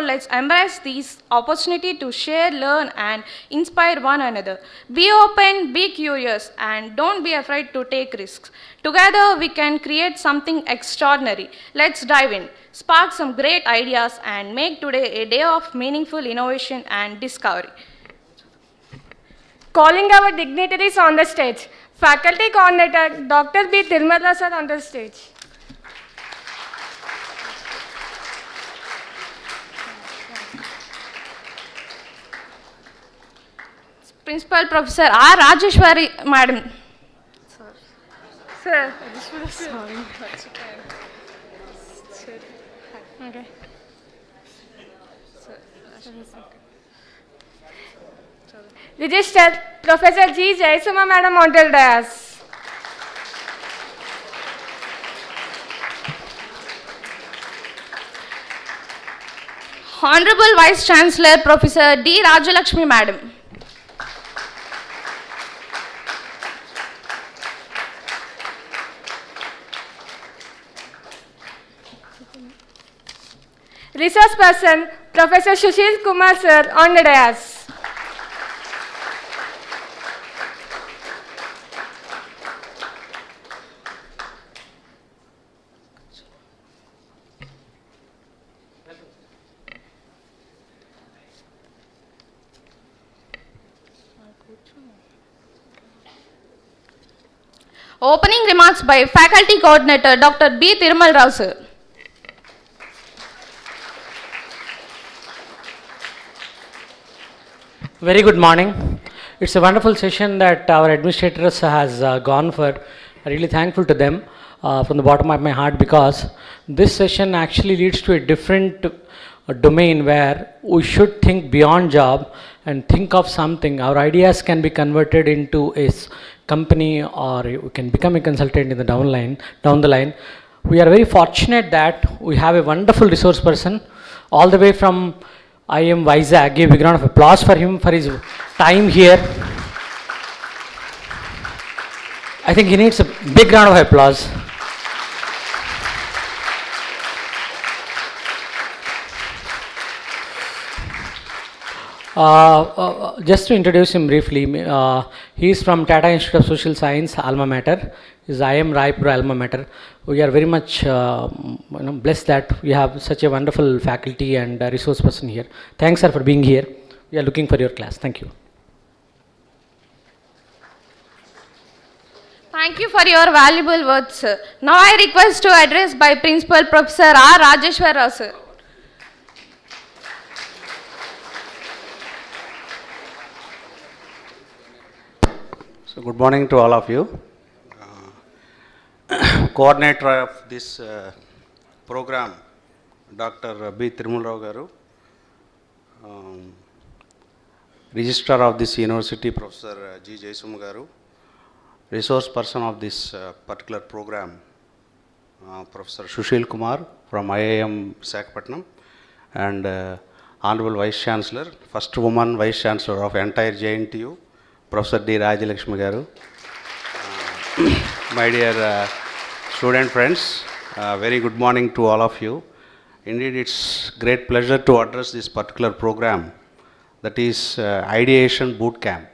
let's embrace this opportunity to share, learn, and inspire one another. Be open, be curious, and don't be afraid to take risks. Together, we can create something extraordinary. Let's dive in, spark some great ideas, and make today a day of meaningful innovation and discovery. Calling our dignitaries on the stage. Faculty Coordinator Dr. B. Tirumala sir on the stage. Principal Professor R. Rajeshwari, Madam. Sir. Sorry. Okay. Registrar Professor G. Jayasuma Madam on the dais. Honorable Vice Chancellor Professor D. Rajalakshmi Madam. Resource person Professor Sushil Kumar sir on the dais. Opening remarks by Faculty Coordinator Dr. B. Tirumala Rao sir. Very good morning. It's a wonderful session that our administrators has gone for. I'm really thankful to them from the bottom of my heart, because this session actually leads to a different domain where we should think beyond job and think of something. Our ideas can be converted into a company, or we can become a consultant in the down the line. We are very fortunate that we have a wonderful resource person all the way from IIM Vizag. Give a big round of applause for him for his time here. I think he needs a big round of applause. Just to introduce him briefly, he is from Tata Institute of Social Science, alma mater. Is IIM Raipur alma mater. We are very much blessed that we have such a wonderful faculty and resource person here. Thanks, sir, for being here. We are looking for your class. Thank you. Thank you for your valuable words, sir. Now I request to address by Principal Professor R. Rajeshwar Rao sir. So good morning to all of you. Coordinator of this program, Dr. B. Tirumala Rao garu. Registrar of this university, Professor G. Jayasuma garu. Resource person of this particular program, Professor Sushil Kumar from IIM Visakhapatnam, and Honorable Vice Chancellor, first woman Vice Chancellor of entire JNTU, Professor D. Rajalakshmi garu. My dear student friends, very good morning to all of you. Indeed, it's great pleasure to address this particular program, that is iDEATION Bootcamp.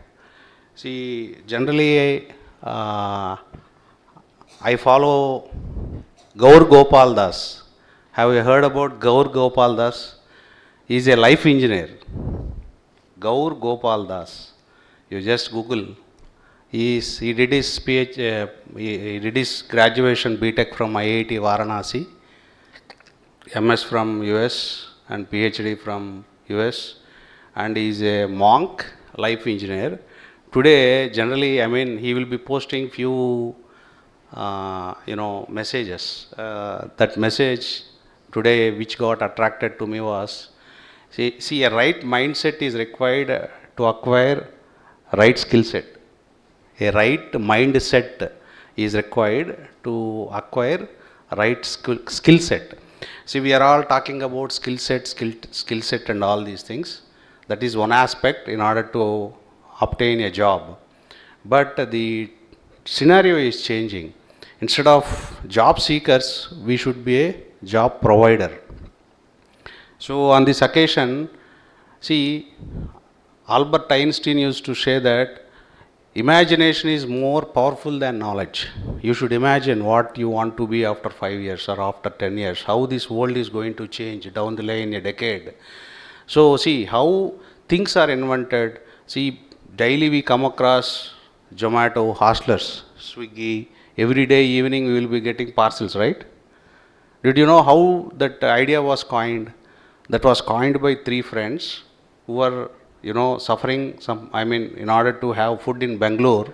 See, generally I follow Gaur Gopal Das. Have you heard about Gaur Gopal Das? He is a life engineer. Gaur Gopal Das. You just Google. He did his PhD, he did his graduation BTech from IIT Varanasi, MS from US and PhD from US, and he is a monk, life engineer. Today, generally, he will be posting few, messages. That message today, which got attracted to me was, see, a right mindset is required to acquire right skill set. A right mindset is required to acquire right skill set. See, we are all talking about skill set and all these things. That is one aspect in order to obtain a job. But the scenario is changing. Instead of job seekers, we should be a job provider. So on this occasion, see, Albert Einstein used to say that imagination is more powerful than knowledge. You should imagine what you want to be after 5 years or after 10 years, how this world is going to change down the line a decade. So see how things are invented. See, daily we come across Zomato, hostlers, Swiggy. Every day evening we will be getting parcels, right? Did you know how that idea was coined? That was coined by 3 friends who were, suffering in order to have food in Bangalore.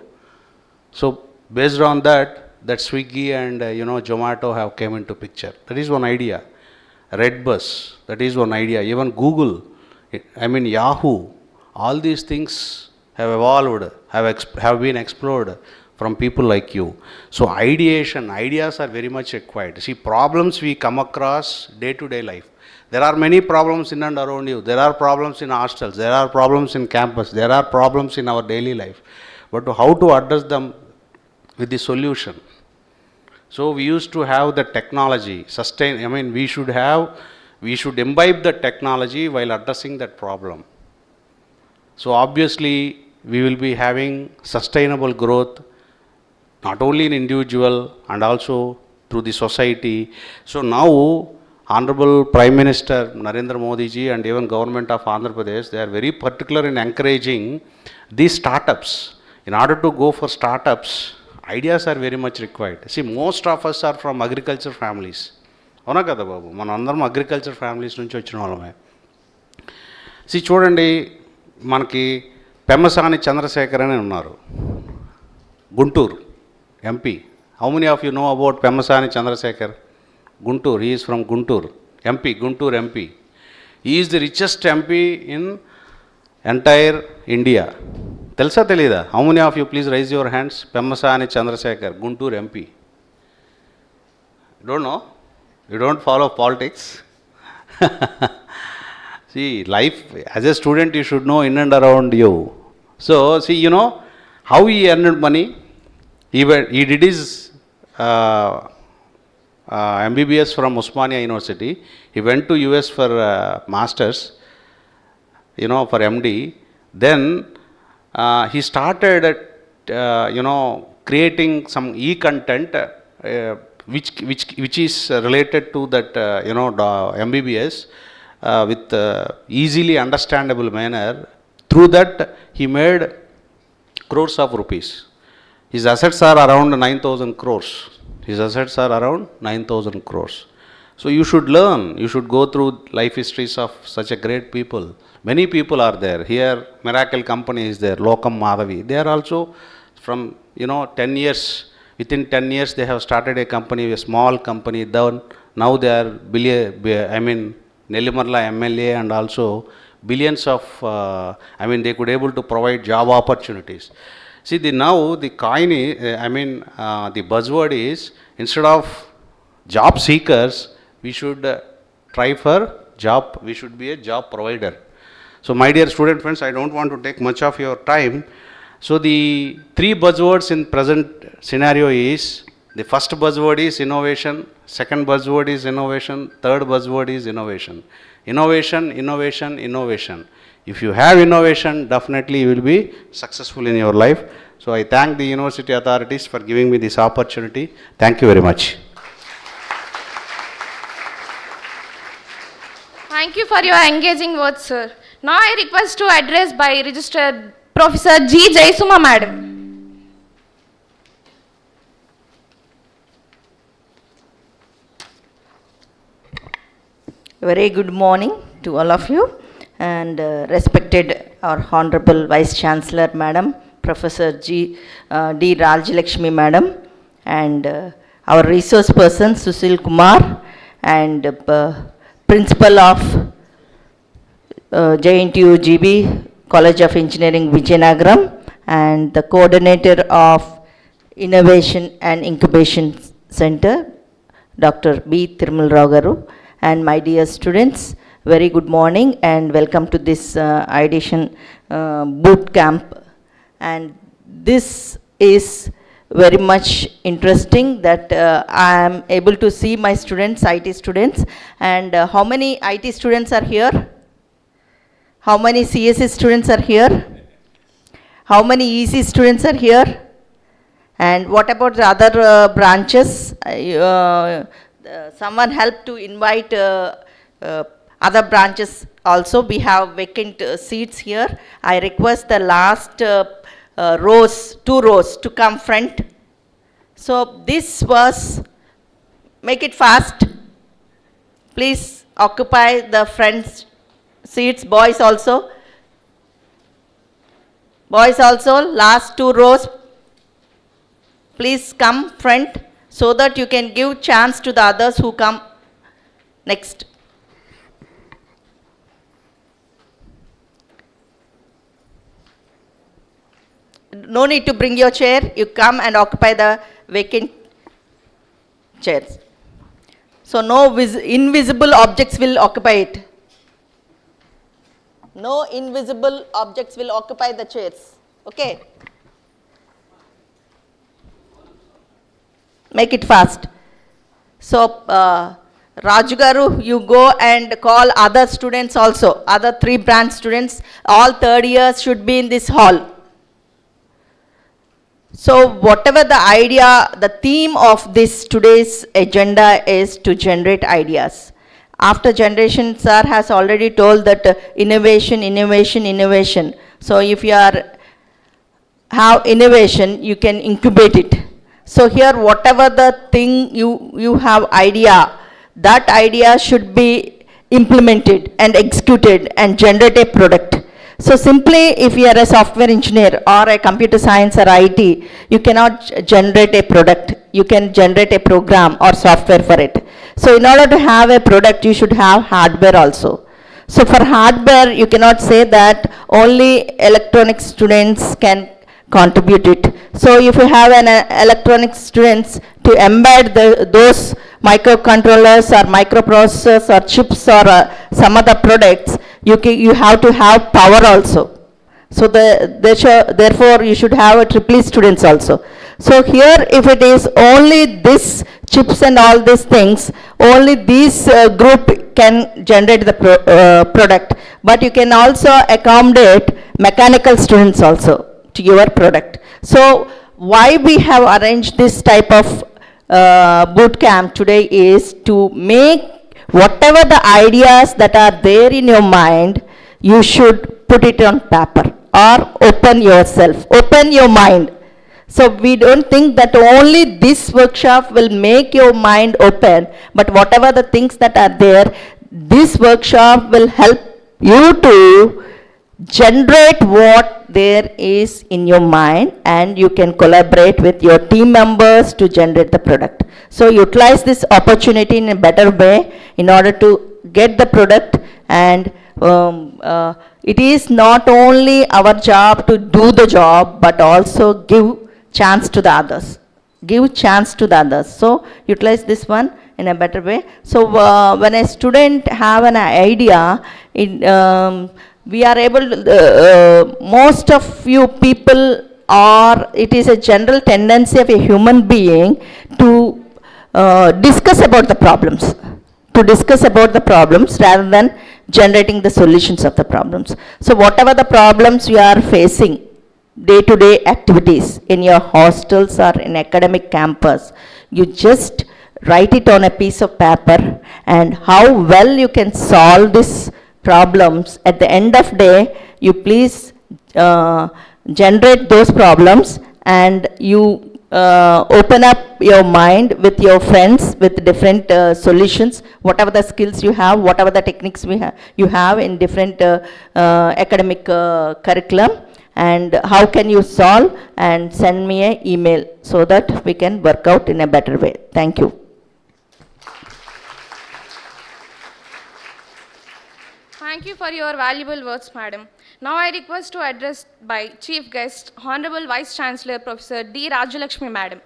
So based on that Swiggy and, Zomato have came into picture. That is one idea. Redbus, that is one idea. Even Google, Yahoo, all these things have evolved, have been explored from people like you. So ideas are very much required. See, problems we come across day to day life. There are many problems in and around you. There are problems in hostels. There are problems in campus. There are problems in our daily life. But how to address them with the solution? So we used to have the technology, we should imbibe the technology while addressing that problem. So obviously we will be having sustainable growth, not only in individual and also through the society. So now Honorable Prime Minister Narendra Modi ji and even Government of Andhra Pradesh, they are very particular in encouraging these startups. In order to go for startups, ideas are very much required. See, most of us are from agriculture families. అవునా కదా బాబు, మనం అందరం agriculture families నుంచి వచ్చిన వాళ్ళమే. C చూడండి, మనకి పెమ్మసాని చంద్రశేఖర్ అని ఉన్నారు, Guntur MP. How many of you know about Pemmasani Chandrasekhar? Guntur, he is from Guntur, MP, Guntur MP. He is the richest MP in entire India. Telsa telida? How many of you, please raise your hands? Pemmasani Chandrasekhar, Guntur MP. You don't know? You don't follow politics? See, life, as a student you should know in and around you. So, see, how he earned money? He did his MBBS from Osmania University. He went to US for masters, for MD. Then he started creating some e-content which is related to that MBBS with easily understandable manner. Through that he made crores of rupees. His assets are around 9,000 crores. His assets are around 9,000 crores. So you should learn, you should go through life histories of such a great people. Many people are there. Here, Miracle Company is there, Lokam Madhavi. They are also from, 10 years. Within 10 years, they have started a company, a small company. Now they are Nelimarla MLA and also billions of, they could able to provide job opportunities. See, the coin is, the buzzword is, instead of job seekers, we should try for job, we should be a job provider. So my dear student friends, I don't want to take much of your time. So the 3 buzzwords in present scenario is, the first buzzword is innovation, second buzzword is innovation, third buzzword is innovation. Innovation, innovation, innovation. If you have innovation, definitely you will be successful in your life. So I thank the university authorities for giving me this opportunity. Thank you very much. Thank you for your engaging words, sir. Now I request to address by Registrar Professor G. Jaisuma Madam. Very good morning to all of you, and respected our Honorable Vice Chancellor Madam, Professor D. Rajalakshmi Madam, and our resource person Sushil Kumar, and Principal of JNTUGV College of Engineering Vijayanagaram, and the Coordinator of Innovation and Incubation Center, Dr. B. Tirmal Rao Garu, and my dear students, very good morning and welcome to this iDEATION Bootcamp. And this is very much interesting that I am able to see my students, IT students. And how many IT students are here? How many CSE students are here? How many EC students are here? And what about the other branches? Someone help to invite other branches also. We have vacant seats here. I request the last rows, 2 rows to come front. So this was, make it fast. Please occupy the front seats, boys also. Boys also, last 2 rows. Please come front so that you can give chance to the others who come next. No need to bring your chair. You come and occupy the vacant chairs. So no invisible objects will occupy it. No invisible objects will occupy the chairs. Okay. Make it fast. So Raju Garu, you go and call other students also, other 3 branch students. All 3rd years should be in this hall. So whatever the idea, the theme of this today's agenda is to generate ideas. After generation, sir has already told that innovation, innovation, innovation. So if you have innovation, you can incubate it. So here, whatever the thing you have idea, that idea should be implemented and executed and generate a product. So simply, if you are a software engineer or a computer science or IT, you cannot generate a product. You can generate a program or software for it. So in order to have a product, you should have hardware also. So for hardware, you cannot say that only electronics students can contribute it. So if you have an electronics students to embed those microcontrollers or microprocessors or chips or some other products, you have to have power also. So therefore you should have a triple students also. So here if it is only this chips and all these things, only this group can generate the product. But you can also accommodate mechanical students also to your product. So why we have arranged this type of boot camp today is to make whatever the ideas that are there in your mind, you should put it on paper or open yourself, open your mind. So we don't think that only this workshop will make your mind open, but whatever the things that are there, this workshop will help you to generate what there is in your mind, and you can collaborate with your team members to generate the product. So utilize this opportunity in a better way in order to get the product, and it is not only our job to do the job, but also give chance to the others. Give chance to the others. So utilize this one in a better way. So when a student have an idea, we are able to, most of you people are, it is a general tendency of a human being to discuss about the problems. To discuss about the problems rather than generating the solutions of the problems. So whatever the problems you are facing, day-to-day activities in your hostels or in academic campus, you just write it on a piece of paper, and how well you can solve these problems. At the end of day, you please generate those problems, and you open up your mind with your friends with different solutions, whatever the skills you have, whatever the techniques you have in different academic curriculum, and how can you solve, and send me an email so that we can work out in a better way. Thank you. Thank you for your valuable words, madam. Now I request to address by Chief Guest, Honorable Vice Chancellor Professor D. Rajalakshmi, madam.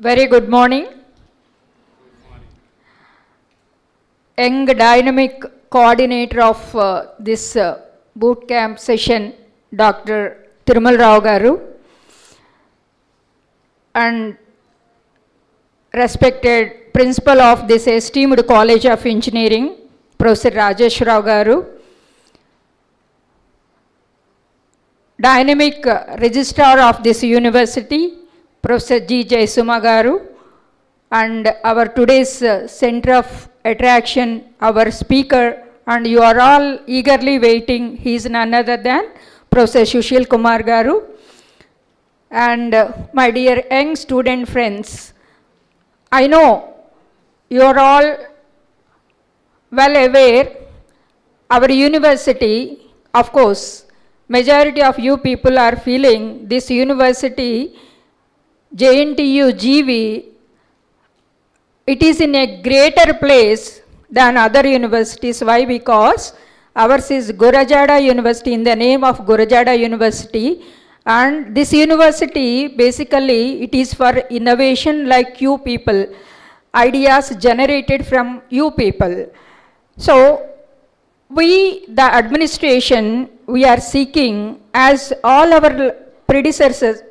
Very good morning. Young dynamic coordinator of this boot camp session, Dr. Tirumal Rao Garu, and respected principal of this esteemed College of Engineering, Professor Rajesh Rao Garu, dynamic registrar of this university, Professor G. Jaisuma Garu, and our today's center of attraction, our speaker, and you are all eagerly waiting. He is none other than Professor Sushil Kumar Garu. And my dear young student friends, I know you are all well aware, our university, of course, majority of you people are feeling this university, JNTUGV, it is in a greater place than other universities. Why? Because ours is Gurajada University, in the name of Gurajada University. And this university, basically, it is for innovation like you people, ideas generated from you people. So, we, the administration, we are seeking, as all our predecessors,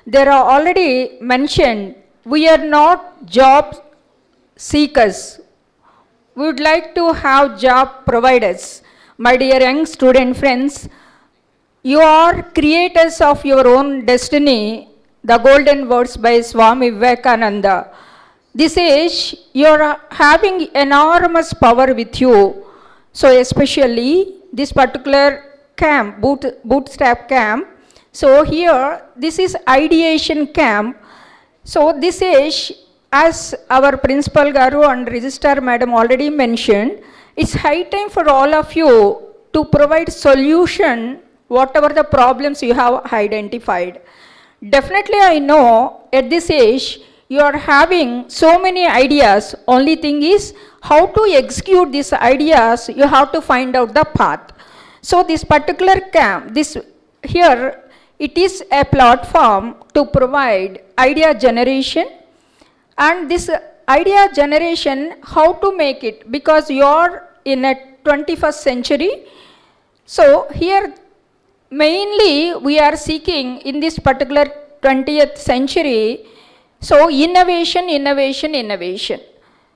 there are already mentioned, we are not job seekers. We would like to have job providers. My dear young student friends, you are creators of your own destiny, the golden words by Swami Vivekananda. This age, you are having enormous power with you. So especially this particular camp, bootstrap camp. So here, this is ideation camp. So this age, as our principal Garu and registrar madam already mentioned, it's high time for all of you to provide solution whatever the problems you have identified. Definitely I know at this age you are having so many ideas. Only thing is how to execute these ideas, you have to find out the path. So this particular camp, this here, it is a platform to provide idea generation. And this idea generation, how to make it, because you are in a 21st century. So here mainly we are seeking in this particular 20th century, so innovation, innovation, innovation.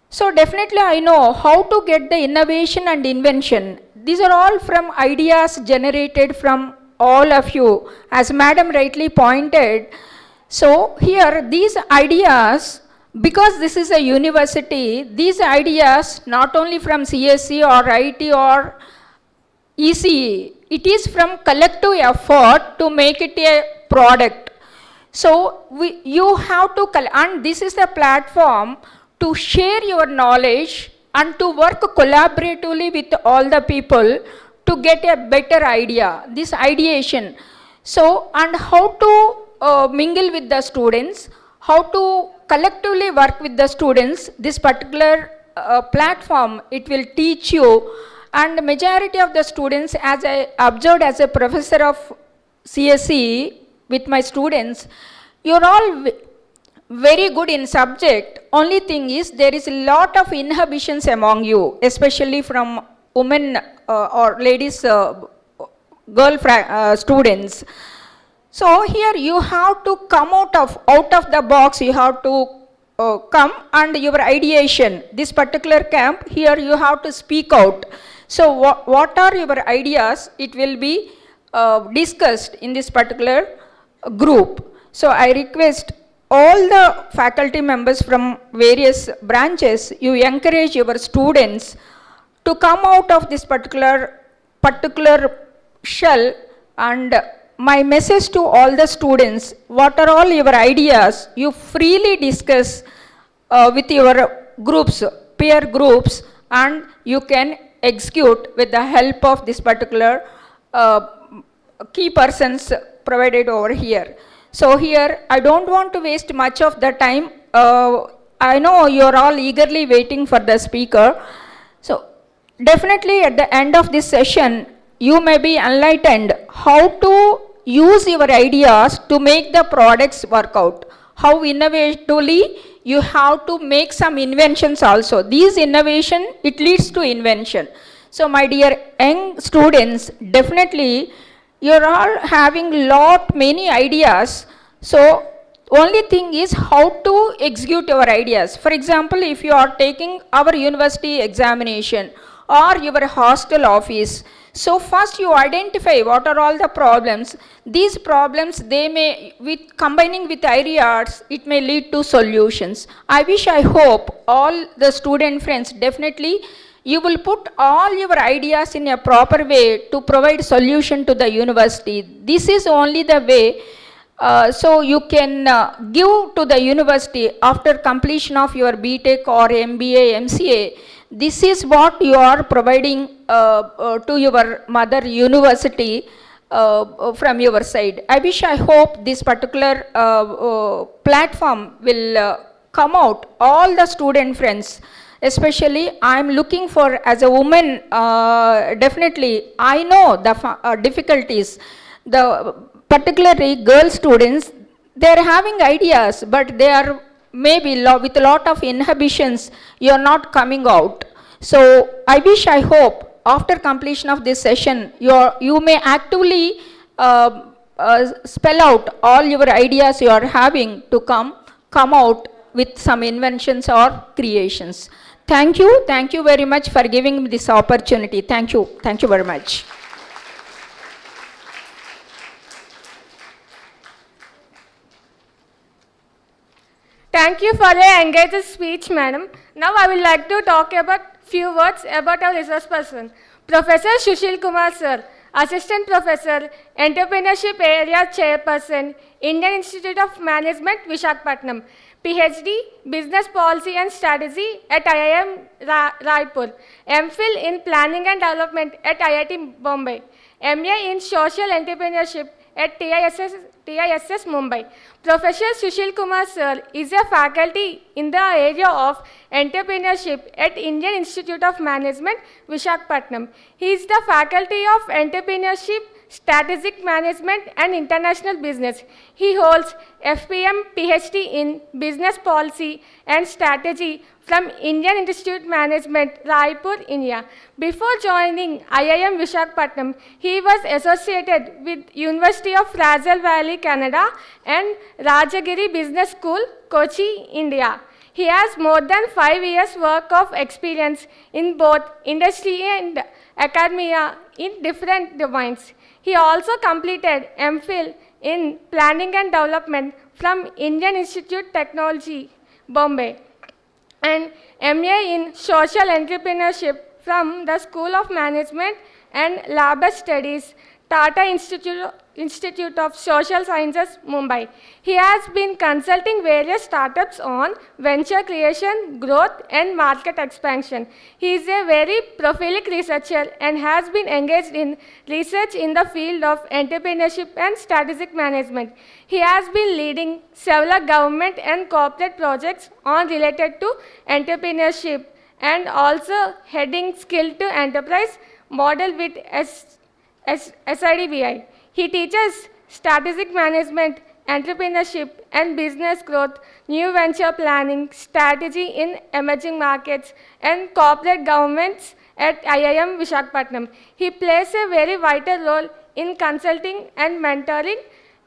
So definitely I know how to get the innovation and invention. These are all from ideas generated from all of you, as madam rightly pointed. So here these ideas, because this is a university, these ideas not only from CSC or IT or ECE, it is from collective effort to make it a product. So you have to, and this is a platform to share your knowledge and to work collaboratively with all the people to get a better idea, this ideation. So, and how to mingle with the students, how to collectively work with the students, this particular platform, it will teach you. And majority of the students, as I observed as a professor of CSE with my students, you're all very good in subject. Only thing is there is a lot of inhibitions among you, especially from women or ladies, students. So here you have to come out of the box, you have to come, and your ideation, this particular camp, here you have to speak out. So what are your ideas? It will be discussed in this particular group. So I request all the faculty members from various branches, you encourage your students to come out of this particular shell. And my message to all the students, what are all your ideas, you freely discuss with your groups, peer groups, and you can execute with the help of this particular key persons provided over here. So here, I don't want to waste much of the time. I know you're all eagerly waiting for the speaker. So definitely at the end of this session, you may be enlightened how to use your ideas to make the products work out. how innovatively you have to make some inventions also. These innovation, it leads to invention. So my dear young students, definitely you're all having many ideas. So only thing is how to execute your ideas. For example, if you are taking our university examination or your hostel office, so first you identify what are all the problems. These problems, they may, with combining with ideas, it may lead to solutions. I wish, I hope all the student friends, definitely you will put all your ideas in a proper way to provide solution to the university. This is only the way. So you can give to the university after completion of your BTech or MBA, MCA. This is what you are providing to your mother university from your side. I wish, I hope this particular platform will come out, all the student friends. Especially I am looking for, as a woman, definitely I know the difficulties. The particularly girl students, they are having ideas, but they are maybe with a lot of inhibitions, you are not coming out. So I wish, I hope after completion of this session, you may actively spell out all your ideas you are having to come out with some inventions or creations. Thank you very much for giving me this opportunity. Thank you very much. Thank you for your engaging speech, madam. Now I would like to talk about few words about our resource person. Professor Sushil Kumar sir, Assistant Professor, Entrepreneurship Area Chairperson, Indian Institute of Management, Visakhapatnam. PhD, Business Policy and Strategy at IIM Raipur. MPhil in Planning and Development at IIT Bombay. MA in Social Entrepreneurship at TISS Mumbai. Professor Sushil Kumar sir is a faculty in the area of entrepreneurship at Indian Institute of Management, Visakhapatnam. He is the faculty of entrepreneurship, strategic management and international business. He holds FPM PhD in business policy and strategy from Indian Institute Management, Raipur, India. Before joining IIM Visakhapatnam, he was associated with University of Fraser Valley, Canada and Rajagiri Business School, Kochi, India. He has more than 5 years work of experience in both industry and academia in different domains. He also completed MPhil in Planning and Development from Indian Institute Technology, Bombay, and MA in Social Entrepreneurship from the School of Management and Labor Studies, Tata Institute of Social Sciences, Mumbai. He has been consulting various startups on venture creation, growth and market expansion. He is a very prolific researcher and has been engaged in research in the field of entrepreneurship and strategic management. He has been leading several government and corporate projects on related to entrepreneurship and also heading skill to enterprise model with SIDBI. He teaches strategic management, entrepreneurship and business growth, new venture planning, strategy in emerging markets and corporate governments at IIM Visakhapatnam. He plays a very vital role in consulting and mentoring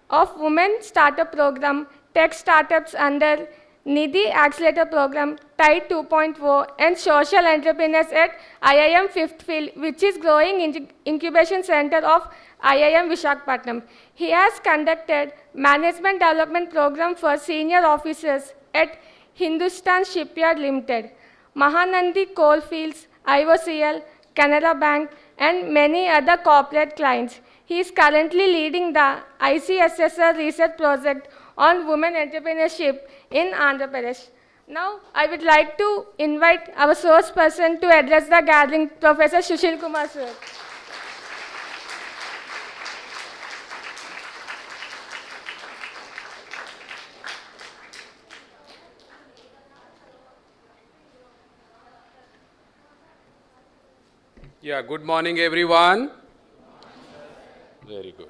of women startup program, tech startups under Nidhi Accelerator Program, TIDE 2.0 and social entrepreneurs at IIM Fifth Field, which is growing incubation center of IIM Visakhapatnam. He has conducted management development program for senior officers at Hindustan Shipyard Limited, Mahanandi Coalfields, IOCL, Canara Bank, and many other corporate clients. He is currently leading the ICSSR research project on women entrepreneurship in Andhra Pradesh. Now, I would like to invite our source person to address the gathering, Professor Sushil Kumar sir. Yeah, good morning everyone. Very good.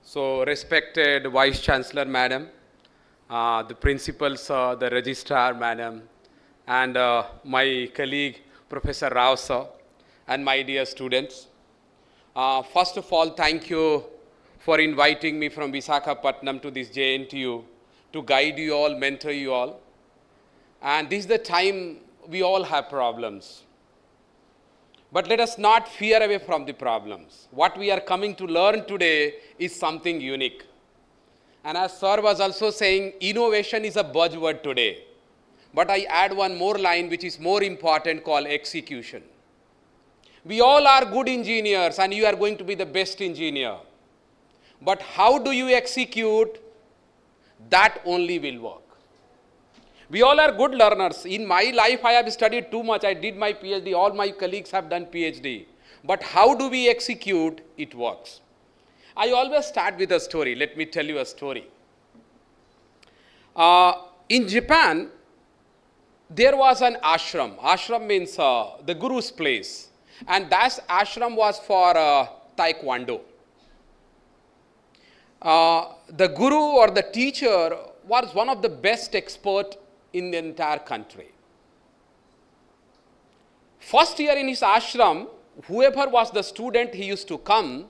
So, respected Vice Chancellor Madam, the principal sir, the registrar madam, and my colleague Professor Rao sir, and my dear students. First of all, thank you for inviting me from Visakhapatnam to this JNTU to guide you all, mentor you all. And this is the time we all have problems. But let us not fear away from the problems. What we are coming to learn today is something unique. And as sir was also saying, innovation is a buzzword today. But I add one more line which is more important, called execution. We all are good engineers and you are going to be the best engineer. But how do you execute? That only will work. We all are good learners. In my life, I have studied too much. I did my PhD. All my colleagues have done PhD. But how do we execute? It works. I always start with a story. Let me tell you a story. In Japan, there was an ashram. Ashram means the guru's place. And that ashram was for taekwondo. The guru or the teacher was one of the best experts in the entire country. First year in his ashram, whoever was the student, he used to come,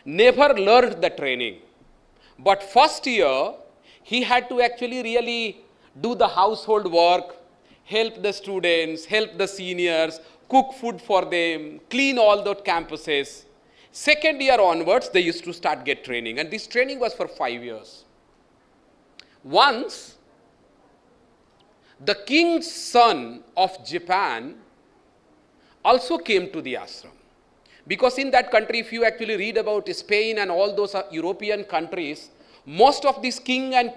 never learned the training. But first year, he had to actually really do the household work, help the students, help the seniors, cook food for them, clean all the campuses. Second year onwards, they used to start get training. And this training was for 5 years. Once, the king's son of Japan also came to the ashram. Because in that country, if you actually read about Spain and all those European countries, most of this king and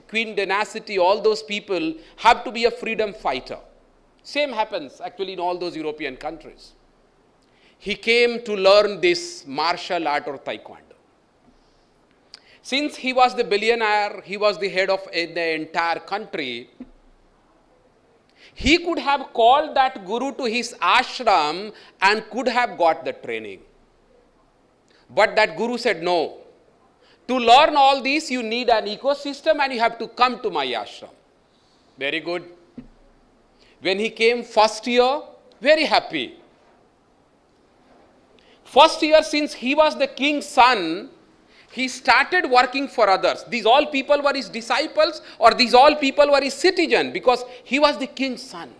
queen dynasty, all those people have to be a freedom fighter. Same happens actually in all those European countries. He came to learn this martial art or taekwondo. Since he was the billionaire, he was the head of the entire country, he could have called that guru to his ashram and could have got the training. But that guru said, no. To learn all this, you need an ecosystem and you have to come to my ashram. Very good. When he came first year, very happy. First year, since he was the king's son, he started working for others. These all people were his disciples, or these all people were his citizens, because he was the king's son.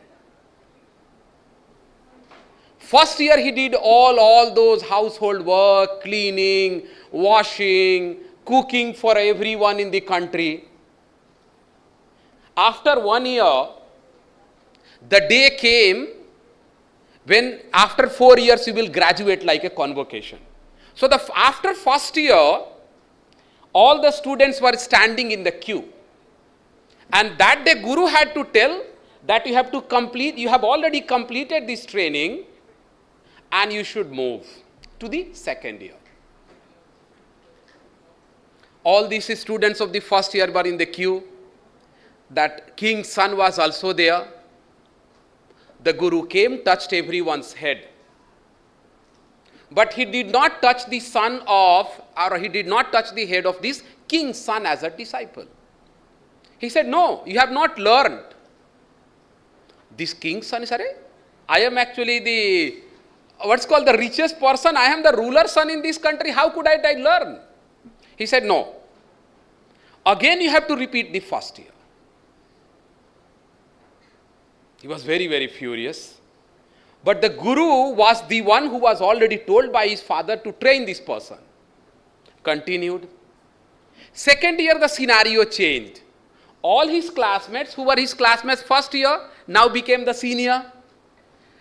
First year he did all those household work, cleaning, washing, cooking for everyone in the country. After 1 year, the day came when after 4 years you will graduate like a convocation. So after first year, all the students were standing in the queue. And that day guru had to tell that you have to complete, you have already completed this training and you should move to the second year. All these students of the first year were in the queue. That king's son was also there. The guru came, touched everyone's head. But he did not touch the son of, or he did not touch the head of this king's son as a disciple. He said, no, you have not learned. This king's son is, I am actually the, what's called the richest person. I am the ruler's son in this country. How could I learn? He said, no. Again, you have to repeat the first year. He was very, very furious. But the guru was the one who was already told by his father to train this person. Continued. Second year, the scenario changed. All his classmates, who were his classmates first year, now became the senior.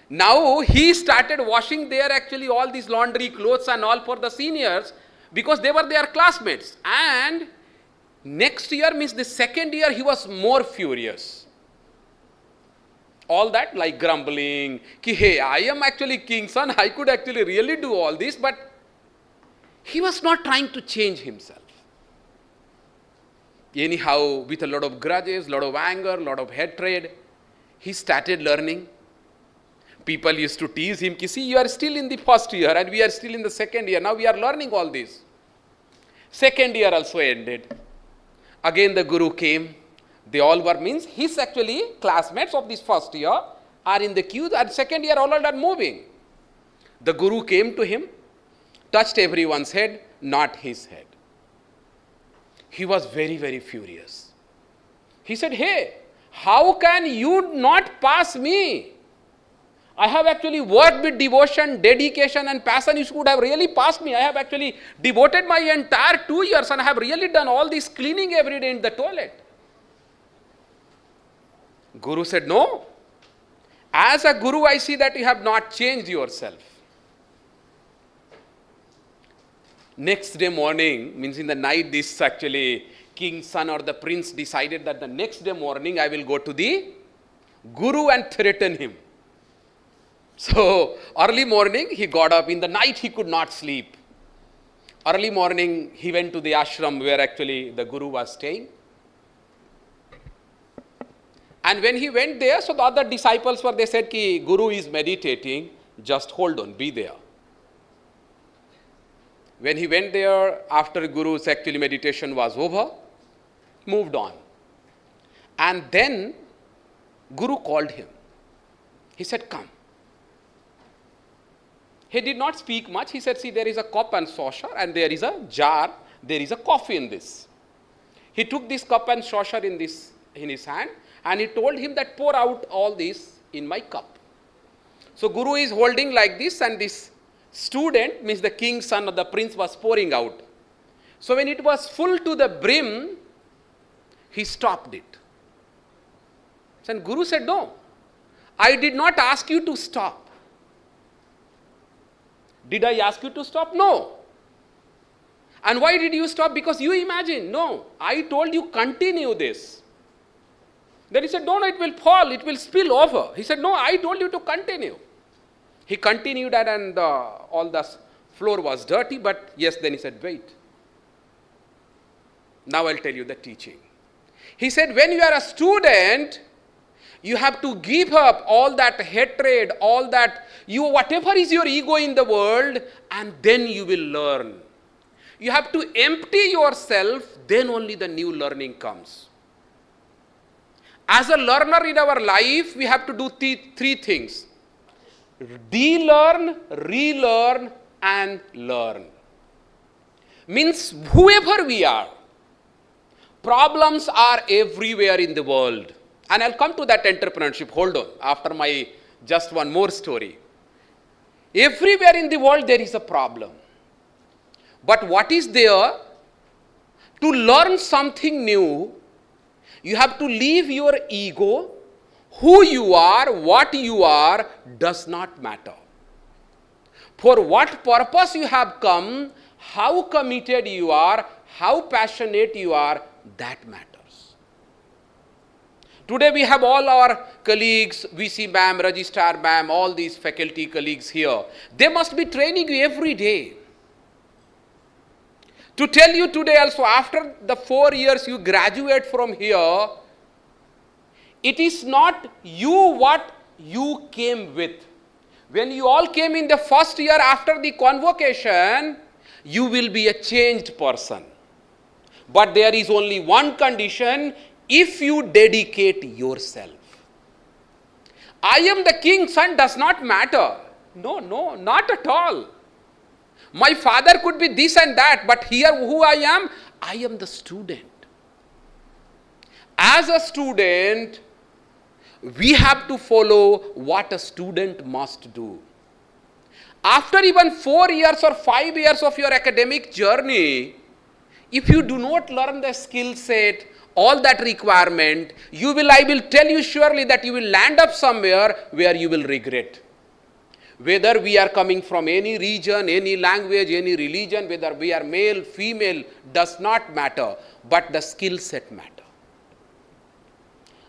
Now he started washing their actually all these laundry clothes and all for the seniors, because they were their classmates. And next year, means the second year, he was more furious. All that like grumbling, ki, hey, I am actually king's son, I could actually really do all this, but he was not trying to change himself. Anyhow, with a lot of grudges, lot of anger, lot of hatred, he started learning. People used to tease him, ki, see, you are still in the first year and we are still in the second year, now we are learning all this. Second year also ended. Again the Guru came. They all were, means his actually classmates of this first year are in the queue, and second year all are moving. The Guru came to him, touched everyone's head, not his head. He was very, very furious. He said, hey, how can you not pass me? I have actually worked with devotion, dedication and passion. You should have really passed me. I have actually devoted my entire 2 years and I have really done all this cleaning every day in the toilet. Guru said, no. As a Guru, I see that you have not changed yourself. Next day morning, means in the night, this actually king's son or the prince decided that the next day morning I will go to the Guru and threaten him. So early morning he got up. In the night he could not sleep. Early morning he went to the ashram where actually the Guru was staying. And when he went there, so the other disciples were, they said, ki Guru is meditating, just hold on, be there. When he went there, after Guru's actually meditation was over, moved on. And then Guru called him. He said, come. He did not speak much. He said, see, there is a cup and saucer and there is a jar. There is a coffee in this. He took this cup and saucer in his hand and he told him that pour out all this in my cup. So Guru is holding like this and this student, means the king's son or the prince, was pouring out. So when it was full to the brim, he stopped it. And Guru said, no, I did not ask you to stop. Did I ask you to stop? No. And why did you stop? Because you imagine. No, I told you continue this. Then he said, no, it will fall, it will spill over. He said, no, I told you to continue. He continued and all the floor was dirty, but yes, then he said, wait. Now I'll tell you the teaching. He said, when you are a student, you have to give up all that hatred, all that, whatever is your ego in the world, and then you will learn. You have to empty yourself, then only the new learning comes. As a learner in our life, we have to do three things. De-learn, relearn, and learn. Means whoever we are, problems are everywhere in the world. And I'll come to that entrepreneurship. Hold on. After my just one more story. Everywhere in the world there is a problem. But what is there? To learn something new, you have to leave your ego. Who you are, what you are, does not matter. For what purpose you have come, how committed you are, how passionate you are, that matters. Today we have all our colleagues, VC ma'am, Registrar ma'am, all these faculty colleagues here. They must be training you every day. To tell you today also, after the 4 years you graduate from here, it is not you what you came with. When you all came in the first year after the convocation, you will be a changed person. But there is only one condition, if you dedicate yourself. I am the king's son does not matter. No, not at all. My father could be this and that, but here who I am the student. As a student, we have to follow what a student must do. After even 4 years or 5 years of your academic journey, if you do not learn the skill set, all that requirement, I will tell you surely that you will land up somewhere where you will regret. Whether we are coming from any region, any language, any religion, whether we are male, female, does not matter, but the skill set matters.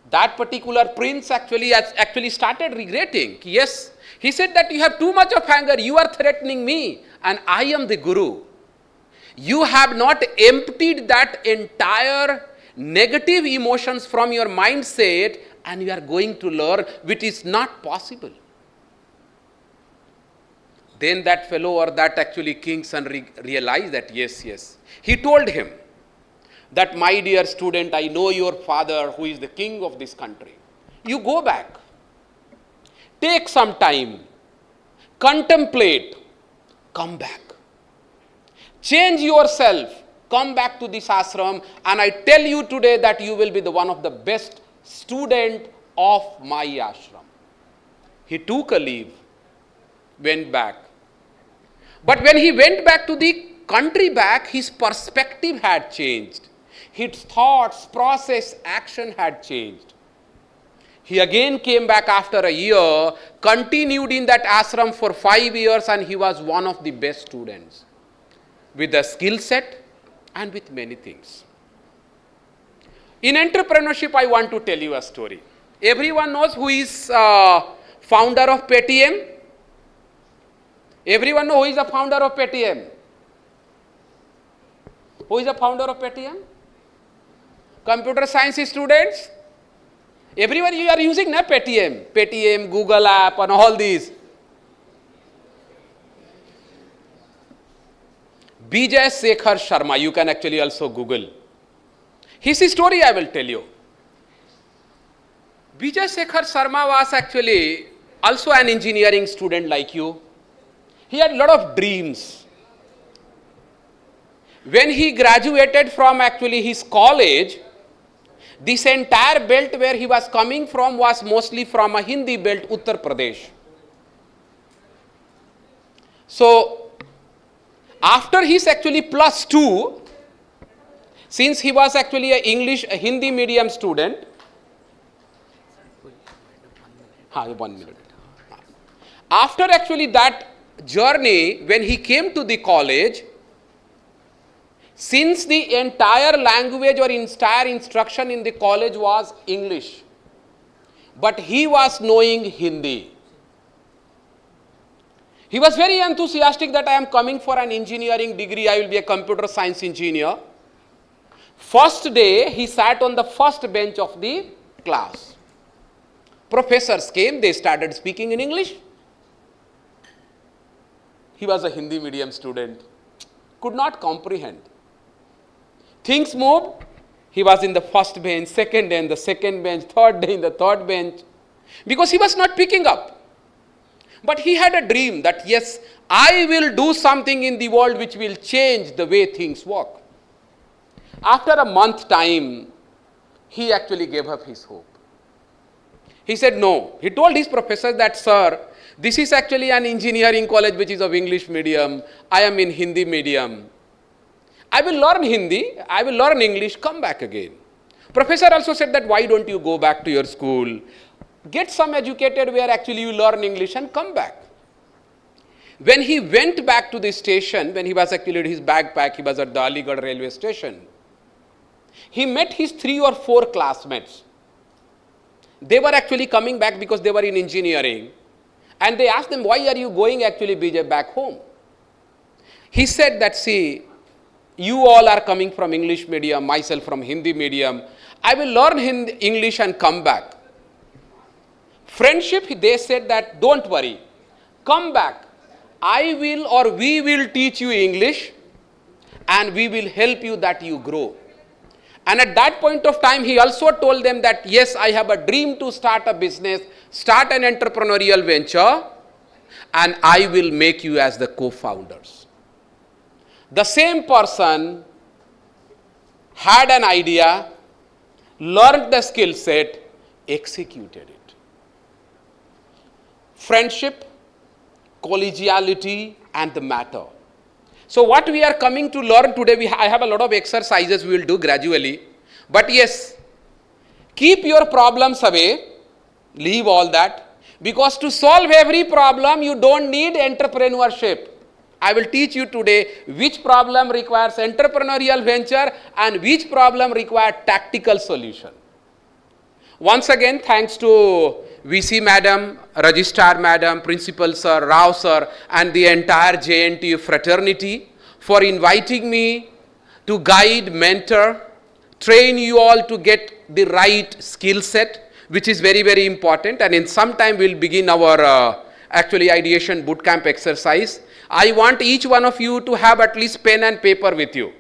That particular prince actually started regretting. Yes, he said that you have too much of anger, you are threatening me, and I am the Guru. You have not emptied that entire negative emotions from your mindset, and you are going to learn, which is not possible. Then that fellow or that actually king's son realized that yes. He told him, that, my dear student, I know your father who is the king of this country. You go back. Take some time. Contemplate. Come back. Change yourself. Come back to this ashram, and I tell you today that you will be the one of the best student of my ashram. He took a leave, went back. But when he went back to the country back, his perspective had changed. His thoughts, process, action had changed. He again came back after a year, continued in that ashram for 5 years, and he was one of the best students with a skill set and with many things. In entrepreneurship, I want to tell you a story. Everyone knows who is founder of Paytm? Everyone knows who is the founder of Paytm? Who is the founder of Paytm? Computer science students? Everyone, you are using na Paytm, Google app and all these. JNTUGV Sharma, you can actually also Google. His story I will tell you. JNTUGV Sharma was actually also an engineering student like you. He had a lot of dreams. When he graduated from actually his college, this entire belt where he was coming from was mostly from a Hindi belt, Uttar Pradesh. So, after his actually +2, since he was actually a Hindi medium student, 1 minute. After actually that journey, when he came to the college, since the entire language or entire instruction in the college was English, but he was knowing Hindi. He was very enthusiastic that I am coming for an engineering degree, I will be a computer science engineer. First day, he sat on the first bench of the class. Professors came, they started speaking in English. He was a Hindi medium student, could not comprehend. Things moved, he was in the first bench, second day in the second bench, third day in the third bench, because he was not picking up. But he had a dream that yes, I will do something in the world which will change the way things work. After a month time, he actually gave up his hope. He said no. He told his professor that, sir, this is actually an engineering college which is of English medium. I am in Hindi medium. I will learn Hindi, I will learn English, come back again. Professor also said that why don't you go back to your school, get some educated where actually you learn English and come back. When he went back to the station, when he was actually in his backpack, he was at the Aligarh railway station, he met his 3 or 4 classmates. They were actually coming back because they were in engineering, and they asked them, why are you going actually BJ back home? He said that, see, you all are coming from English medium, myself from Hindi medium. I will learn English and come back. Friendship, they said that, don't worry, come back. I will or we will teach you English and we will help you that you grow. And at that point of time, he also told them that, yes, I have a dream to start a business, start an entrepreneurial venture, and I will make you as the co-founders. The same person had an idea, learned the skill set, executed it. Friendship, collegiality, and the matter. So what we are coming to learn today, I have a lot of exercises we will do gradually. But yes, keep your problems away, leave all that. Because to solve every problem, you don't need entrepreneurship. I will teach you today which problem requires entrepreneurial venture and which problem requires tactical solution. Once again, thanks to VC Madam, Registrar Madam, Principal Sir, Rao Sir, and the entire JNTU fraternity for inviting me to guide, mentor, train you all to get the right skill set, which is very, very important. And in some time, we'll begin our actually iDEATION Bootcamp exercise. I want each one of you to have at least pen and paper with you.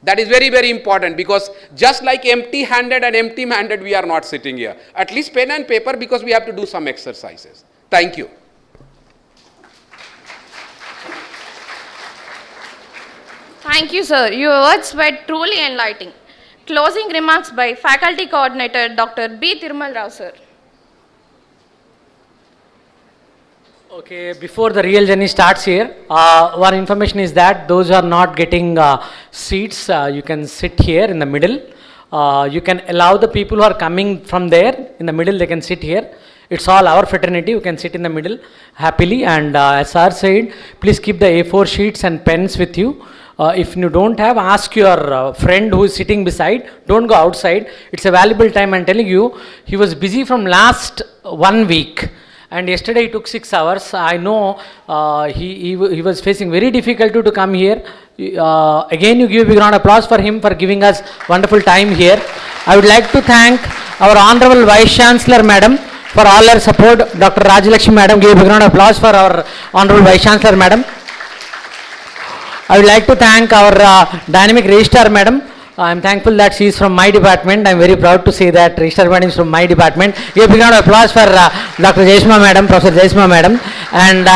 That is very, very important, because just like empty-handed and empty-minded, we are not sitting here. At least pen and paper, because we have to do some exercises. Thank you. Thank you, sir. Your words were truly enlightening. Closing remarks by Faculty Coordinator Dr. B. Thirumal Rao, sir. Okay, before the real journey starts here, one information is that those who are not getting seats, you can sit here in the middle. You can allow the people who are coming from there in the middle, they can sit here. It's all our fraternity, you can sit in the middle happily. And as sir said, please keep the A4 sheets and pens with you. If you don't have, ask your friend who is sitting beside. Don't go outside. It's a valuable time. I'm telling you, he was busy from last 1 week. And yesterday he took 6 hours. I know he was facing very difficulty to come here. Again, you give a big round of applause for him for giving us wonderful time here. I would like to thank our Honorable Vice Chancellor Madam for all her support. Dr. Rajalakshmi Madam, give a big round of applause for our Honorable Vice Chancellor Madam. I would like to thank our Dynamic Registrar Madam. I am thankful that she is from my department. I am very proud to say that Registrar Madam is from my department. Give a big round of applause for Dr. Jayasma Madam, Professor Jayasma Madam. And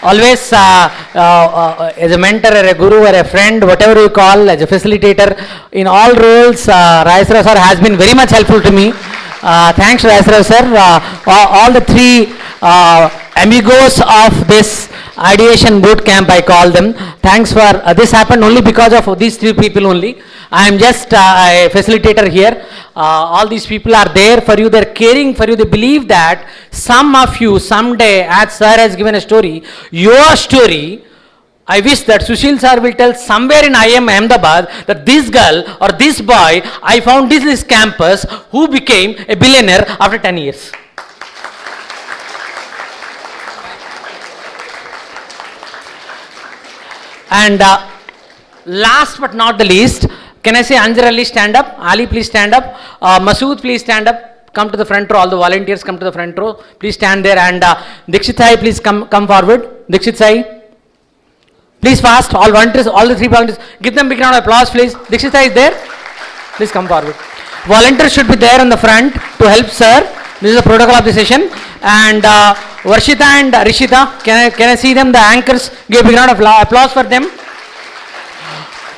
always as a mentor or a guru or a friend, whatever you call, as a facilitator, in all roles, Rajasrao sir has been very much helpful to me. Thanks Rajasrao sir. All the three amigos of this ideation boot camp, I call them. Thanks for this happened only because of these three people only. I am just a facilitator here. All these people are there for you, they're caring for you. They believe that some of you someday, as sir has given a story, your story, I wish that Sushil sir will tell somewhere in IIM Ahmedabad that this girl or this boy, I found this campus who became a billionaire after 10 years. And last but not the least, can I say Anjar Ali stand up? Ali please stand up. Masood please stand up. Come to the front row. All the volunteers come to the front row. Please stand there. And Dikshit Sai please come forward. Dikshit Sai. Please fast. All volunteers, all the three volunteers. Give them a big round of applause please. Dikshit Sai is there. Please come forward. Volunteers should be there on the front to help sir. This is the protocol of the session. And Varshita and Rishita, can I see them, the anchors? Give a big round of applause for them.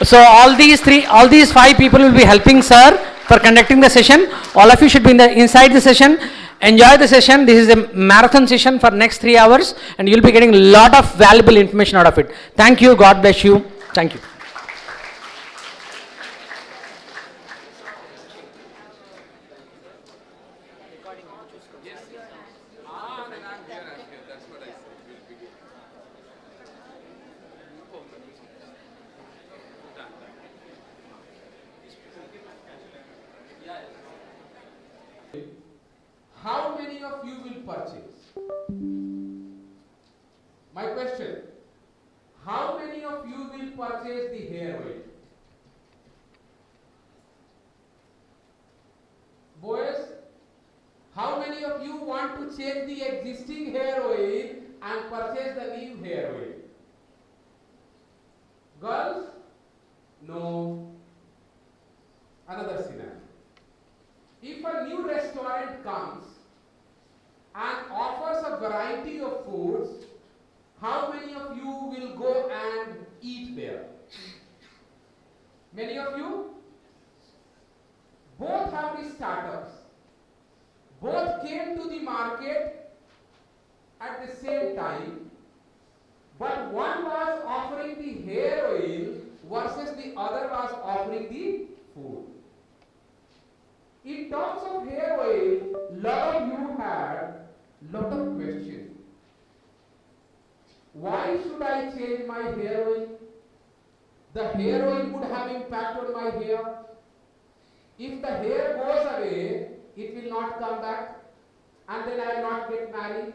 So all these five people will be helping sir for conducting the session. All of you should be inside the session. Enjoy the session. This is a marathon session for next 3 hours, and you will be getting a lot of valuable information out of it. Thank you. God bless you. Thank you. How many of you will purchase? My question, how many of you will purchase the hair oil? Boys, how many of you want to change the existing hair oil and purchase the new hair oil? Girls? No. Another scenario. If a new restaurant comes and offers a variety of foods, how many of you will go and eat there? Many of you? Both have the startups. Both came to the market at the same time, but one was offering the hair oil versus the other was offering the food. In terms of hair oil, lot of you had lot of questions. Why should I change my hair oil? The hair oil would have impact on my hair. If the hair goes away, it will not come back, and then I will not get married.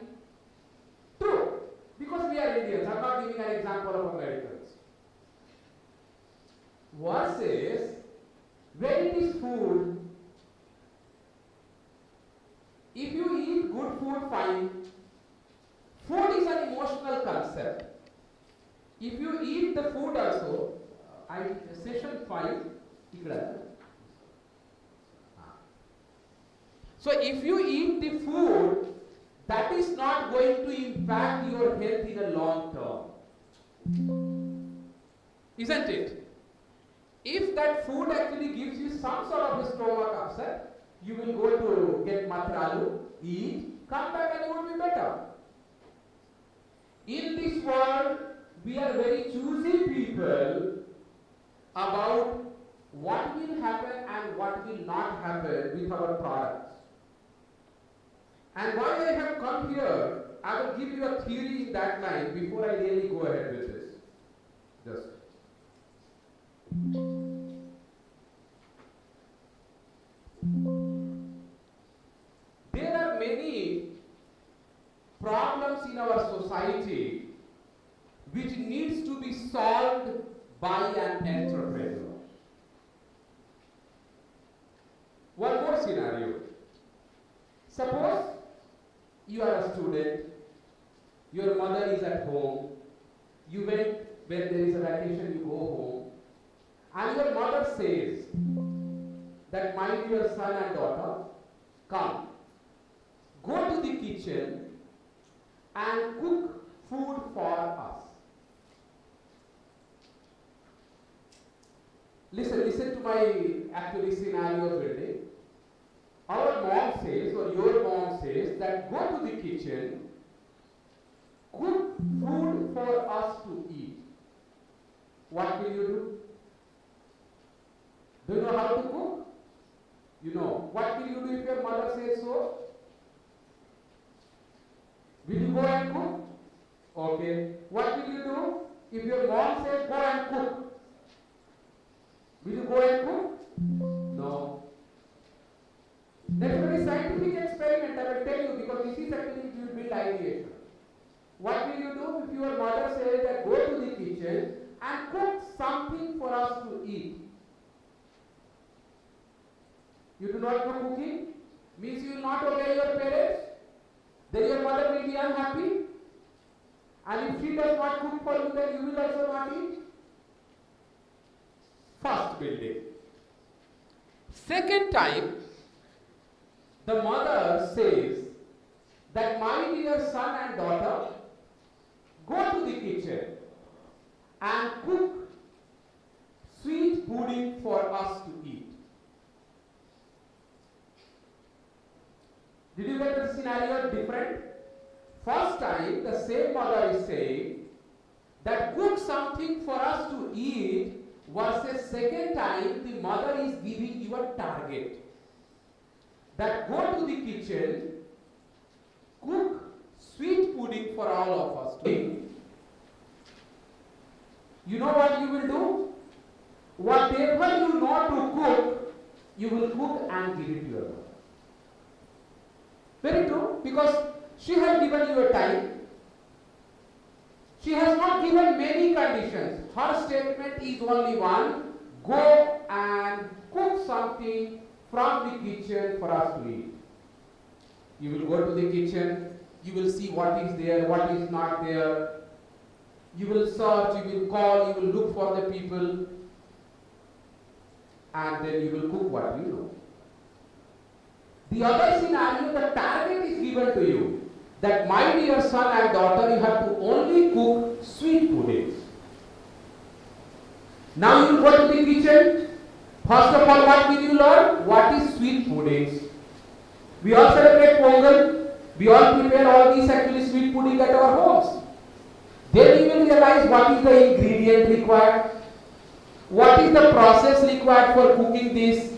True, because we are Indians. I am not giving an example of Americans. Versus, when it is food, if you eat good food, fine. Food is an emotional concept. If you eat the food also, session 5 ikkada. So if you eat the food, that is not going to impact your health in a long term, isn't it? If that food actually gives you some sort of a stomach upset, you will go to get matralu, eat, come back and you will be better. In this world, we are very choosy people about what will happen and what will not happen with our products. And why I have come here, I will give you a theory in that line before I really go ahead with this. Just. There are many problems in our society which needs to be solved by an entrepreneur. One more scenario. Suppose you are a student, your mother is at home, you went, when there is a vacation, you go home, and your mother says that, my dear son and daughter, come, go to the kitchen and cook food for us. Listen to my actually scenario building. Our mom says, or your mom says, that go to the kitchen, cook food for us to eat. What will you do? Do you know how to cook? You know. What will you do if your mother says so? Will you go and cook? Okay. What will you do if your mom says go and cook? Will you go and cook? No. That's a very scientific experiment, I will tell you, because this is actually you build ideation. What will you do if your mother says that go to the kitchen and cook something for us to eat? You do not know cooking? Means you will not obey your parents? Then your mother will be unhappy? And if she does not cook for you, then you will also not eat? First building. Second time, the mother says that, my dear son and daughter, go to the kitchen and cook sweet pudding for us to eat. Did you get the scenario different? First time, the same mother is saying that cook something for us to eat, versus second time, the mother is giving you a target. That go to the kitchen, cook sweet pudding for all of us to eat. You know what you will do? Whatever you know to cook, you will cook and give it to your mother. Very true, because she has given you a time. She has not given many conditions. Her statement is only one: go and cook something from the kitchen for us to eat. You will go to the kitchen, you will see what is there, what is not there. You will search, you will call, you will look for the people, and then you will cook what you know. The other scenario, the target is given to you, that my dear son and daughter, you have to only cook sweet puddings. Now you go to the kitchen. First of all, what will you learn? What is sweet puddings? We all celebrate Pongal. We all prepare all these actually sweet pudding at our homes. Then you will realize what is the ingredient required, what is the process required for cooking this.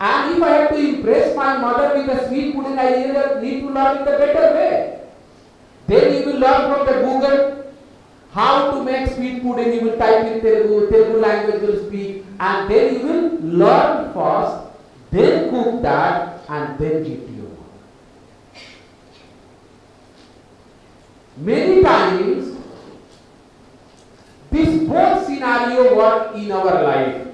And if I have to impress my mother with a sweet pudding, I either need to learn in the better way. Then you will learn from the Google how to make sweet pudding. You will type in Telugu language will speak, and then you will learn first, then cook that, and then give to your mother. Many times, this both scenario work in our life.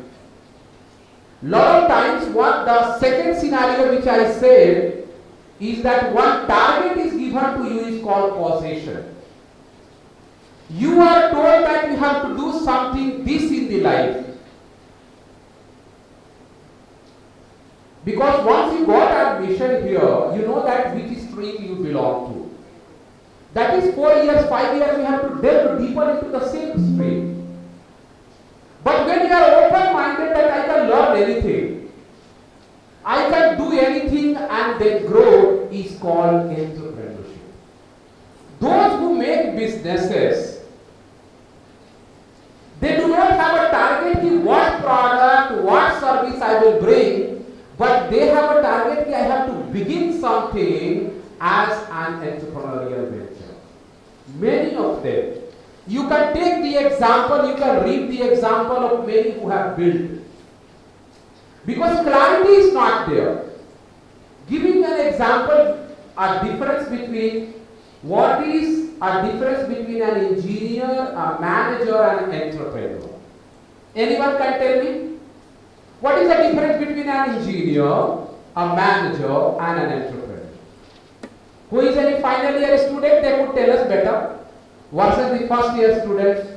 Lot of times, what the second scenario which I said is that one target is given to you is called causation. You are told that you have to do something this in the life. Because once you got admission here, you know that which stream you belong to. That is 4 years, 5 years, you have to delve deeper into the same stream. But when you are open-minded that I can learn anything, I can do anything and then grow, is called entrepreneurship. Those who make businesses, they do not have a target in what product, what service I will bring, but they have a target I have to begin something as an entrepreneurial venture. Many of them. You can take the example, you can read the example of many who have built. Because clarity is not there. Giving an example, a difference between what is a difference between an engineer, a manager and an entrepreneur. Anyone can tell me? What is the difference between an engineer, a manager and an entrepreneur? Who is any final year student, they could tell us better versus the first year students.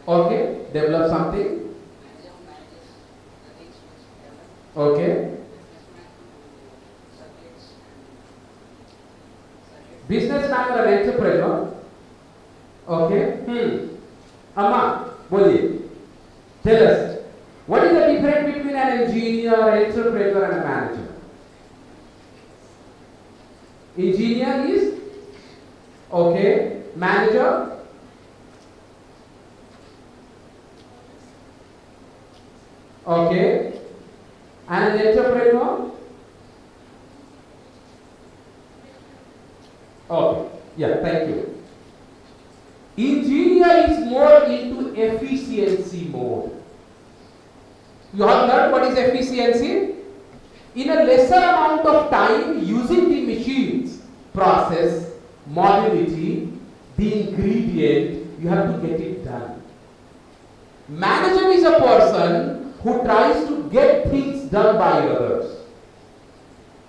Okay, develop something. Okay. Businessman or an entrepreneur. Okay. Amma, boliye. Tell us. What is the difference between an engineer, an entrepreneur and a manager? Engineer is, okay, manager, okay, and an entrepreneur, okay, yeah, thank you. Engineer is more into efficiency mode. You have learned what is efficiency? In a lesser amount of time, using the machines, process, mobility, the ingredient, you have to get it done. Manager is a person who tries to get things done by others.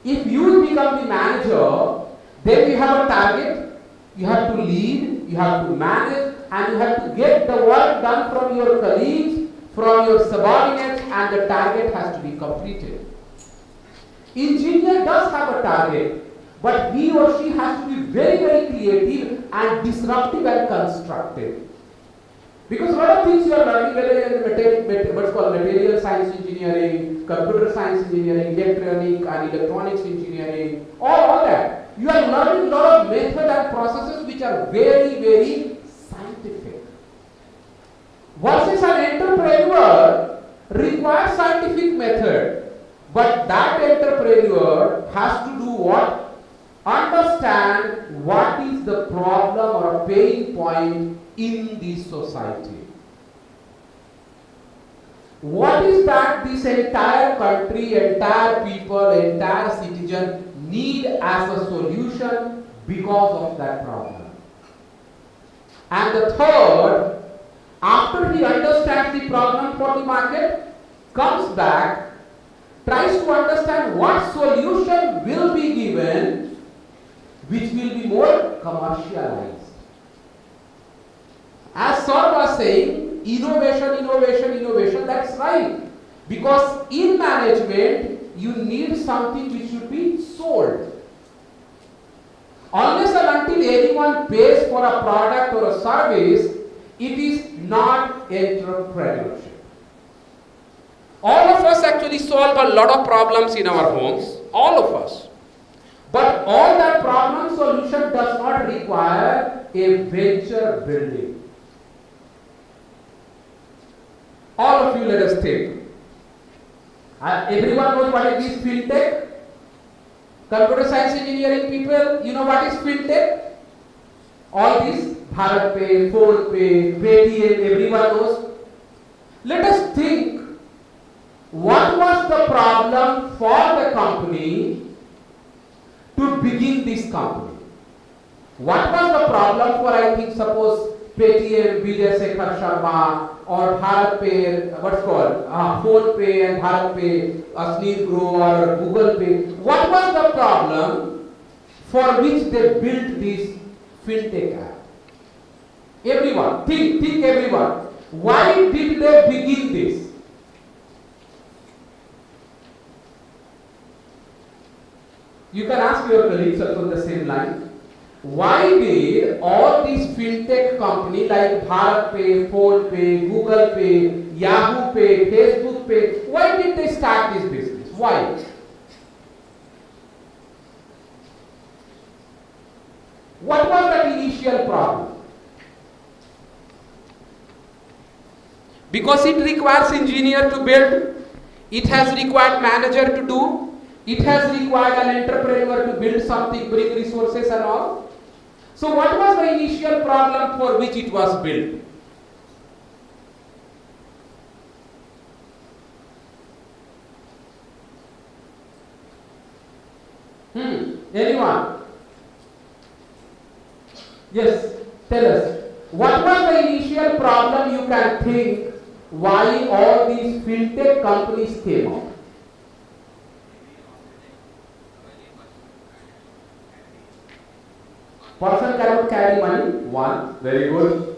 If you become the manager, then you have a target, you have to lead, you have to manage, and you have to get the work done from your colleagues, from your subordinates, and the target has to be completed. Engineer does have a target, but he or she has to be very, very creative and disruptive and constructive. Because a lot of things you are learning, whether in what's called material science engineering, computer science engineering, electronic and electronics engineering, all that. You are learning a lot of method and processes which are very, very scientific. Versus an entrepreneur requires scientific method, but that entrepreneur has to do what? Understand what is the problem or a pain point in the society. What is that this entire country, entire people, entire citizen need as a solution because of that problem? And the third, after he understands the problem for the market, comes back, tries to understand what solution will be given which will be more commercialized. As Sir was saying, innovation, that's right. Because in management, you need something which should be sold. Unless and until anyone pays for a product or a service, it is not entrepreneurship. All of us actually solve a lot of problems in our homes, all of us. But all that problem solution does not require a venture building. All of you, let us take. Everyone knows what is fintech? Computer science engineering people, you know what is fintech? All these, BharatPe, PhonePe, Paytm, everyone knows. Let us think, what was the problem for the company to begin this company? What was the problem for, I think, suppose Paytm, Vijay Sekhar Sharma, or Bharat Pay, what's called, Phone Pay and Bharat Pay, Asneer Grow or Google Pay. What was the problem for which they built this fintech app? Everyone, think everyone. Why did they begin this? You can ask your colleagues also on the same line. Why did all these fintech companies like Bharat Pay, Phone Pay, Google Pay, Yahoo Pay, Facebook Pay, why did they start this business? Why? What was that initial problem? Because it requires engineer to build, it has required manager to do, it has required an entrepreneur to build something, bring resources and all. So what was the initial problem for which it was built? Anyone? Yes, tell us. What was the initial problem you can think why all these fintech companies came out? Person cannot carry money. One. Very good.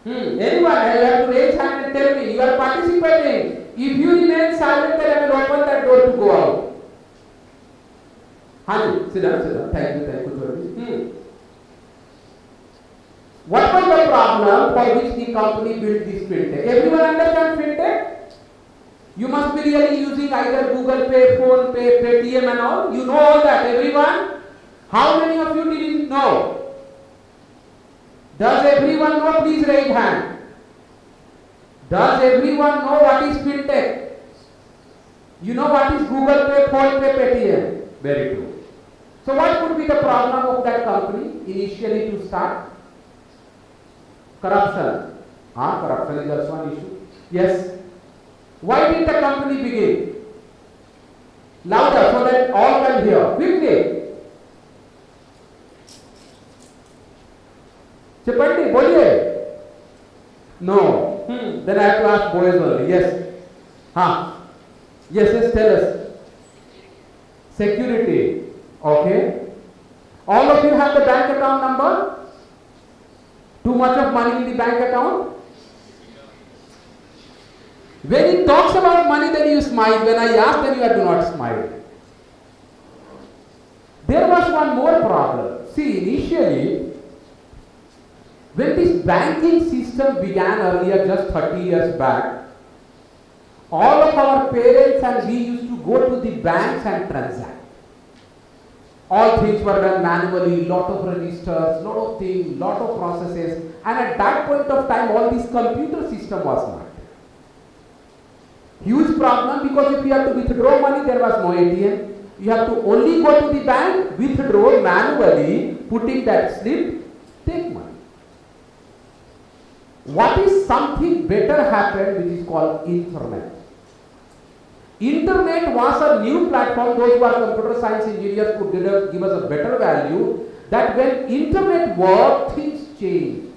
Anyone? You have to raise hand and tell me. You are participating. If you remain silent, then I will open that door to go out. Honey, sit down. Thank you. What was the problem for which the company built this fintech? Everyone understand fintech? You must be really using either Google Pay, Phone Pay, Paytm and all. You know all that, everyone? How many of you didn't know? Does everyone know? Please raise hand. Does everyone know what is fintech? You know what is Google Pay, Phone Pay, Paytm? Very true. So what could be the problem of that company initially to start? Corruption. Corruption is also one issue. Yes. Why did the company begin? Louder so that all can hear. Quickly. Chapati, boliye. No. Then I have to ask boys only. Yes. Yes, tell us. Security. Okay. All of you have the bank account number? Too much of money in the bank account? When he talks about money, then you smile. When I ask, then you do not smile. There was one more problem. See, initially, when this banking system began earlier, just 30 years back, all of our parents and we used to go to the banks and transact. All things were done manually, lot of registers, lot of things, lot of processes, and at that point of time, all this computer system was not. Huge problem, because if you have to withdraw money, there was no ATM. You have to only go to the bank, withdraw manually, putting that slip, take money. What is something better happened, which is called internet? Internet was a new platform. Those who are computer science engineers could give us a better value, that when internet worked, things changed.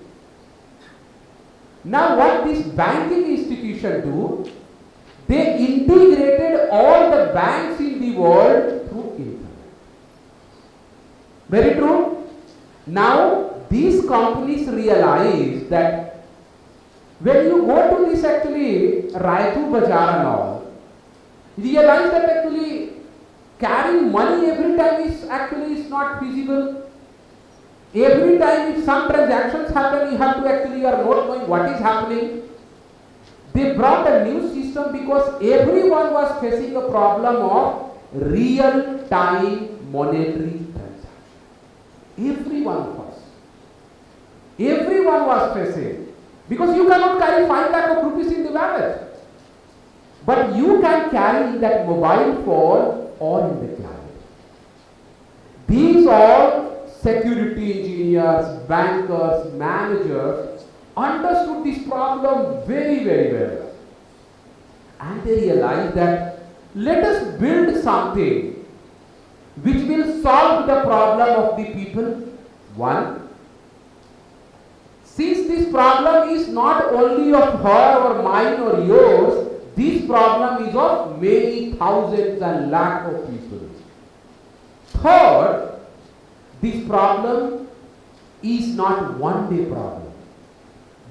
Now what this banking institution do, they integrated all the banks in the world through internet. Very true? Now these companies realize that when you go to this actually Raitu Bazaar and all, realize that actually carrying money every time is not feasible. Every time if some transactions happen, you have to actually, you are not knowing what is happening. They brought a new system because everyone was facing a problem of real-time monetary transaction. Everyone was facing. Because you cannot carry 5 lakh of rupees in the wallet. But you can carry in that mobile phone or in the cloud. These all security engineers, bankers, managers understood this problem very, very well. And they realized that let us build something which will solve the problem of the people. One, since this problem is not only of her or mine or yours, this problem is of many thousands and lakhs of people. Third, this problem is not one day problem.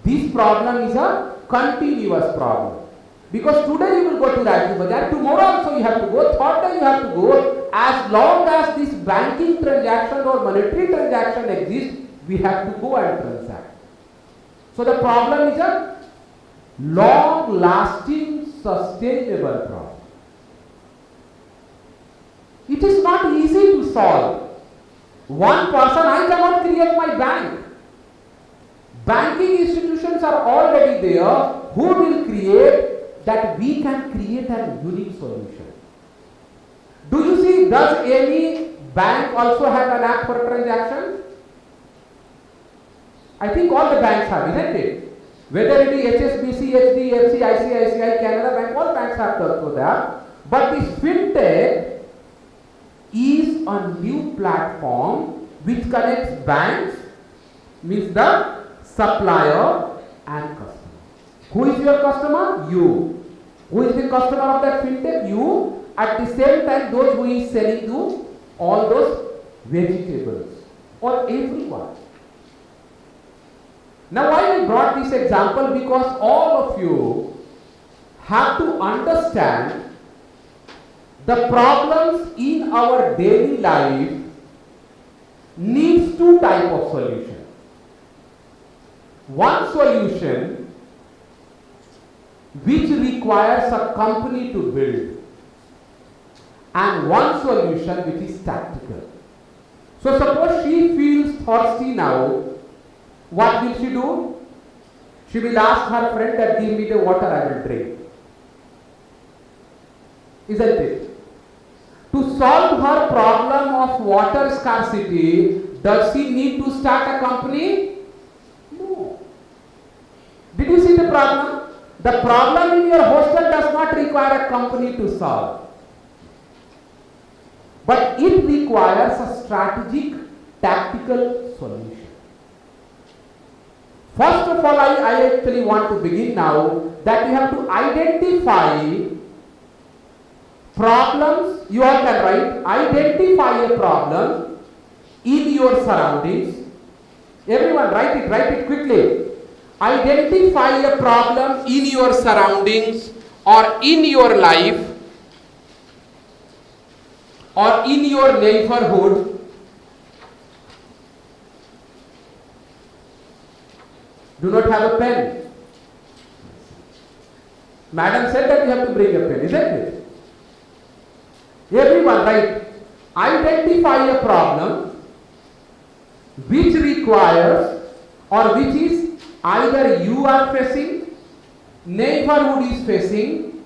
This problem is a continuous problem. Because today you will go to Raju Bazar, tomorrow also you have to go, third day you have to go. As long as this banking transaction or monetary transaction exists, we have to go and transact. So the problem is a long-lasting, sustainable problem. It is not easy to solve. One person, I cannot create my bank. Banking institutions are already there. Who will create? That we can create a unique solution. Do you see, does any bank also have an app for transaction? I think all the banks have, isn't it? Whether it is HSBC, HDFC, ICICI, Canada Bank, all banks have also that. But this fintech is a new platform which connects banks, means the supplier and customer. Who is your customer? You. Who is the customer of that fintech? You. At the same time, those who is selling you all those vegetables or everyone. Now why I brought this example? Because all of you have to understand the problems in our daily life needs two types of solution. One solution which requires a company to build, and one solution which is tactical. So suppose she feels thirsty now, what will she do? She will ask her friend that give me the water, I will drink. Isn't it? To solve her problem of water scarcity, does she need to start a company? No. Did you see the problem? The problem in your hostel does not require a company to solve. But it requires a strategic, tactical solution. First of all, I actually want to begin now that you have to identify problems. You all can write, identify a problem in your surroundings. Everyone write it quickly. Identify a problem in your surroundings or in your life or in your neighborhood. Do not have a pen. Madam said that you have to bring a pen, isn't it? Everyone write, identify a problem which requires or which is either you are facing, neighborhood is facing,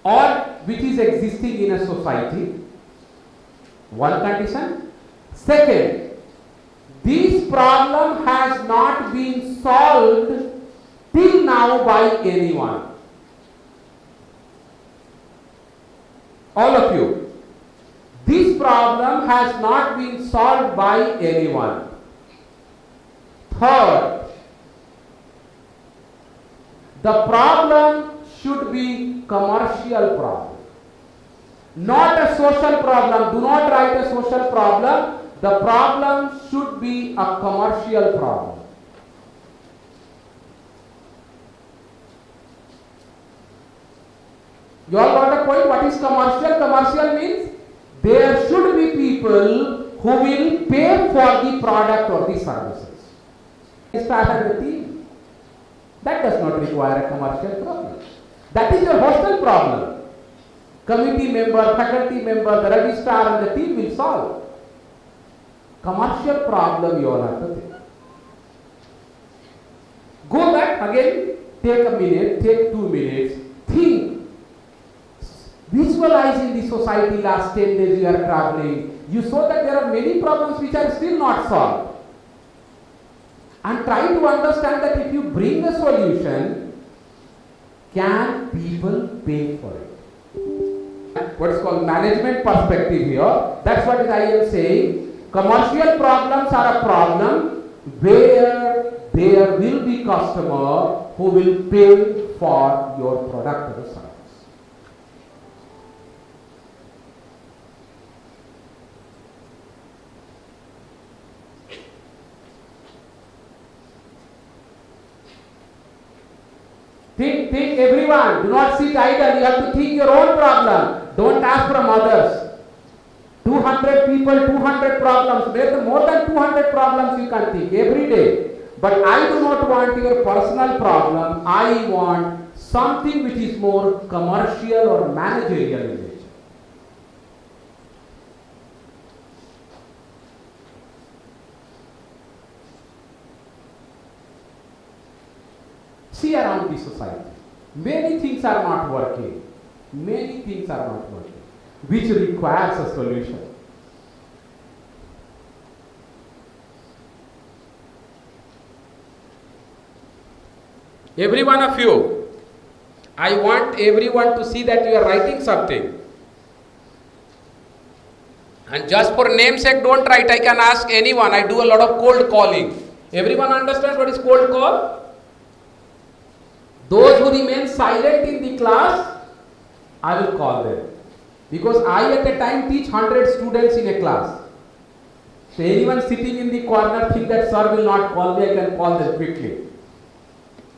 or which is existing in a society. One condition. Second, this problem has not been solved till now by anyone. All of you. This problem has not been solved by anyone. Third, the problem should be commercial problem, not a social problem. Do not write a social problem. The problem should be a commercial problem. You all got a point? What is commercial? Commercial means there should be people who will pay for the product or the services. Start the team. That does not require a commercial problem. That is your hostel problem. Committee member, faculty member, the registrar and the team will solve. Commercial problem you all have to think. Go back again, take a minute, take 2 minutes, think. Visualize in the society last 10 days you are traveling. You saw that there are many problems which are still not solved. And try to understand that if you bring a solution, can people pay for it? What's called management perspective here. That's what I am saying. Commercial problems are a problem where there will be customer who will pay for your product or service. Think everyone, do not sit idle, you have to think your own problem. Don't ask from others. 200 people, 200 problems, there are more than 200 problems you can think every day. But I do not want your personal problem, I want something which is more commercial or managerial in nature. See around the society. Many things are not working. Many things are not working, which requires a solution. Every one of you, I want everyone to see that you are writing something. And just for namesake, don't write. I can ask anyone. I do a lot of cold calling. Everyone understands what is cold call? Those who remain silent in the class, I will call them. Because I at a time teach 100 students in a class. So anyone sitting in the corner think that sir will not call me, I can call them quickly.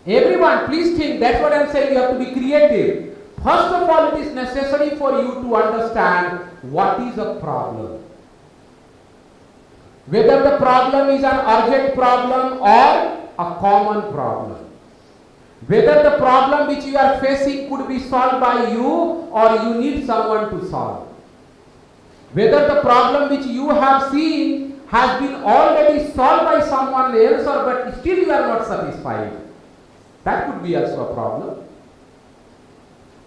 Everyone, please think, that's what I am saying, you have to be creative. First of all, it is necessary for you to understand what is a problem. Whether the problem is an urgent problem or a common problem. Whether the problem which you are facing could be solved by you or you need someone to solve. Whether the problem which you have seen has been already solved by someone else or but still you are not satisfied. That could be also a problem.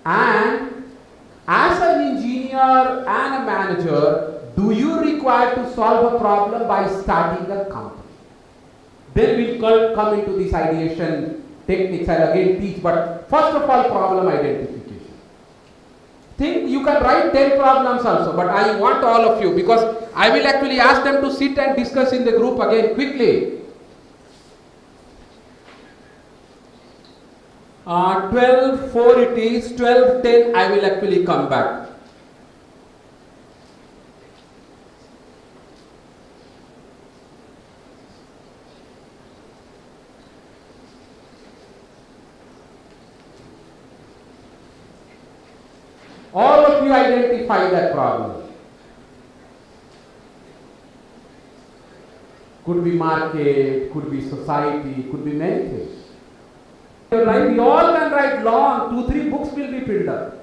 And as an engineer and a manager, do you require to solve a problem by starting a company? Then we'll come into this ideation techniques I'll again teach, but first of all, problem identification. Think you can write 10 problems also, but I want all of you because I will actually ask them to sit and discuss in the group again quickly. 12:04 it is, 12:10 I will actually come back. All of you identify that problem. Could be market, could be society, could be many things. We all can write long, 2-3 books will be filled up.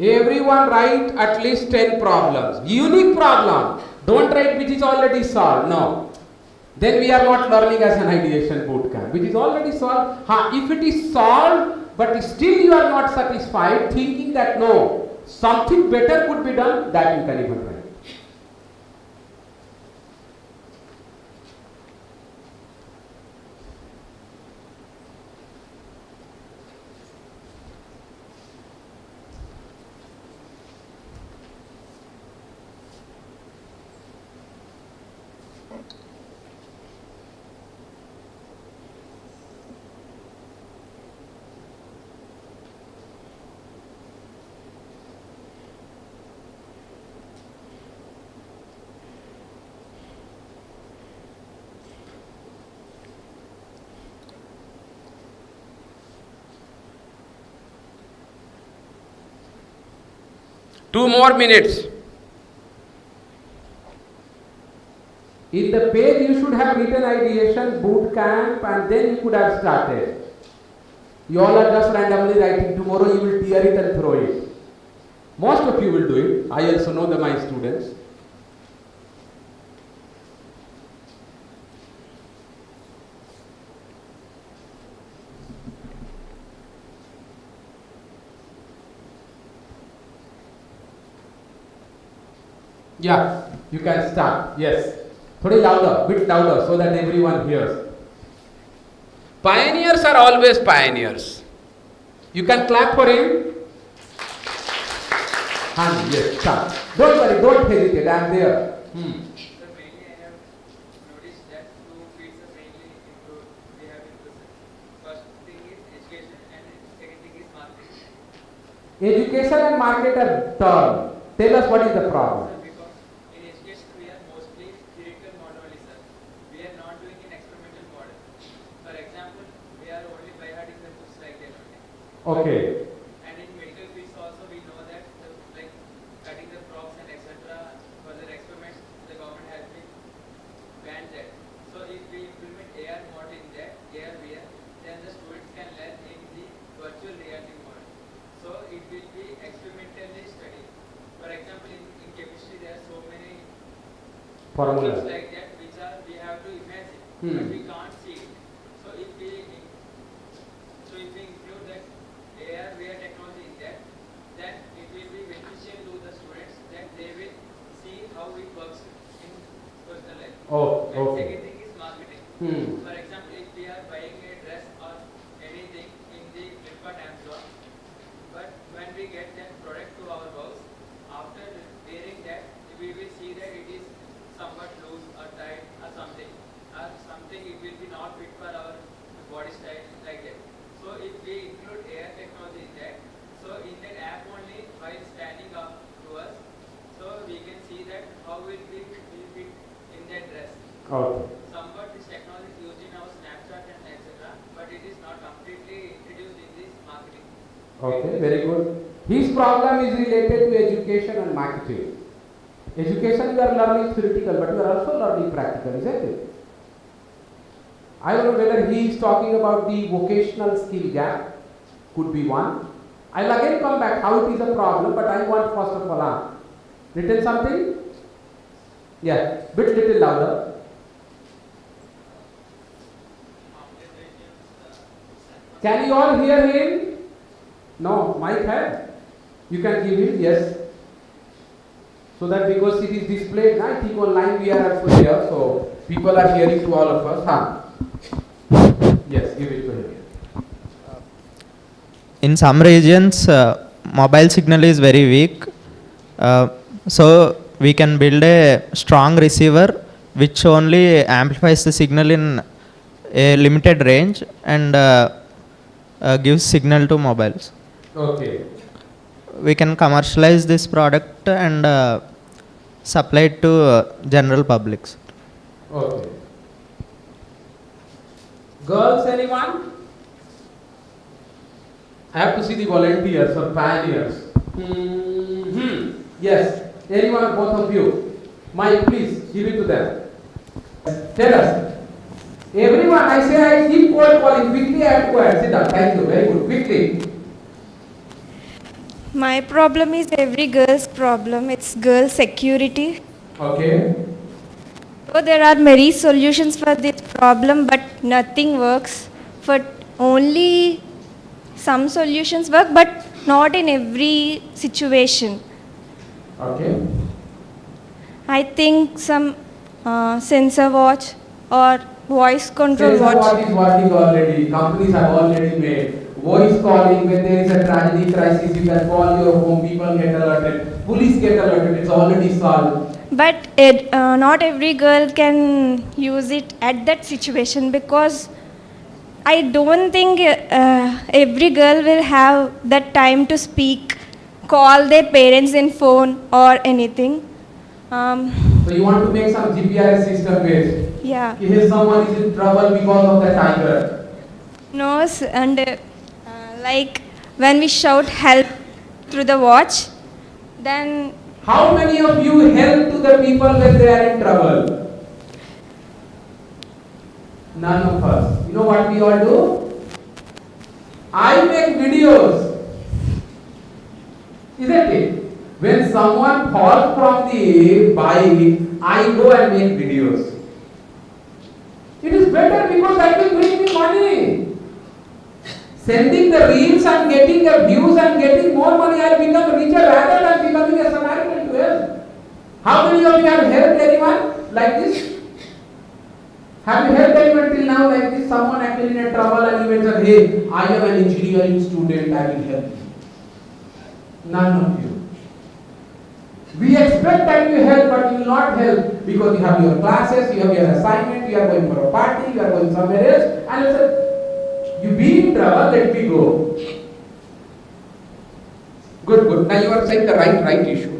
Everyone write at least 10 problems. Unique problem. Don't write which is already solved. No. Then we are not learning as an ideation bootcamp. Which is already solved. If it is solved, but still you are not satisfied, thinking that no, something better could be done, that you can even write. Two more minutes. In the page you should have written ideation bootcamp and then you could have started. You all are just randomly writing. Tomorrow you will tear it and throw it. Most of you will do it. I also know my students. Yeah, you can start. Yes. Thodi louder, bit louder so that everyone hears. Pioneers are always pioneers. You can clap for him. Hand, yes, start. Don't worry, don't hesitate, I am there. Education and market are term. Tell us what is the problem. In education, we are mostly theoretical model only, sir. We are not doing an experimental model. For example, we are only by hearting the books like that only. Okay. And in medical fields also, we know that like cutting the frogs and etc. for the experiments, the government has been banned that. So if we implement AR model in that, AR VR, then the students can learn in the virtual reality model. So it will be experimentally studied. For example, in chemistry there are so many Formulas like that which are we have to imagine, but we can't see it. So if we include that AR VR technology in that, then it will be beneficial to the students that they will see how it works in personal life. Oh, And okay. second thing is marketing. For example, if we are buying a dress or anything in the Flipkart Amazon, but when we get that product to our house, after wearing that, we will see that it is somewhat loose or tight or something it will be not fit for our body style like that. So if we include AR technology in that, so in that app only while standing up to us, so we can see that how it will fit in that dress. Okay. Somewhat this technology is used in our Snapchat and etc., but it is not completely introduced in this marketing. Okay, very good. His problem is related to education and marketing. Education you are learning theoretical, but you are also learning practical, isn't it? I don't know whether he is talking about the vocational skill gap. Could be one. I'll again come back how it is a problem, but I want first of all written something? Yeah, bit little louder. Can you all hear him? No, mic hai? You can give him, yes. So that because it is displayed, I think online we are also here, so people are hearing to all of us. Yes, give it to him. In some regions, mobile signal is very weak. So we can build a strong receiver which only amplifies the signal in a limited range and gives signal to mobiles. Okay. We can commercialize this product and supply it to general publics. Okay. Girls, anyone? I have to see the volunteers or pioneers. Yes, anyone, both of you. Mike, please, give it to them. Tell us. Everyone, I say I keep cold calling. Quickly, I have to go ahead. Sit down. Thank you. Very good. Quickly. My problem is every girl's problem. It's girl security. Okay. So there are many solutions for this problem, but nothing works. For only some solutions work, but not in every situation. Okay. I think some sensor watch or voice control Sensor watch. watch is working already. Companies have already made. Voice calling, when there is a tragedy crisis, you can call your home, people get alerted, police get alerted, it's already solved. But not every girl can use it at that situation, because I don't think every girl will have that time to speak, call their parents in phone or anything. So you want to make some GPRS system based? Yeah. If someone is in trouble because of the tiger. No, and like when we shout help through the watch, then... How many of you help to the people when they are in trouble? None of us. You know what we all do? I make videos. Isn't it? When someone falls from the bike, I go and make videos. It is better because that will bring me money. Sending the reels and getting the views and getting more money, I become richer rather than becoming a Samaritan to help. How many have helped anyone like this? Have you helped anyone till now like this? Someone actually in a trouble and even said, hey, I am an engineering student, I will help you. None of you. We expect that you help, but you will not help because you have your classes, you have your assignment, you are going for a party, you are going somewhere else, and you say, you be in trouble, let me go. Good, good. Now you are saying the right issue.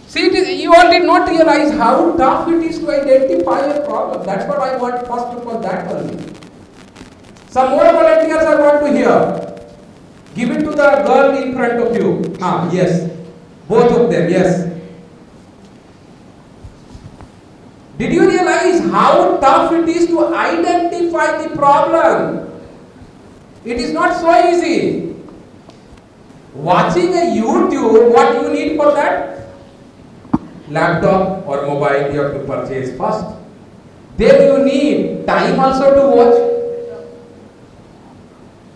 See, you all did not realize how tough it is to identify a problem. That's what I want first of all, that only. Some more volunteers I want to hear. Give it to the girl in front of you. Yes. Both of them, yes. Did you realize how tough it is to identify the problem? It is not so easy. Watching a YouTube, what you need for that? Laptop or mobile you have to purchase first. Then you need time also to watch.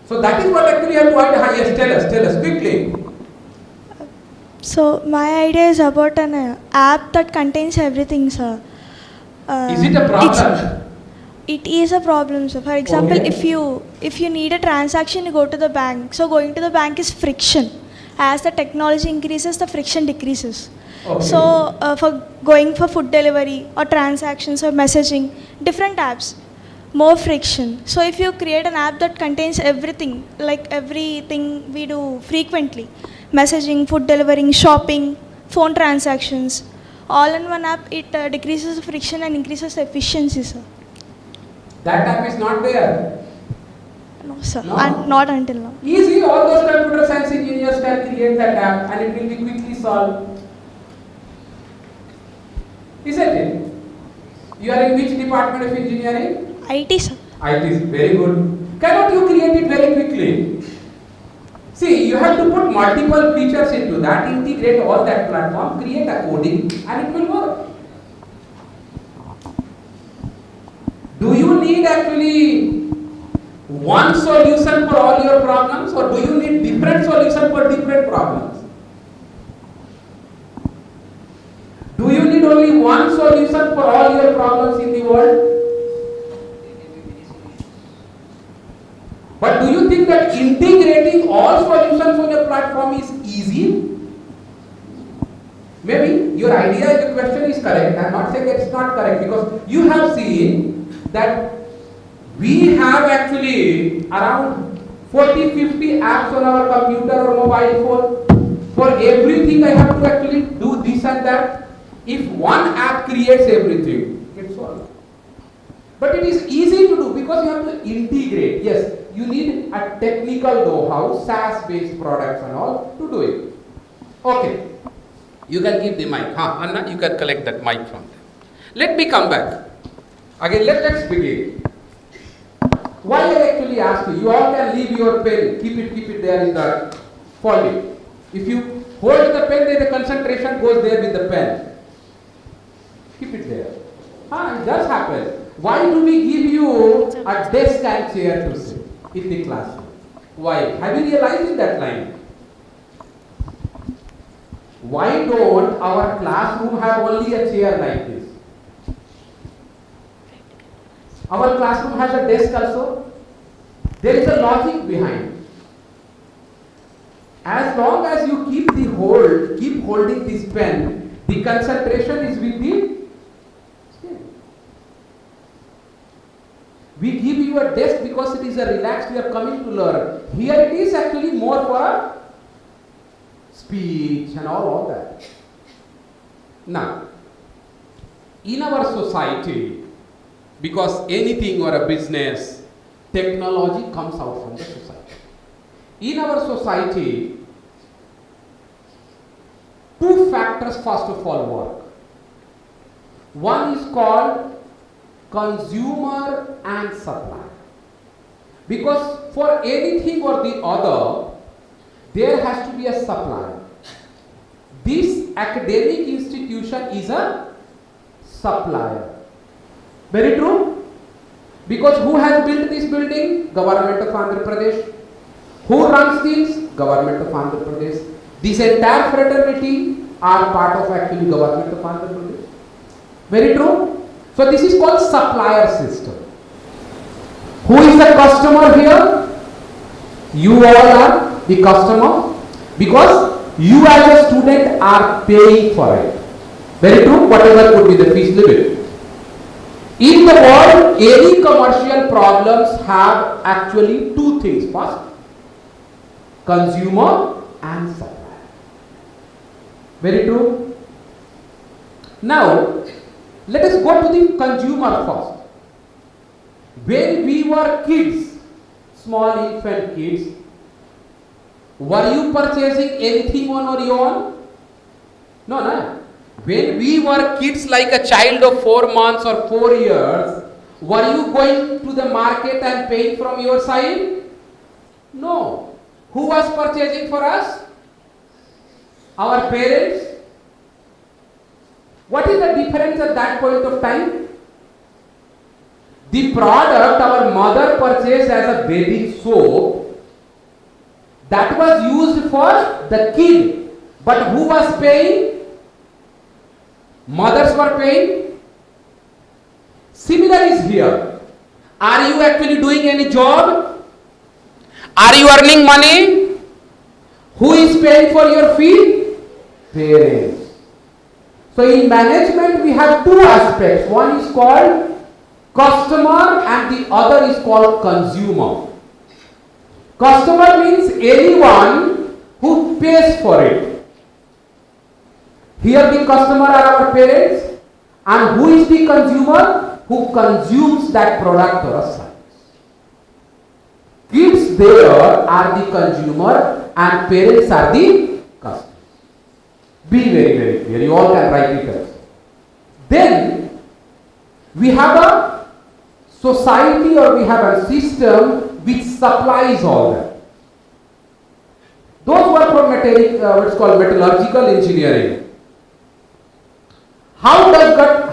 So that is what actually you have to identify. Yes, tell us quickly. So my idea is about an app that contains everything, sir. Is it a problem? It is a problem, sir. For example, Okay. if you need a transaction, you go to the bank. So going to the bank is friction. As the technology increases, the friction decreases. Okay. So for going for food delivery or transactions or messaging, different apps, more friction. So if you create an app that contains everything, like everything we do frequently, messaging, food delivering, shopping, phone transactions, all in one app, it decreases the friction and increases the efficiency, sir. That app is not there. No, sir. No. And not until now. Easy, all those computer science engineers can create that app and it will be quickly solved. Isn't it? You are in which department of engineering? IT, sir. IT is very good. Cannot you create it very quickly? See, you have to put multiple features into that, integrate all that platform, create a coding, and it will work. Do you need actually one solution for all your problems, or do you need different solutions for different problems? Do you need only one solution for all your problems in the world? But do you think that integrating all solutions on a platform is easy? Maybe your idea, your question is correct. I am not saying it's not correct, because you have seen that we have actually around 40-50 apps on our computer or mobile phone. For everything I have to actually do this and that. If one app creates everything, it's all. But it is easy to do because you have to integrate. Yes, you need a technical know-how, SaaS-based products and all to do it. Okay, you can give the mic. Anna, you can collect that mic from them. Let me come back. Again, let's begin. Why I actually asked you? You all can leave your pen. Keep it there in the folding. If you hold the pen, then the concentration goes there with the pen. Keep it there. It does happen. Why do we give you a desk and chair to sit in the classroom? Why? Have you realized in that line? Why don't our classroom have only a chair like this? Our classroom has a desk also. There is a logic behind. As long as you keep holding this pen, the concentration is with the pen. We give you a desk because it is a relaxed, we are coming to learn. Here it is actually more for speech and all that. Now, in our society, because anything or a business, technology comes out from the society. In our society, two factors first of all work. One is called consumer and supply. Because for anything or the other, there has to be a supply. This academic institution is a supplier. Very true? Because who has built this building? Government of Andhra Pradesh. Who runs this? Government of Andhra Pradesh. This entire fraternity, are part of actually government of Andhra Pradesh. Very true. So this is called supplier system. Who is the customer here? You all are the customer because you as a student are paying for it. Very true. Whatever could be the fees limit. In the world, any commercial problems have actually two things. First, consumer and supplier. Very true. Now, let us go to the consumer first. When we were kids, small infant kids, were you purchasing anything on your own? No, no. When we were kids like a child of 4 months or 4 years, were you going to the market and paying from your side? No. Who was purchasing for us? Our parents. What is the difference at that point of time? The product our mother purchased as a baby soap, that was used for the kid. But who was paying? Mothers were paying. Similar is here. Are you actually doing any job? Are you earning money? Who is paying for your fee? Parents. So in management we have two aspects. One is called customer and the other is called consumer. Customer means anyone who pays for it. Here the customer are our parents, and who is the consumer? Who consumes that product or a service. Kids there are the consumer and parents are the customer. Be very, very clear. You all can write it as. Then we have a society or we have a system which supplies all that. Those who are from what's called metallurgical engineering. How does a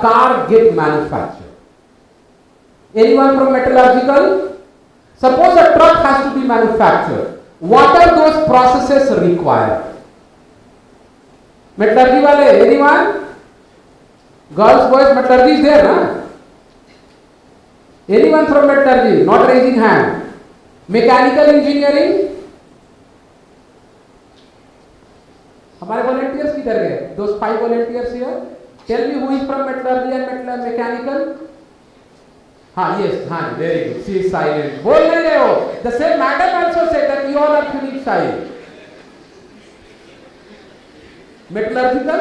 car get manufactured? Anyone from metallurgical? Suppose a truck has to be manufactured. What are those processes required? Metallurgy wale, anyone? Girls, boys, metallurgy is there, na? Anyone from metallurgy? Not raising hand. Mechanical engineering? हमारे volunteers किधर गए? Those 5 volunteers here. Tell me who is from metallurgy and mechanical? Yes, very good. She is silent. बोल नहीं रहे हो. The same madam also said that you all are feeling shy. Metallurgical?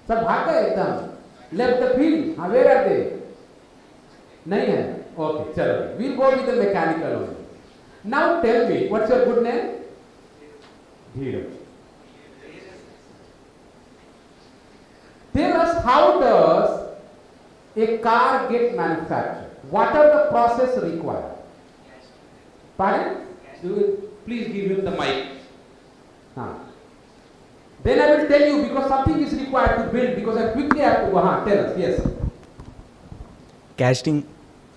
सब भाग गए एकदम. Left the field. Where are they? नहीं है. Okay, चलो. We'll go with the mechanical only. Now tell me, what's your good name? Dheeraj. Tell us, how does a car get manufactured? What are the process required? Pardon? Please give him the mic. Then I will tell you, because something is required to build, because I quickly have to go. Tell us, yes. Casting.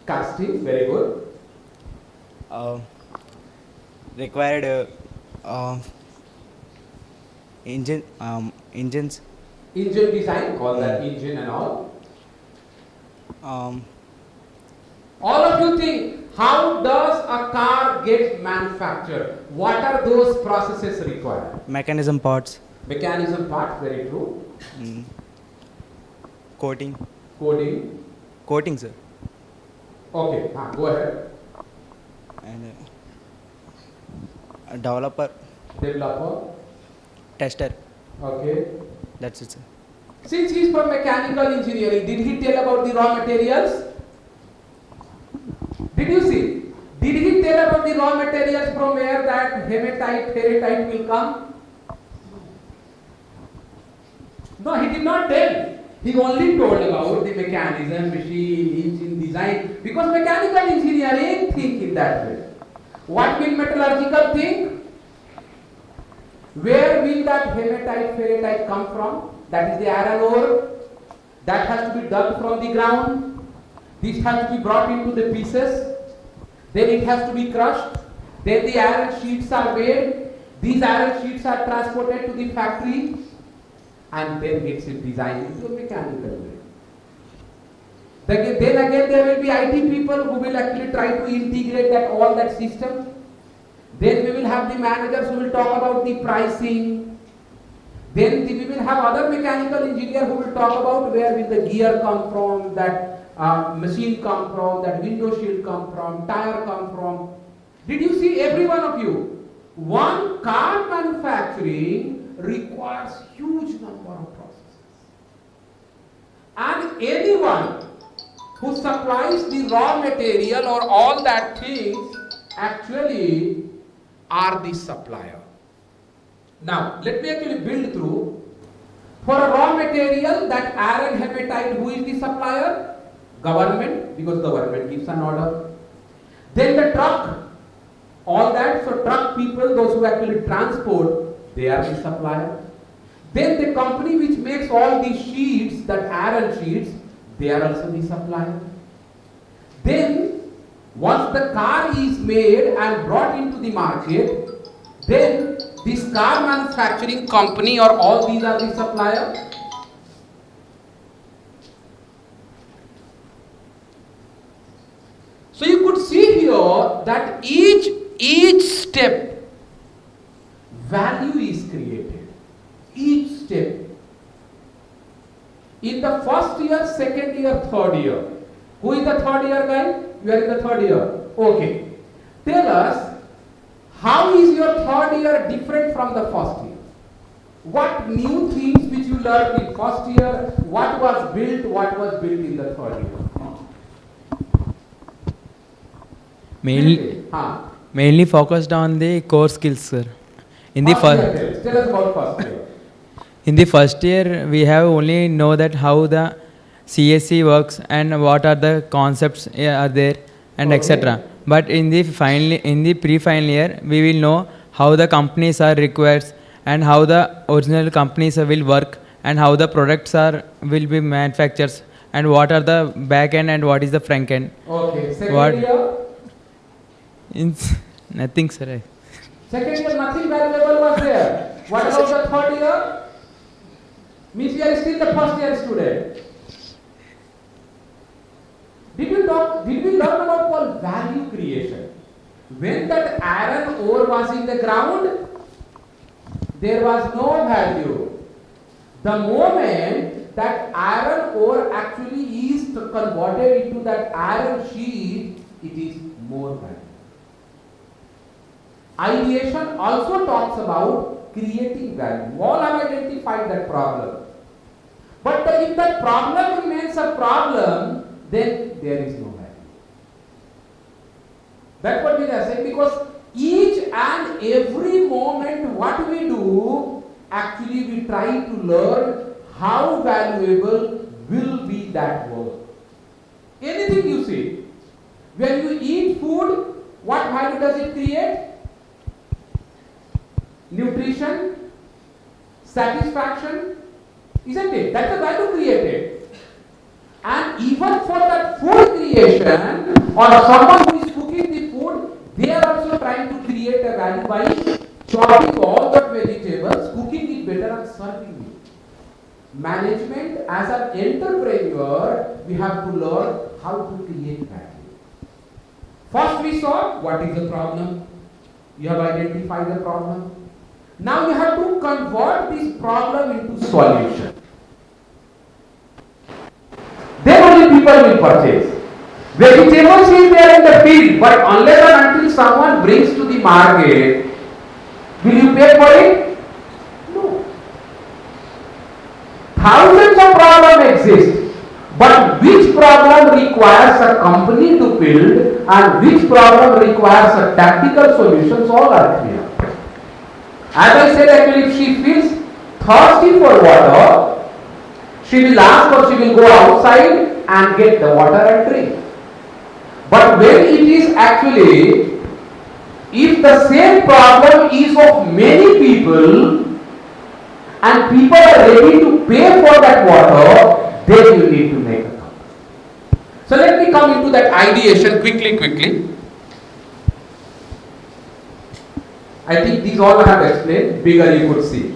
Casting, very good. Required engines. Engine design, call that engine and all. All of you think, how does a car get manufactured? What are those processes required? Mechanism parts. Mechanism parts, very true. Coating. Coding. Coating, sir. Okay, go ahead. And developer. Developer. Tester. Okay. That's it, sir. Since he is from mechanical engineering, did he tell about the raw materials? Did you see? Did he tell about the raw materials from where that hematite, ferritite will come? No, he did not tell. He only told about the mechanism, machine, engine design, because mechanical engineering think in that way. What will metallurgical think? Where will that hematite, ferritite come from? That is the iron ore. That has to be dug from the ground. This has to be brought into the pieces. Then it has to be crushed. Then the iron sheets are made. These iron sheets are transported to the factory and then gets it designed into a mechanical way. Then again there will be IT people who will actually try to integrate all that system. Then we will have the managers who will talk about the pricing. Then we will have other mechanical engineer who will talk about where will the gear come from, that machine come from, that window shield come from, tire come from. Did you see every one of you? One car manufacturing requires huge number of processes. And anyone who supplies the raw material or all that things actually are the supplier. Now, let me actually build through. For a raw material, that iron hematite, who is the supplier? Government, because government gives an order. Then the truck, all that, so truck people, those who actually transport, they are the supplier. Then the company which makes all these sheets, that iron sheets, they are also the supplier. Then, once the car is made and brought into the market, then this car manufacturing company or all these are the supplier. So you could see here that each step value is created. Each step. In the first year, second year, third year. Who is the third year guy? You are in the third year. Okay. Tell us, how is your third year different from the first year? What new things which you learned in first year, what was built in the third year? Mainly focused on the core skills, sir. In the Tell us about first year. In the first year, we have only know that how the CSC works and what are the concepts are there and etc. But in the pre-final year, we will know how the companies are required and how the original companies will work and how the products will be manufactured and what are the back end and what is the front end. Okay. Second year? Nothing, sir. Second year, nothing valuable was there. What about the third year? Means you are still the first year student. Did we learn about called value creation? When that iron ore was in the ground, there was no value. The moment that iron ore actually is converted into that iron sheet, it is more value. Ideation also talks about creating value. All have identified that problem. But if that problem remains a problem, then there is no value. That's what we are saying, because each and every moment what we do, actually we try to learn how valuable will be that work. Anything you see, when you eat food, what value does it create? Nutrition, satisfaction, isn't it? That's the value created. And even for that food creation, or someone who is cooking the food, they are also trying to create a value by chopping all the vegetables, cooking it better and serving it. Management, as an entrepreneur, we have to learn how to create value. First we saw what is the problem. You have identified the problem. Now you have to convert this problem into solution. Then only people will purchase. Vegetables is there in the field, but unless and until someone brings to the market, will you pay for it? No. Thousands of problems exist, but which problem requires a company to build and which problem requires a tactical solutions, all are clear. As I said, actually, if she feels thirsty for water, she will ask or she will go outside and get the water and drink. But when it is actually, if the same problem is of many people and people are ready to pay for that water, then you need to make a company. So let me come into that ideation quickly. I think these all I have explained, bigger you could see.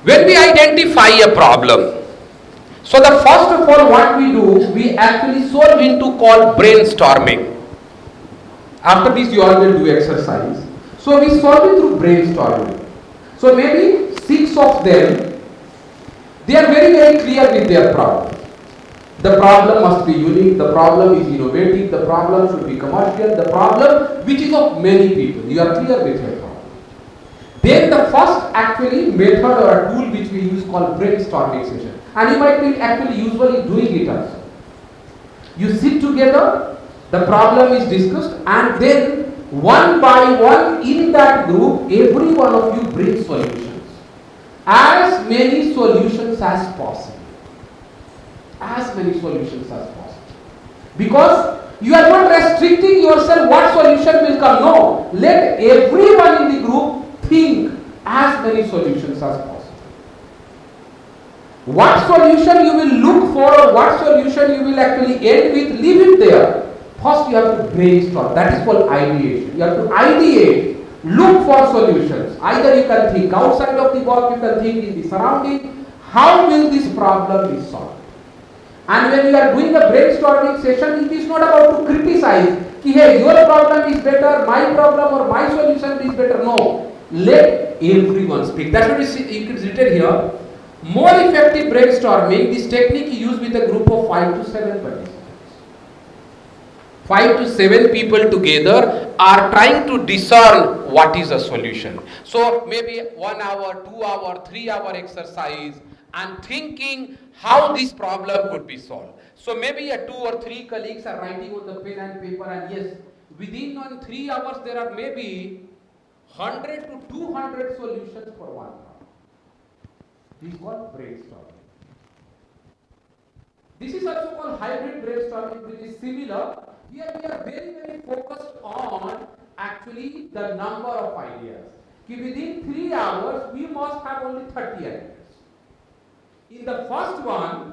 When we identify a problem, so the first of all what we do, we actually solve into called brainstorming. After this you all will do exercise. So we solve it through brainstorming. So maybe 6 of them, they are very clear with their problem. The problem must be unique, the problem is innovative, the problem should be commercial, the problem which is of many people. You are clear with your problem. Then the first actually method or a tool which we use called brainstorming session. And you might be actually usually doing it also. You sit together, the problem is discussed, and then one by one in that group, every one of you brings solutions. As many solutions as possible. As many solutions as possible. Because you are not restricting yourself what solution will come. No. Let everyone in the group think as many solutions as possible. What solution you will look for or what solution you will actually end with, leave it there. First you have to brainstorm. That is called ideation. You have to ideate. Look for solutions. Either you can think outside of the box, you can think in the surrounding. How will this problem be solved? And when you are doing a brainstorming session, it is not about to criticize. Hey, your problem is better, my problem or my solution is better. No. Let everyone speak. That's what is written here. More effective brainstorming, this technique is used with a group of 5 to 7 participants. 5 to 7 people together are trying to discern what is a solution. So maybe 1 hour, 2 hour, 3 hour exercise and thinking how this problem could be solved. So maybe 2 or 3 colleagues are writing on the pen and paper, and yes, within 3 hours there are maybe 100 to 200 solutions for one problem. This is called brainstorming. This is also called hybrid brainstorming, which is similar. Here we are very focused on actually the number of ideas. Within 3 hours we must have only 30 ideas. In the first one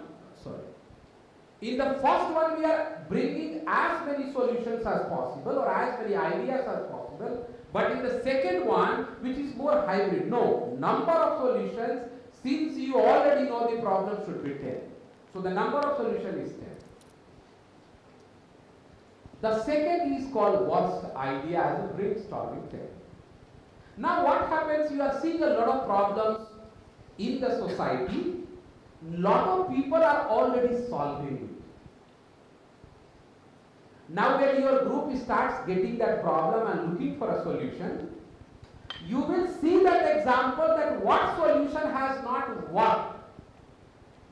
we are bringing as many solutions as possible or as many ideas as possible. But in the second one, which is more hybrid, no, number of solutions, since you already know the problem should be 10. So the number of solutions is 10. The second is called worst idea as a brainstorming technique. Now what happens, you are seeing a lot of problems in the society. Lot of people are already solving it. Now when your group starts getting that problem and looking for a solution, you will see that example that what solution has not worked.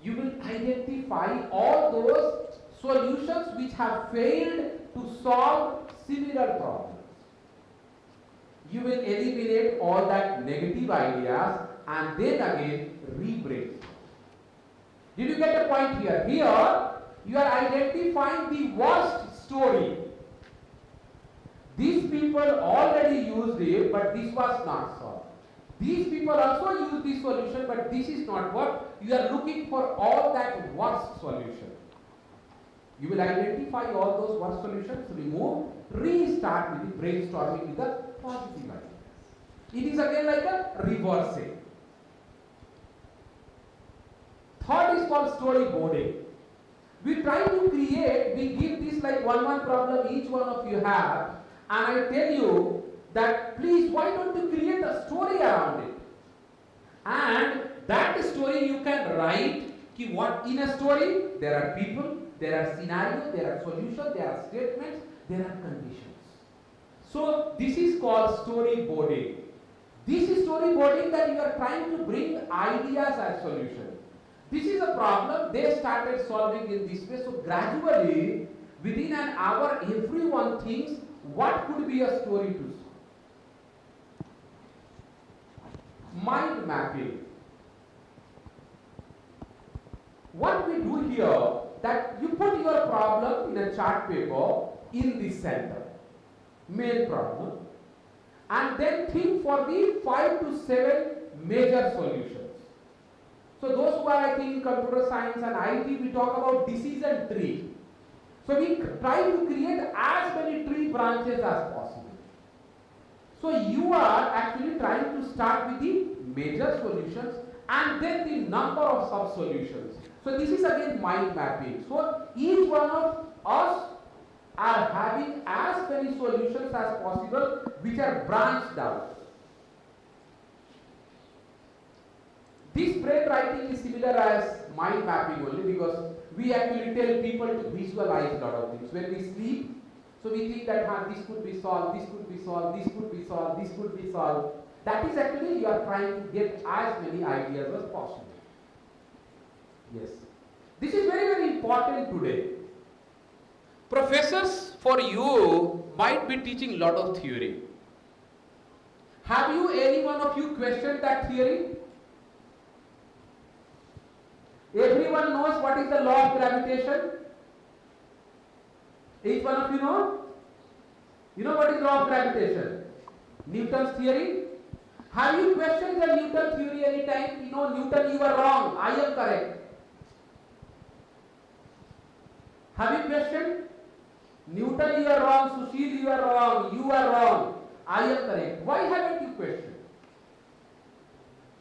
You will identify all those solutions which have failed to solve similar problems. You will eliminate all that negative ideas and then again re-brainstorm. Did you get a point here? Here you are identifying the worst story. These people already used it, but this was not solved. These people also used this solution, but this is not what. You are looking for all that worst solution. You will identify all those worst solutions, remove, restart with the brainstorming with the positive ideas. It is again like a reversing. Third is called storyboarding. We try to create, we give this like one problem each one of you have, and I tell you that please why don't you create a story around it. And that story you can write, what in a story, there are people, there are scenarios, there are solutions, there are statements, there are conditions. So this is called storyboarding. This is storyboarding that you are trying to bring ideas as solutions. This is a problem they started solving in this way. So gradually, within an hour, everyone thinks what could be a story to solve. Mind mapping. What we do here, that you put your problem in a chart paper in the center, main problem, and then think for the 5 to 7 major solutions. So those who are, I think, in computer science and IT, we talk about decision tree. So we try to create as many tree branches as possible. So you are actually trying to start with the major solutions and then the number of sub-solutions. So this is again mind mapping. So each one of us are having as many solutions as possible which are branched out. This brainwriting is similar as mind mapping only, because we actually tell people to visualize a lot of things. When we sleep, so we think that this could be solved, this could be solved, this could be solved, this could be solved. That is actually you are trying to get as many ideas as possible. Yes. This is very, very important today. Professors for you might be teaching a lot of theory. Have you, any one of you, questioned that theory? Everyone knows what is the law of gravitation? Each one of you know? You know what is law of gravitation? Newton's theory? Have you questioned the Newton theory any time? You know, Newton, you are wrong, I am correct. Have you questioned? Newton, you are wrong, Sushil, you are wrong, you are wrong, I am correct. Why haven't you questioned?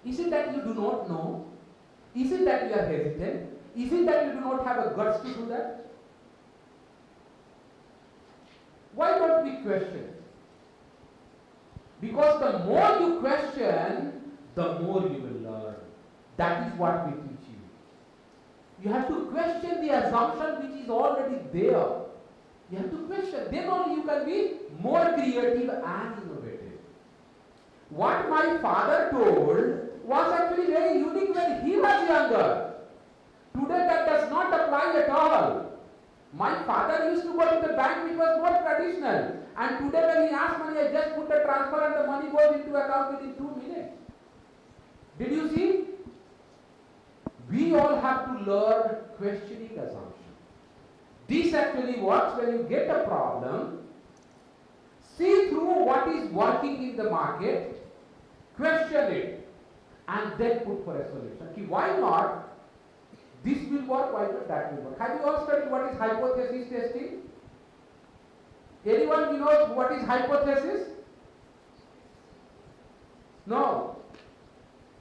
Is it that you do not know? Is it that you are hesitant? Is it that you do not have a guts to do that? Why don't we question? Because the more you question, the more you will learn. That is what we teach you. You have to question the assumption which is already there. You have to question. Then only you can be more creative and innovative. What my father told was actually very unique when he was younger. Today that does not apply at all. My father used to go to the bank, which was more traditional. And today when he asks money, I just put the transfer and the money goes into account within 2 minutes. Did you see? We all have to learn questioning assumption. This actually works when you get a problem, see through what is working in the market, question it, and then put for a solution. Okay, why not? This will work, why not that will work? Have you all studied what is hypothesis testing? Anyone knows what is hypothesis? No?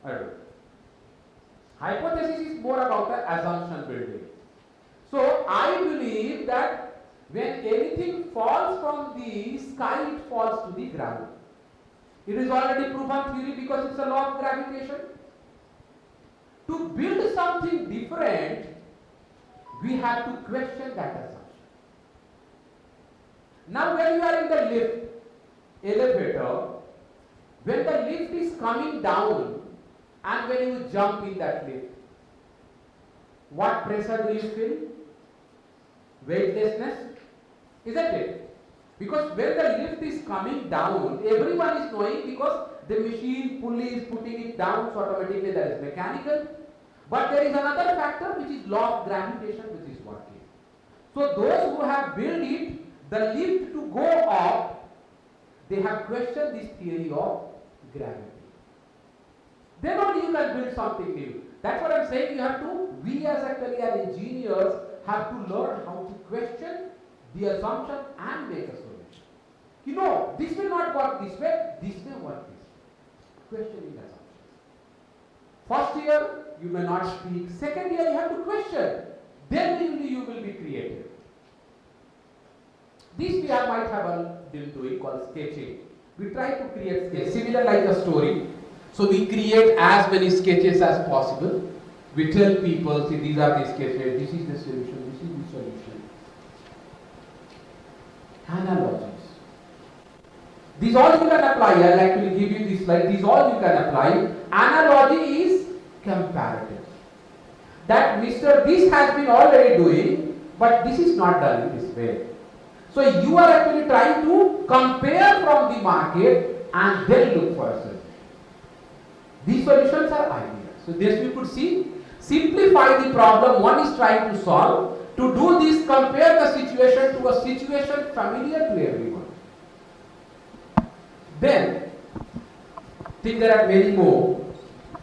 I don't know. Hypothesis is more about the assumption building. So I believe that when anything falls from the sky, it falls to the ground. It is already proven theory because it's a law of gravitation. To build something different, we have to question that assumption. Now when you are in the lift, elevator, when the lift is coming down and when you jump in that lift, what pressure do you feel? Weightlessness, isn't it? Because when the lift is coming down, everyone is knowing because the machine pulley is putting it down, so automatically that is mechanical. But there is another factor which is law of gravitation which is working. So those who have built it, the lift to go up, they have questioned this theory of gravity. Then only you can build something new. That's what I'm saying. You have to, we as actually as engineers have to learn how to question the assumption and make a solution. You know, this will not work this way, this may work this way. Questioning assumptions. First year, you may not speak. Second year, you have to question. Then only you will be creative. This we might have been doing called sketching. We try to create sketches, similar like a story. So we create as many sketches as possible. We tell people, see, these are the sketches, this is the solution, this is the solution. Analogies. These all you can apply. I'll actually give you this slide. These all you can apply. Analogy is comparative. That Mr. This has been already doing, but this is not done in this way. So you are actually trying to compare from the market and then look for a solution. These solutions are ideas. So this we could see, simplify the problem one is trying to solve. To do this, compare the situation to a situation familiar to everyone. Then, think there are many more.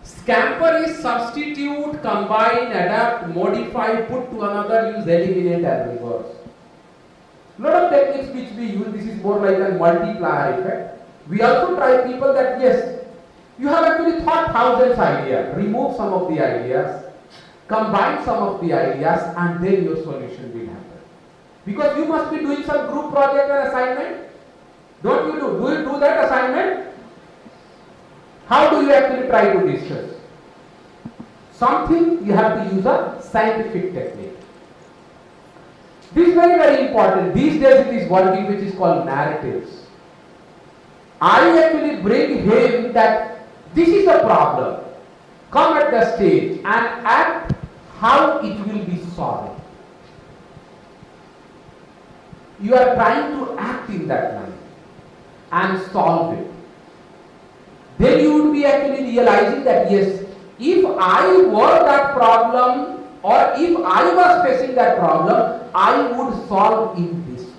Scamper is substitute, combine, adapt, modify, put to another, use, eliminate and reverse. Lot of techniques which we use, this is more like a multiplier effect. We also try people that yes, you have actually thought thousands ideas, remove some of the ideas, combine some of the ideas, and then your solution will happen. Because you must be doing some group project and assignment. Don't you do? Do you do that assignment? How do you actually try to discuss? Something you have to use a scientific technique. This is very, very important. These days it is working, which is called narratives. I actually bring him that this is the problem. Come at the stage and act how it will be solved. You are trying to act in that line and solve it. Then you would be actually realizing that yes, if I were that problem or if I was facing that problem, I would solve in this way.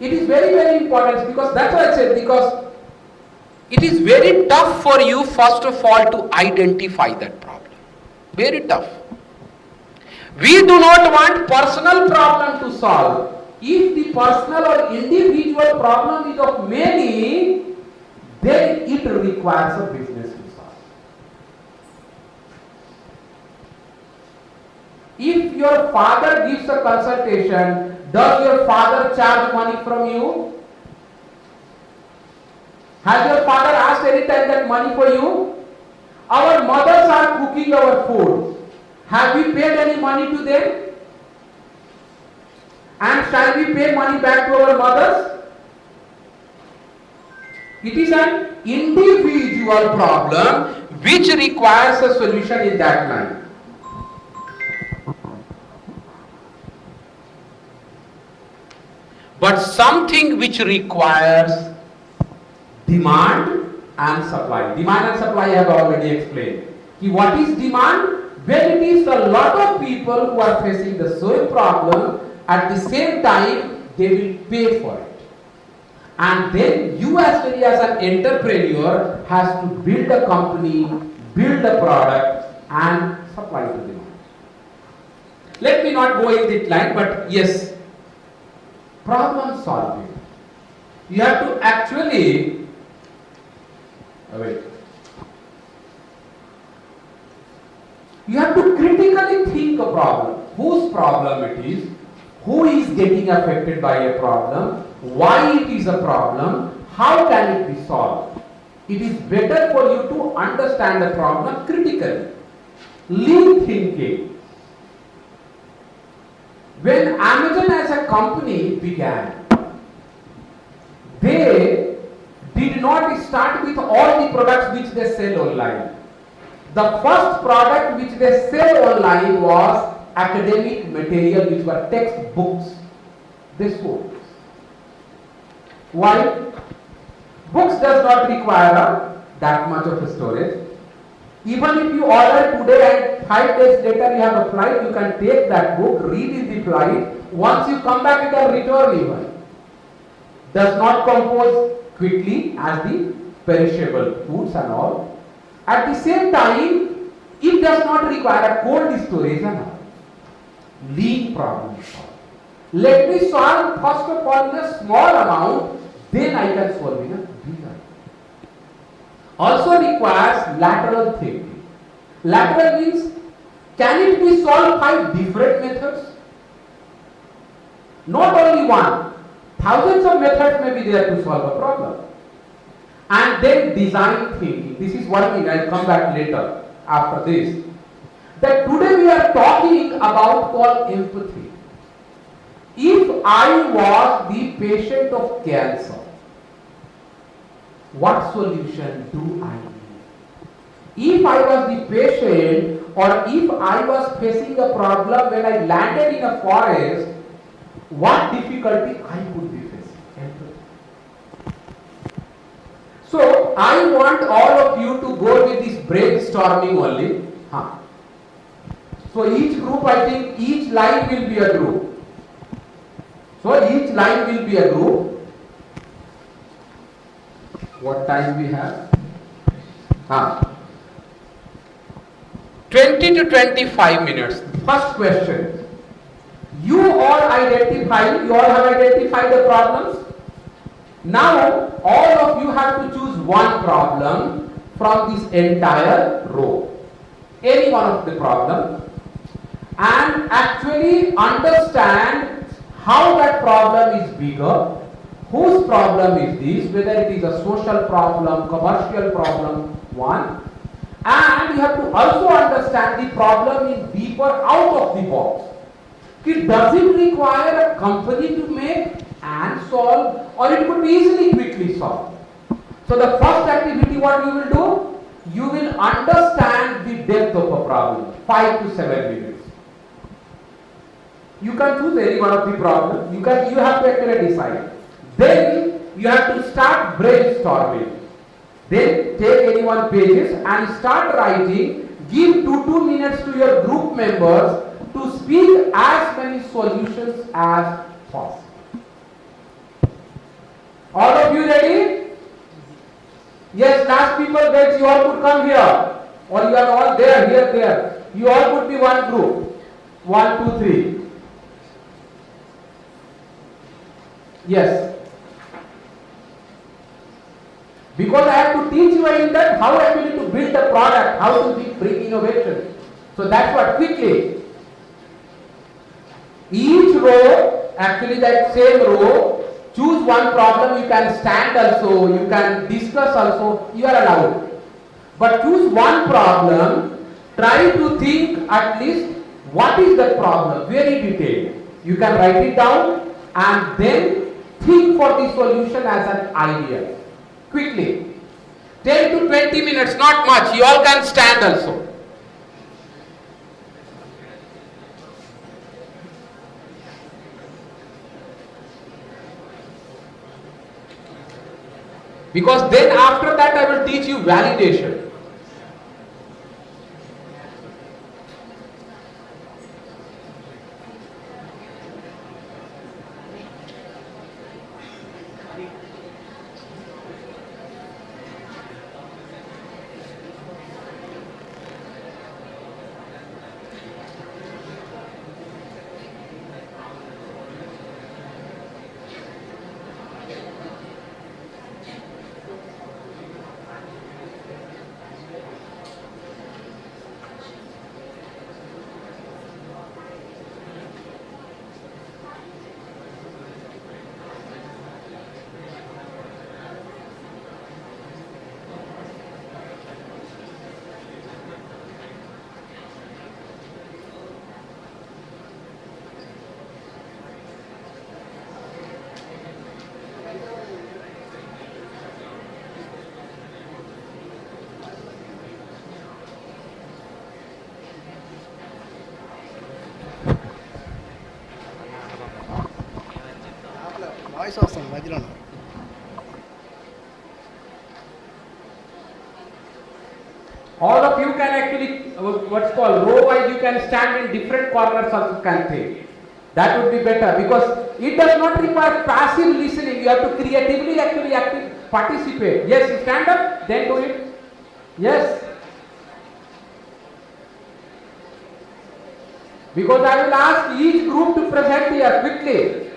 It is very, very important because that's why I said, because it is very tough for you first of all to identify that problem. Very tough. We do not want personal problem to solve. If the personal or individual problem is of many, then it requires a business to solve. If your father gives a consultation, does your father charge money from you? Has your father asked any time that money for you? Our mothers are cooking our food. Have we paid any money to them? And shall we pay money back to our mothers? It is an individual problem which requires a solution in that line. But something which requires demand and supply. Demand and supply I have already explained. What is demand? When it is a lot of people who are facing the same problem, at the same time they will pay for it. And then you as an entrepreneur has to build a company, build a product and supply to demand. Let me not go in this line, but yes, problem solving. You have to actually you have to critically think a problem. Whose problem it is? Who is getting affected by a problem? Why it is a problem? How can it be solved? It is better for you to understand the problem critically. Lean thinking. When Amazon as a company began, they did not start with all the products which they sell online. The first product which they sell online was academic material, which were textbooks. They sold. Why? Books does not require that much of a storage. Even if you order today and 5 days later you have a flight, you can take that book, read in the flight. Once you come back, you can return even. Does not compose quickly as the perishable foods and all. At the same time, it does not require a cold storage and all. Lean problem solved. Let me solve first of all in a small amount, then I can solve in a bigger. Also requires lateral thinking. Lateral means, can it be solved by different methods? Not only one. Thousands of methods may be there to solve a problem. And then design thinking. This is one thing, I will come back later after this. That today we are talking about called empathy. If I was the patient of cancer, what solution do I need? If I was the patient or if I was facing a problem when I landed in a forest, what difficulty I would be facing? Empathy. So I want all of you to go with this brainstorming only. So each group, I think each line will be a group. So each line will be a group. What time we have? 20 to 25 minutes. First question. You all have identified the problems? Now, all of you have to choose one problem from this entire row. Any one of the problem, and actually understand how that problem is bigger, whose problem is this, whether it is a social problem, commercial problem, one. And you have to also understand the problem is deeper out of the box. It doesn't require a company to make and solve, or it could be easily quickly solved. So the first activity what you will do, you will understand the depth of a problem, 5 to 7 minutes. You can choose any one of the problems, you have to actually decide. Then you have to start brainstorming. Then take any one pages and start writing. Give 2 minutes to your group members to speak as many solutions as possible. All of you ready? Yes, last people guys, you all could come here. Or you are all there, here, there. You all could be one group. 1, 2, 3. Yes. Because I have to teach you in that how actually to build a product, how to bring innovation. So that's what, quickly. Each row, actually that same row, choose one problem, you can stand also, you can discuss also, you are allowed. But choose one problem, try to think at least what is that problem, very detailed. You can write it down and then think for the solution as an idea. Quickly. 10 to 20 minutes, not much, you all can stand also. Because then after that I will teach you validation. All of you can actually, what's called row wise, you can stand in different corners also can take. That would be better because it does not require passive listening. You have to creatively actually participate. Yes, you stand up, then do it. Yes. Because I will ask each group to present here quickly.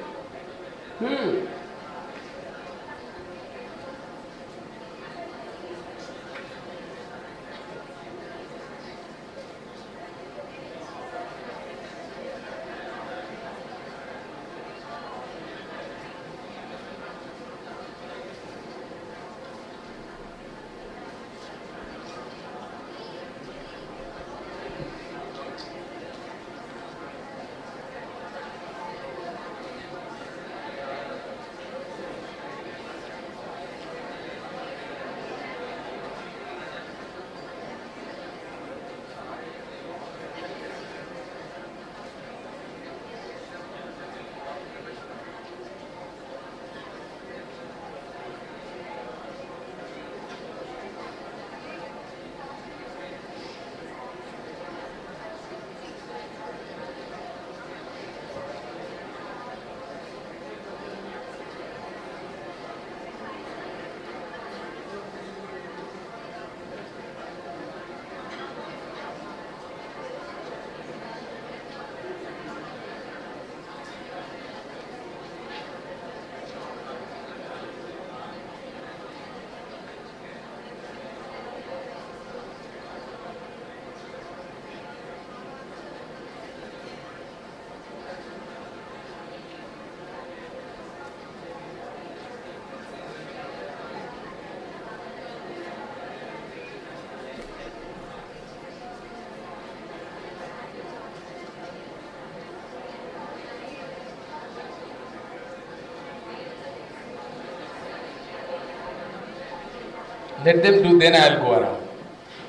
Let them do, then I'll go around.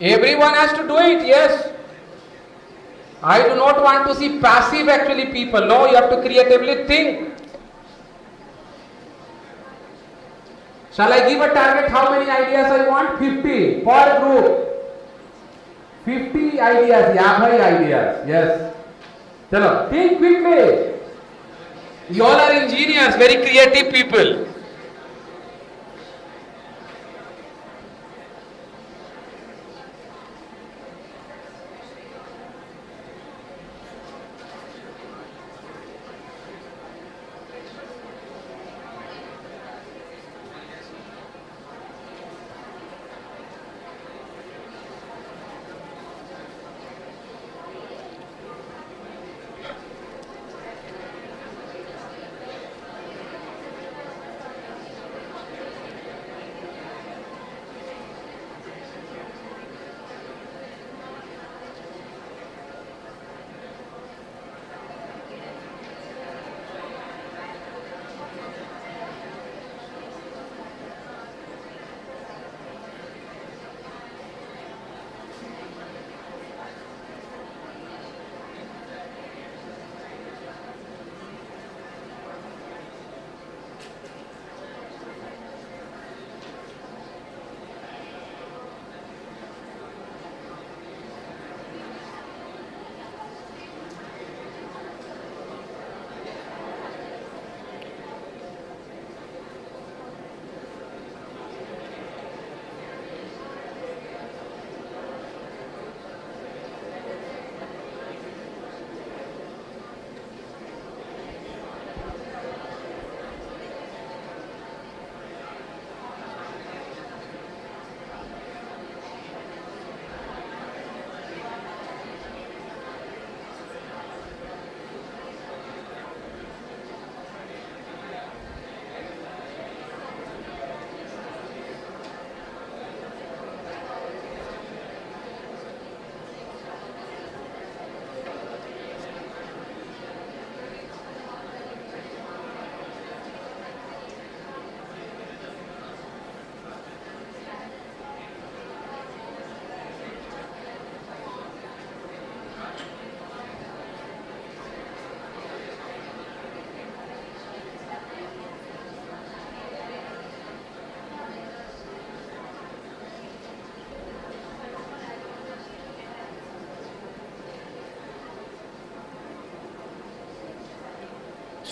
Everyone has to do it, yes. I do not want to see passive actually people. No, you have to creatively think. Shall I give a target how many ideas I want? 50 per group. 50 ideas, 50 ideas, yes. Chalo, think quickly. You all are engineers, very creative people.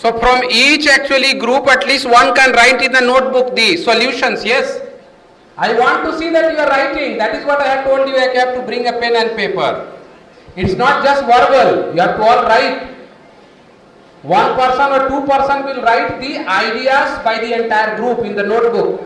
So from each actually group, at least one can write in the notebook the solutions, yes. I want to see that you are writing. That is what I have told you. I have to bring a pen and paper. It's not just verbal. You have to all write. One person or two person will write the ideas by the entire group in the notebook.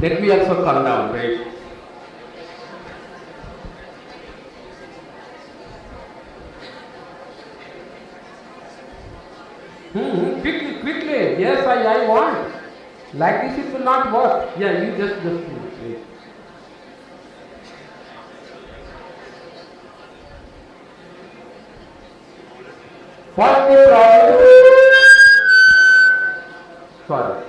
Let me also calm down, right? Quickly. Yes, I want. Like this it will not work. Yeah, you just wait. First the problem. Sorry.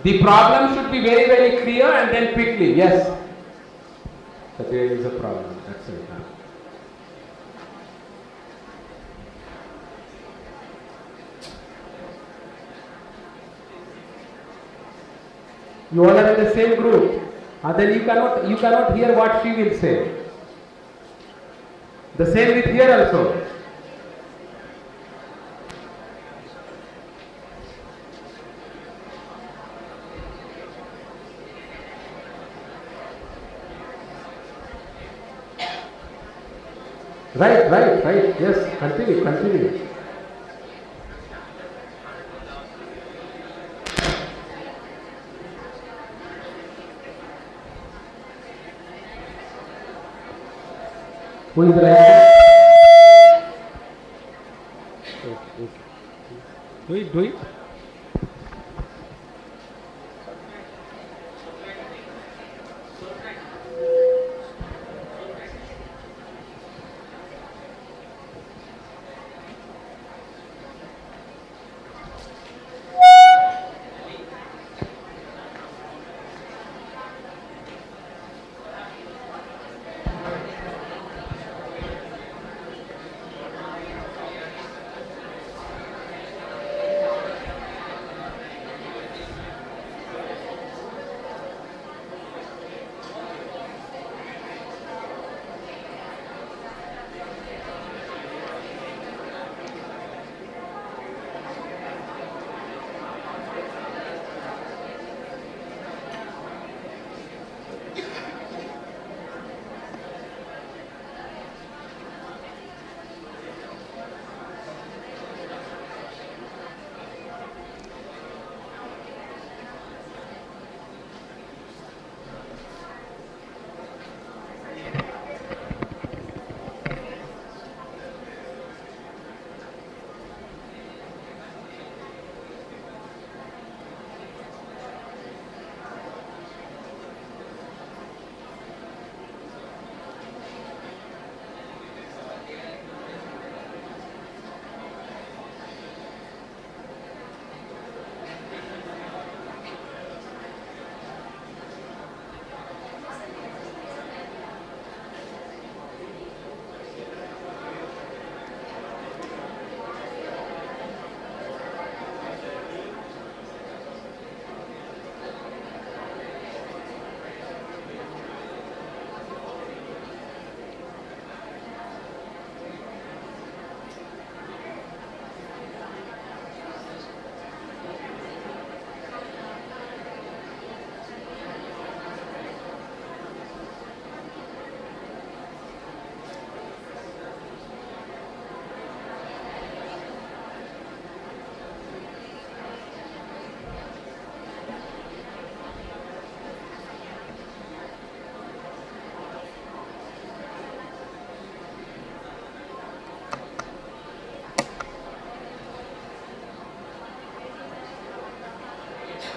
The problem should be very, very clear and then quickly. Yes. So there is a problem. That's it. You all are in the same group. And then you cannot hear what she will say. The same with here also. Right. Yes, continue. Who is writing? Okay. Do it.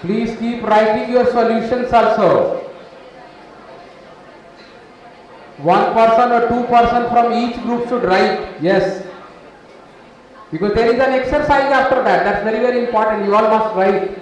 Please keep writing your solutions also. One person or two person from each group should write. Yes. Because there is an exercise after that. That's very, very important. You all must write.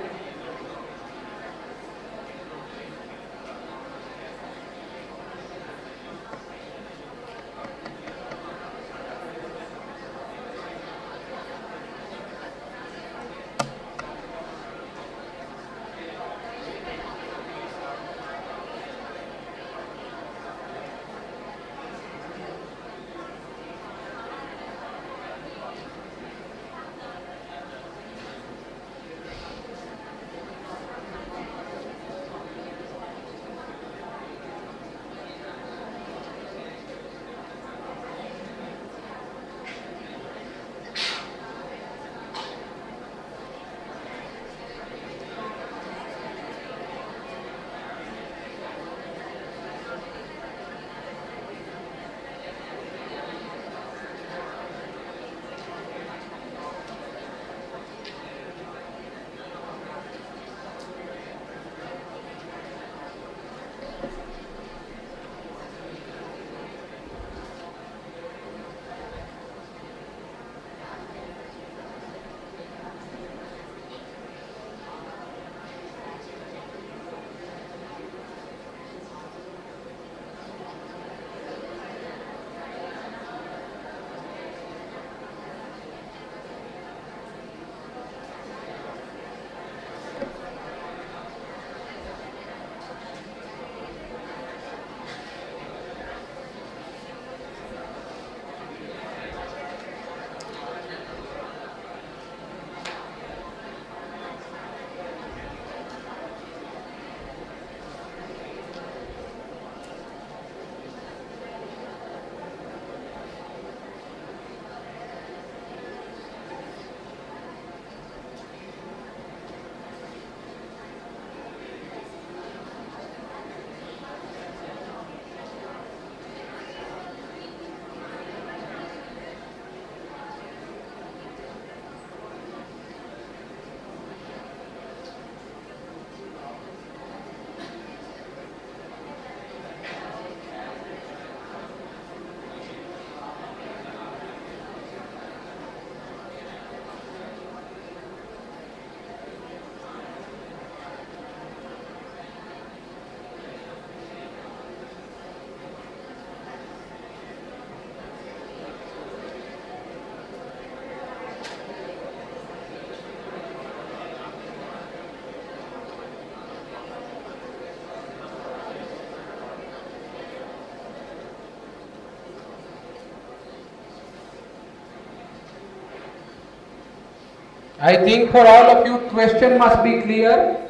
I think for all of you, question must be clear.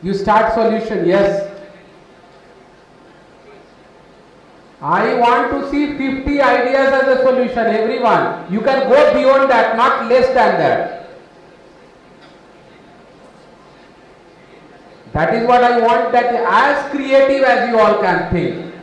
You start solution, yes. I want to see 50 ideas as a solution, everyone. You can go beyond that, not less than that. That is what I want, that as creative as you all can think.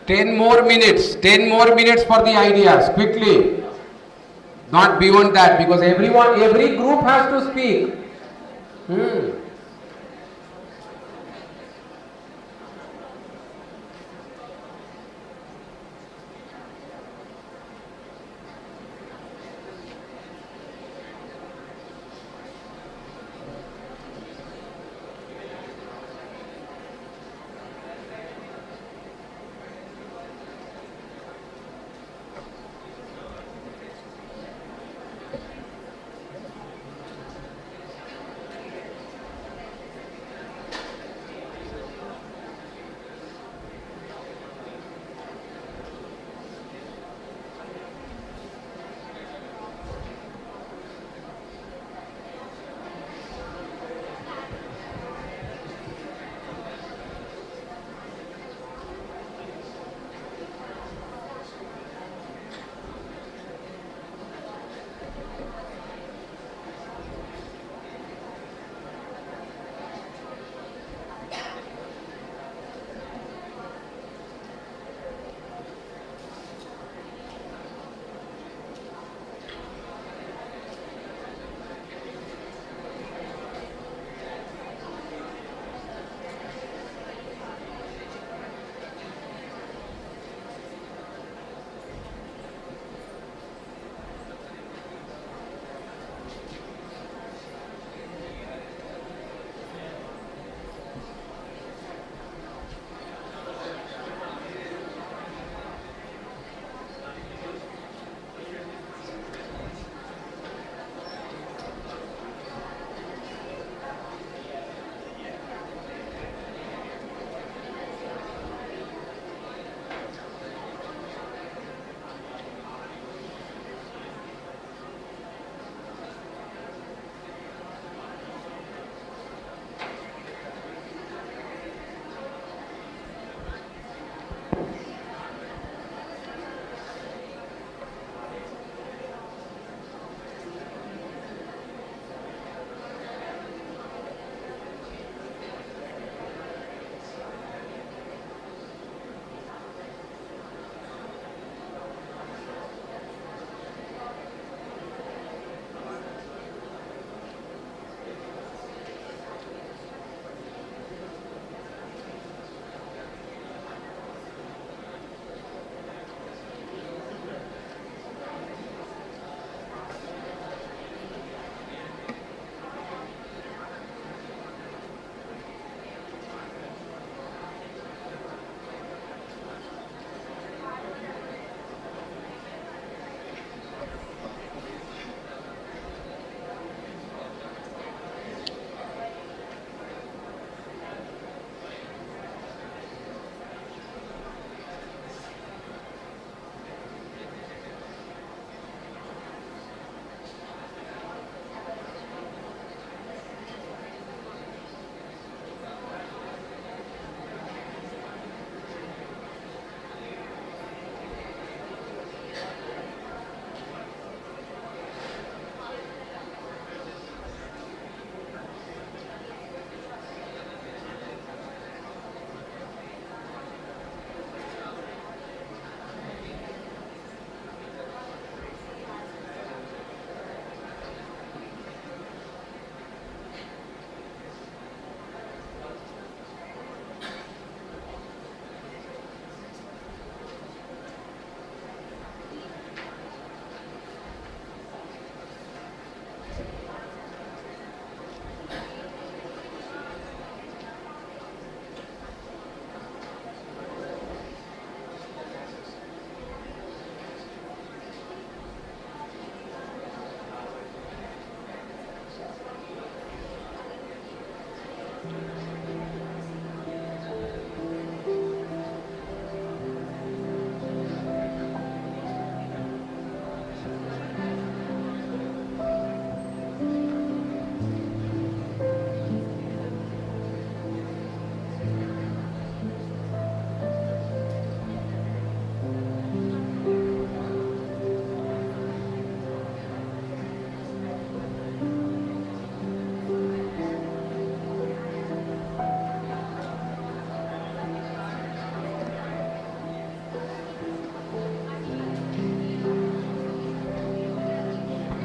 10 more minutes. 10 more minutes for the ideas. Quickly. Not beyond that, because every group has to speak.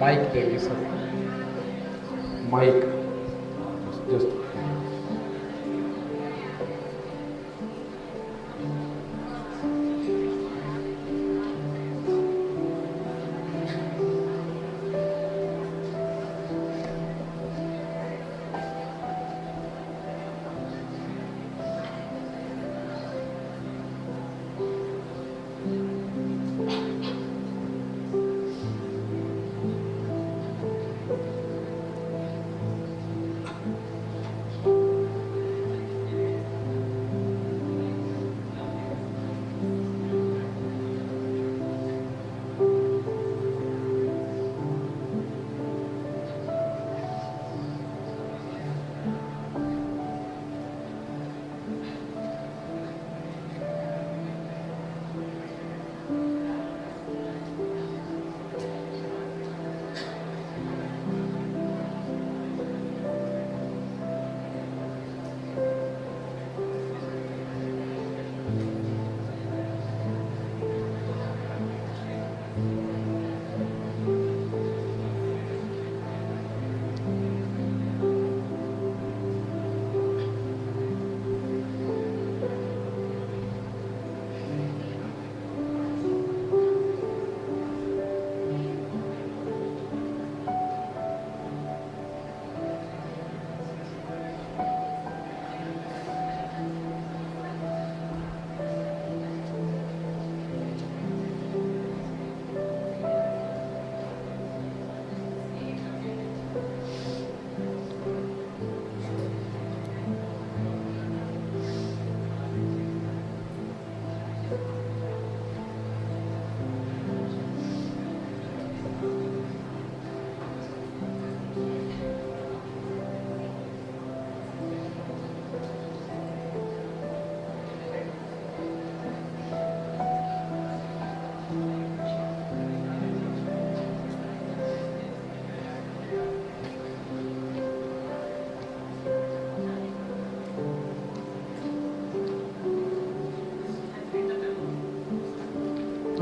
Mike, there is a Mike. Just.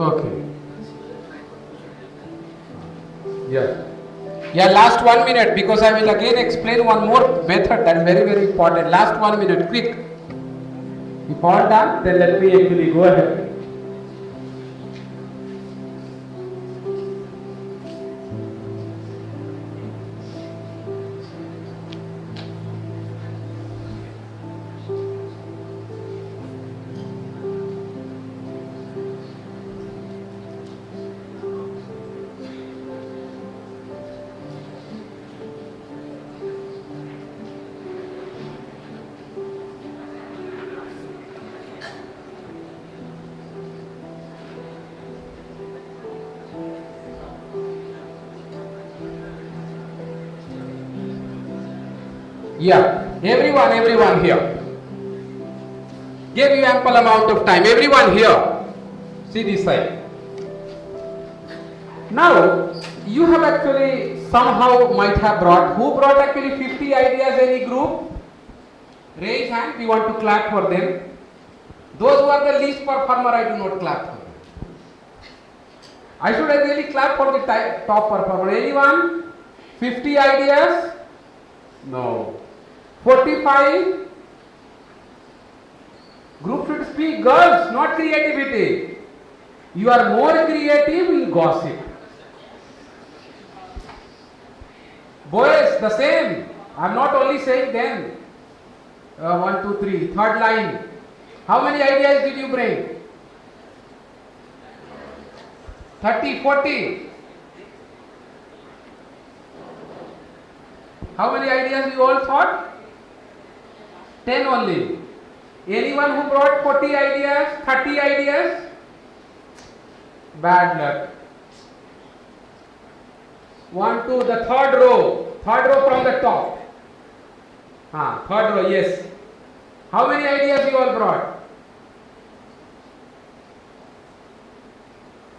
Okay. Yeah. Yeah, last 1 minute, because I will again explain one more method that is very, very important. Last 1 minute, quick. If all done, then let me actually go ahead. Yeah, everyone here. Gave you ample amount of time. Everyone here. See this side. Now, you have actually somehow might have brought, who brought actually 50 ideas, any group? Raise hand, we want to clap for them. Those who are the least performer, I do not clap for them. I should really clap for the top performer. Anyone? 50 ideas? No. 45? Group should speak. Girls, not creativity. You are more creative in gossip. Boys, the same. I am not only saying them. 1, 2, 3. Third line. How many ideas did you bring? 30, 40. How many ideas you all thought? 10 only. Anyone who brought 40 ideas, 30 ideas? Bad luck. 1, 2, the third row. Third row from the top. Third row, yes. How many ideas you all brought?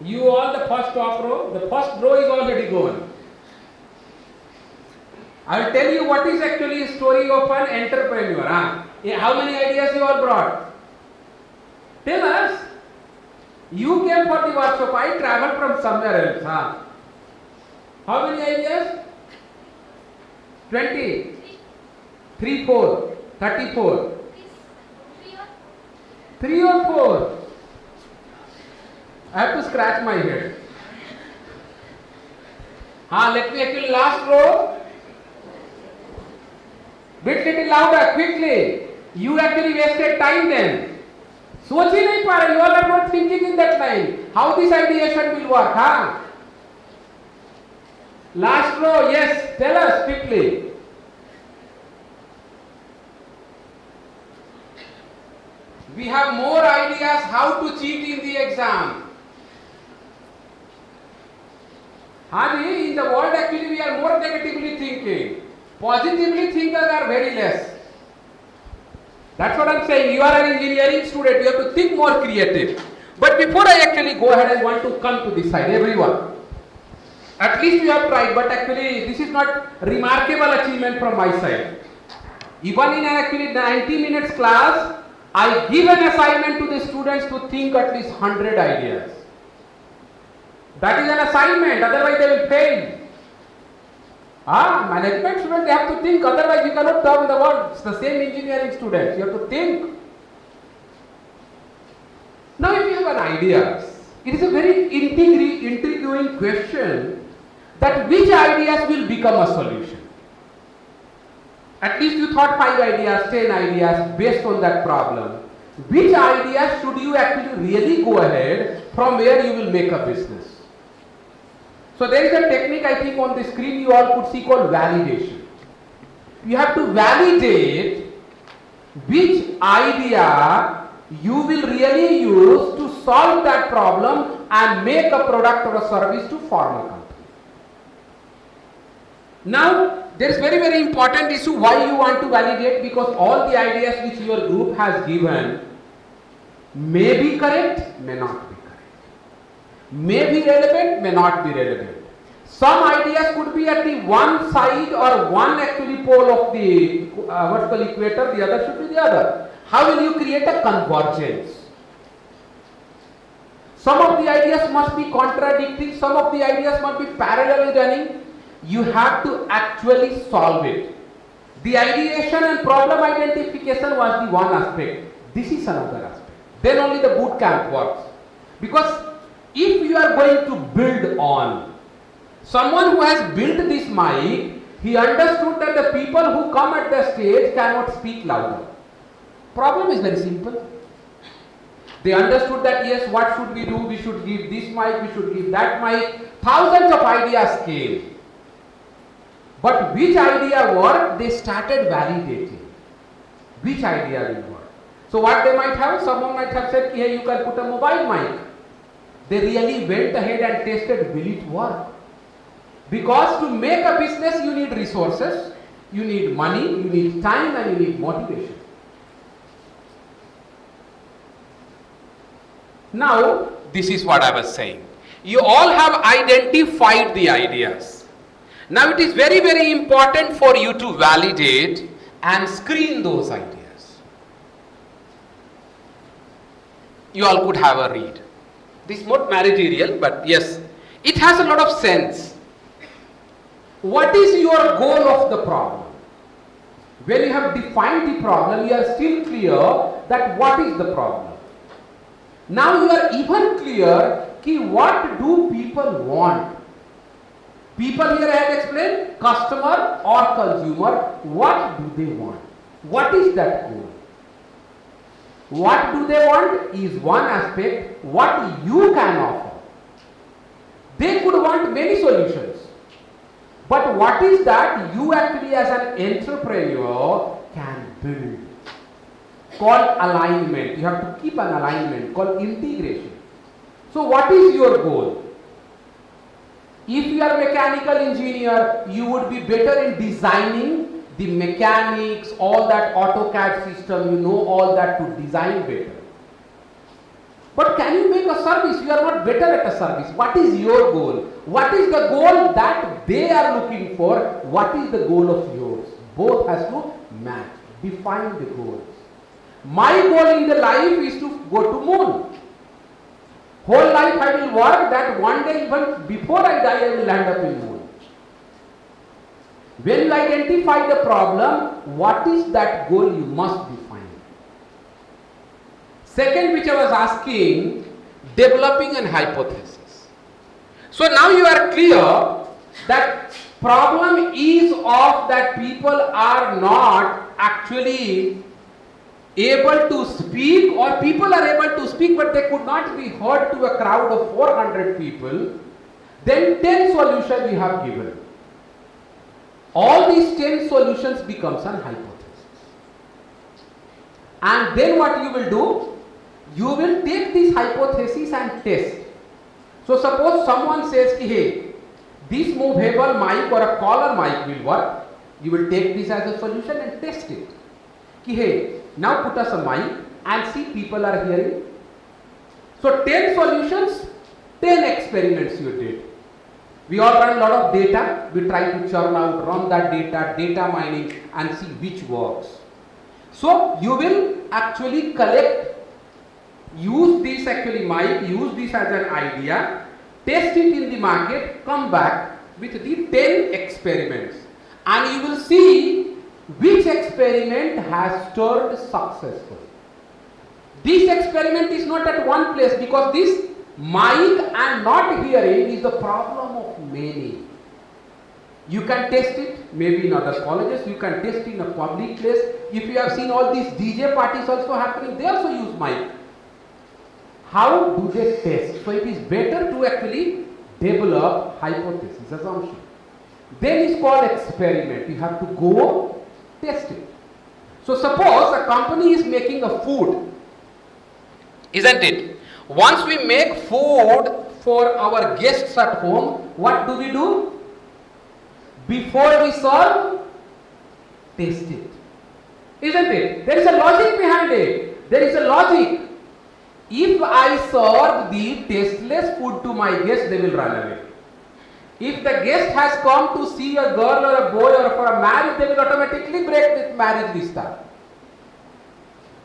You all the first top row. The first row is already gone. I will tell you what is actually a story of an entrepreneur. How many ideas you all brought? Tell us. You came for the workshop. I traveled from somewhere else. How many ideas? 20. 3, 4. 34. 3 or 4? I have to scratch my head. Let me actually last row. Bit little louder, quickly. You actually wasted time then. सोच ही नहीं पा रहे. You all are not thinking in that line. How this ideation will work, huh? Last row, yes. Tell us quickly. We have more ideas how to cheat in the exam. In the world actually we are more negatively thinking. Positively thinkers are very less. That's what I'm saying. You are an engineering student. You have to think more creative. But before I actually go ahead, I want to come to this side. Everyone. At least you have tried, but actually this is not remarkable achievement from my side. Even in an actually 90 minutes class, I give an assignment to the students to think at least 100 ideas. That is an assignment, otherwise they will fail. Management students, they have to think, otherwise you cannot turn the world. It's the same engineering students, you have to think. Now if you have an idea, it is a very intriguing question that which ideas will become a solution. At least you thought 5 ideas, 10 ideas based on that problem. Which ideas should you actually really go ahead from where you will make a business? So there is a technique I think on the screen you all could see called validation. You have to validate which idea you will really use to solve that problem and make a product or a service to form a company. Now there is very important issue why you want to validate, because all the ideas which your group has given may be correct, may not be correct. May be relevant, may not be relevant. Some ideas could be at the one side or one actually pole of the vertical equator, the other should be the other. How will you create a convergence? Some of the ideas must be contradicting, some of the ideas must be parallelly running. You have to actually solve it. The ideation and problem identification was the one aspect. This is another aspect. Then only the boot camp works. Because if you are going to build on, someone who has built this mic, he understood that the people who come at the stage cannot speak louder. Problem is very simple. They understood that yes, what should we do? We should give this mic, we should give that mic. Thousands of ideas came. But which idea worked? They started validating. Which idea will work? So what they might have, someone might have said, here you can put a mobile mic. They really went ahead and tested, will it work? Because to make a business you need resources, you need money, you need time, and you need motivation. Now, this is what I was saying. You all have identified the ideas. Now it is very important for you to validate and screen those ideas. You all could have a read. This is not managerial, but yes, it has a lot of sense. What is your goal of the problem? When you have defined the problem, you are still clear that what is the problem. Now you are even clear ki what do people want. People here I have explained, customer or consumer, what do they want? What is that goal? What do they want is one aspect, what you can offer. They could want many solutions. But what is that you actually as an entrepreneur can build? Called alignment. You have to keep an alignment called integration. So what is your goal? If you are a mechanical engineer, you would be better in designing the mechanics, all that AutoCAD system, you know all that to design better. But can you make a service? You are not better at a service. What is your goal? What is the goal that they are looking for? What is the goal of yours? Both has to match. Define the goals. My goal in the life is to go to moon. Whole life I will work that one day even before I die I will land up in moon. When you identify the problem, what is that goal you must define. Second, which I was asking, developing an hypothesis. So now you are clear that problem is of that people are not actually able to speak, or people are able to speak but they could not be heard to a crowd of 400 people. Then 10 solutions we have given. All these 10 solutions becomes an hypothesis. And then what you will do? You will take this hypothesis and test. So suppose someone says, hey, this movable mic or a collar mic will work. You will take this as a solution and test it. Hey, now put us a mic and see people are hearing. So 10 solutions, 10 experiments you did. We all run a lot of data. We try to churn out, run that data mining and see which works. So you will actually collect, use this actually mic, use this as an idea, test it in the market, come back with the 10 experiments, and you will see which experiment has turned successful. This experiment is not at one place, because this mic and not hearing is the problem of many. You can test it maybe in other colleges, you can test in a public place. If you have seen all these DJ parties also happening, they also use mic. How do they test? So it is better to actually develop hypothesis, assumption. Then it's called experiment. You have to go test it. So suppose a company is making a food, isn't it? Once we make food for our guests at home, what do? Before we serve, taste it. Isn't it? There is a logic behind it. There is a logic. If I serve the tasteless food to my guests, they will run away. If the guest has come to see a girl or a boy or for a marriage, they will automatically break the marriage rishta.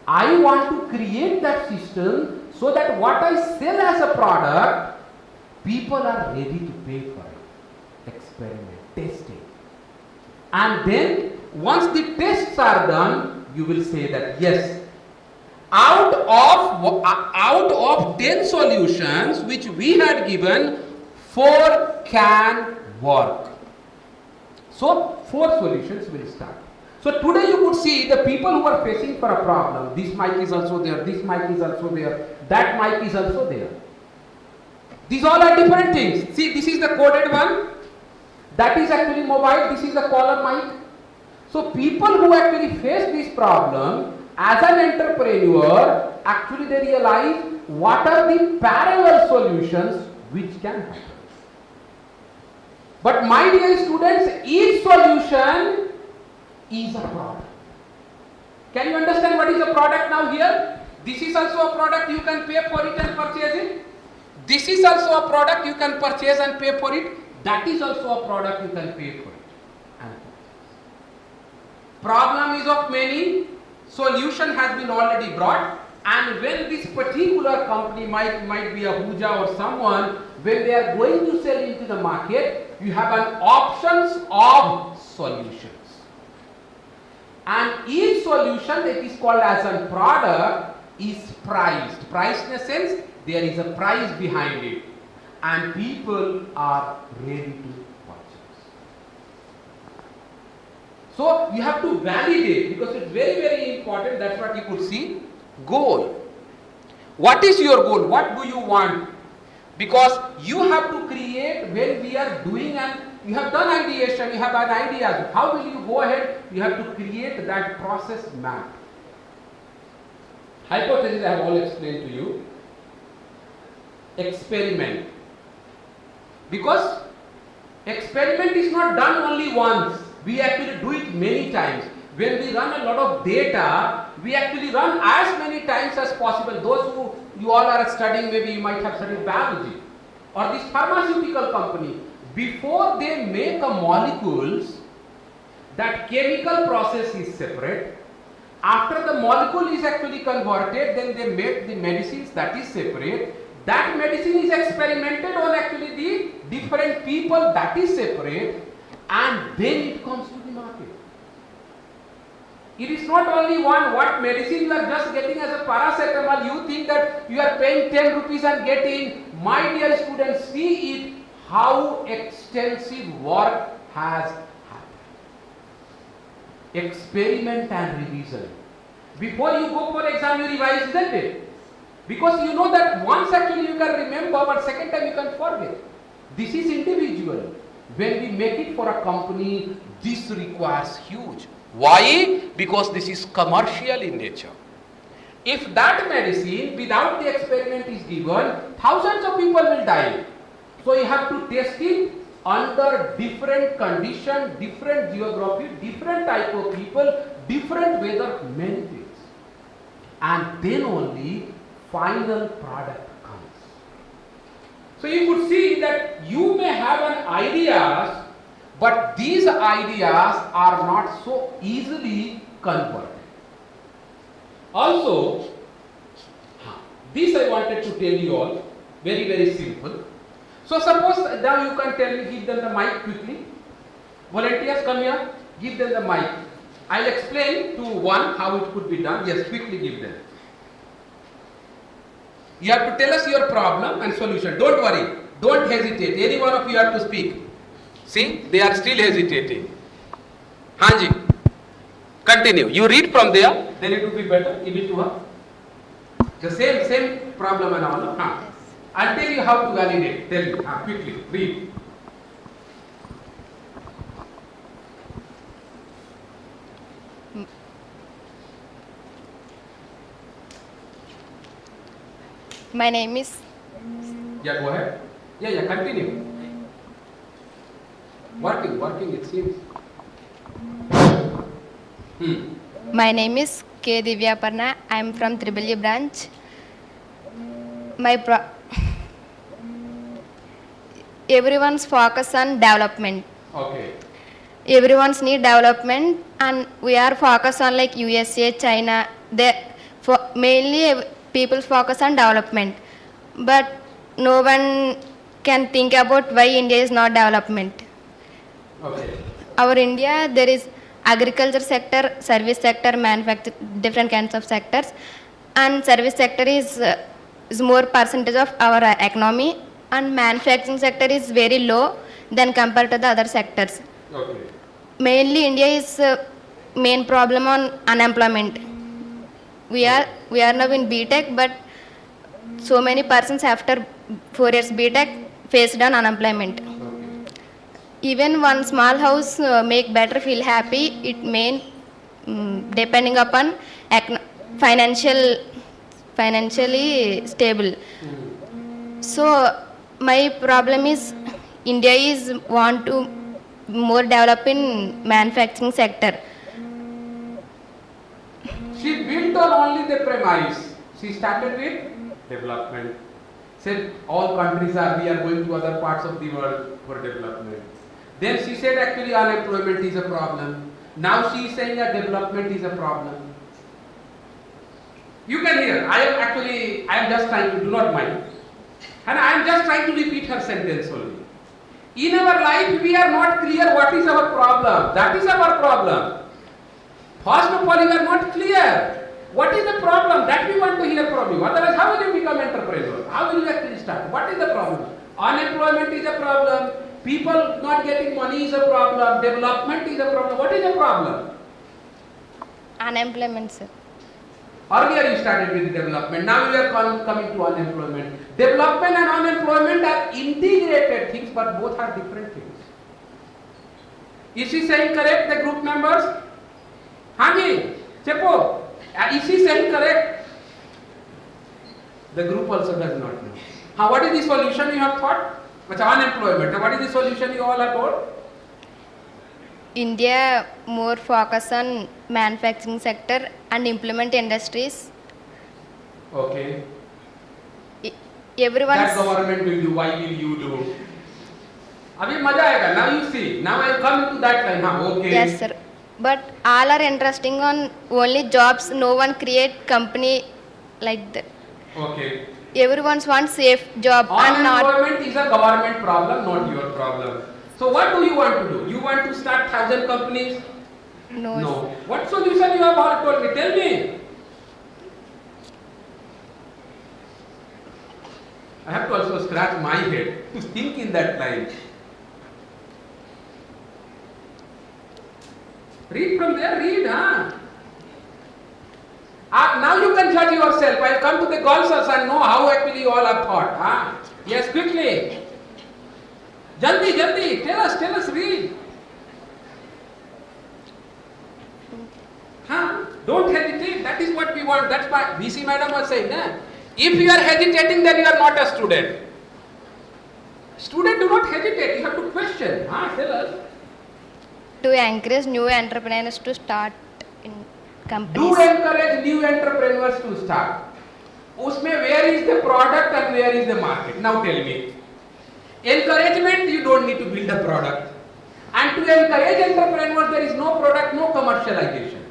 I want to create that system so that what I sell as a product, people are ready to pay for it. Experiment, testing. And then once the tests are done, you will say that yes, out of 10 solutions which we had given, 4 can work. So 4 solutions will start. So today you could see the people who are facing for a problem. This mic is also there, this mic is also there, that mic is also there. These all are different things. See, this is the coded one. That is actually mobile. This is the collar mic. So people who actually face this problem, as an entrepreneur, actually they realize what are the parallel solutions which can happen. But my dear students, each solution is a product. Can you understand what is a product now here? This is also a product, you can pay for it and purchase it. This is also a product, you can purchase and pay for it. That is also a product, you can pay for it. Problem is of many, solution has been already brought, and when this particular company might be a Huja or someone, when they are going to sell into the market, you have an options of solutions. And each solution that is called as a product is priced. Priced in a sense, there is a price behind it. And people are ready to purchase. So you have to validate, because it's very, very important. That's what you could see. Goal. What is your goal? What do you want? Because you have to create, when we are doing, and you have done ideation, you have an idea. How will you go ahead? You have to create that process map. Hypothesis I have all explained to you. Experiment. Because experiment is not done only once. We actually do it many times. When we run a lot of data, we actually run as many times as possible. Those who you all are studying, maybe you might have studied biology, or this pharmaceutical company, before they make a molecules, that chemical process is separate. After the molecule is actually converted, then they make the medicines, that is separate. That medicine is experimented on actually the different people, that is separate. and then it comes to the market. It is not only what medicine you are just getting as a paracetamol. You think that you are paying 10 rupees and getting. My dear students, see it how extensive work has happened. Experiment and revision. Before you go for exam, you revise, isn't it? Because you know that once actually you can remember, but second time you can forget. This is individual. When we make it for a company, this requires huge. Why? Because this is commercial in nature. If that medicine without the experiment is given, thousands of people will die. So you have to test it under different conditions, different geography, different type of people, different weather, many things. And then only final product comes. So you could see that you may have an ideas, but these ideas are not so easily converted. Also, this I wanted to tell you all, very, very simple. So suppose now you can tell me, give them the mic quickly. Volunteers come here, give them the mic. I'll explain to one how it could be done. Yes, quickly give them. You have to tell us your problem and solution. Don't worry, don't hesitate. Any one of you have to speak. See, they are still hesitating. Hanji, continue. You read from there, then it will be better. Give it to her. The same problem and all. Huh? I'll tell you how to validate. Tell you. Quickly, read. My name is. Yeah, go ahead. Yeah, continue. Working, it seems. My name is K. Divyaparna. I am from Tribali branch. Everyone's focus on development. Okay. Everyone's need development, and we are focused on like USA, China. Mainly people focus on development, but no one can think about why India is not development. Okay. Our India, there is agriculture sector, service sector, manufacture, different kinds of sectors, and service sector is more percentage of our economy, and manufacturing sector is very low than compared to the other sectors. Okay. Mainly India is main problem on unemployment. We are now in BTech, but so many persons after 4 years BTech faced on unemployment. Even one small house make better feel happy. It may depending upon financially stable. So my problem is India is want to more develop in manufacturing sector. She built on only the premise. She started with development. Said all countries we are going to other parts of the world for development. Then she said actually unemployment is a problem. Now she is saying that development is a problem. You can hear. I am just trying to, do not mind. And I am just trying to repeat her sentence only. In our life we are not clear what is our problem. That is our problem. First of all, you are not clear. What is the problem? That we want to hear from you. Otherwise, how will you become entrepreneur? How will you actually start? What is the problem? Unemployment is a problem. People not getting money is a problem. Development is a problem. What is the problem? Unemployment, sir. Earlier you started with development. Now you are coming to unemployment. Development and unemployment are integrated things, but both are different things. Is she saying correct, the group members? Hanji, Chepo, is she saying correct? The group also does not know. What is the solution you have thought? Unemployment. What is the solution you all have thought? India more focus on manufacturing sector and implement industries. Okay. Everyone. That government will do. Why will you do? Abhi maja aayega. Now you see. Now I come to that line. Okay. Yes, sir. But all are interesting on only jobs. No one create company like that. Okay. Everyone wants safe job. Unemployment is a government problem, not your problem. So what do you want to do? You want to start 1,000 companies? No. No. What solution you have all told me? Tell me. I have to also scratch my head to think in that line. Read from there, read, huh? Now you can judge yourself. I'll come to the girls also and know how actually you all have thought. Huh? Yes, quickly. Jaldi, jaldi. Tell us, read. Huh? Don't hesitate. That is what we want. That's why VC madam was saying. If you are hesitating, then you are not a student. Student, do not hesitate. You have to question. Tell us. To encourage new entrepreneurs to start in companies. Do encourage new entrepreneurs to start. Usme where is the product and where is the market? Now tell me. Encouragement, you don't need to build a product. And to encourage entrepreneurs, there is no product, no commercialization.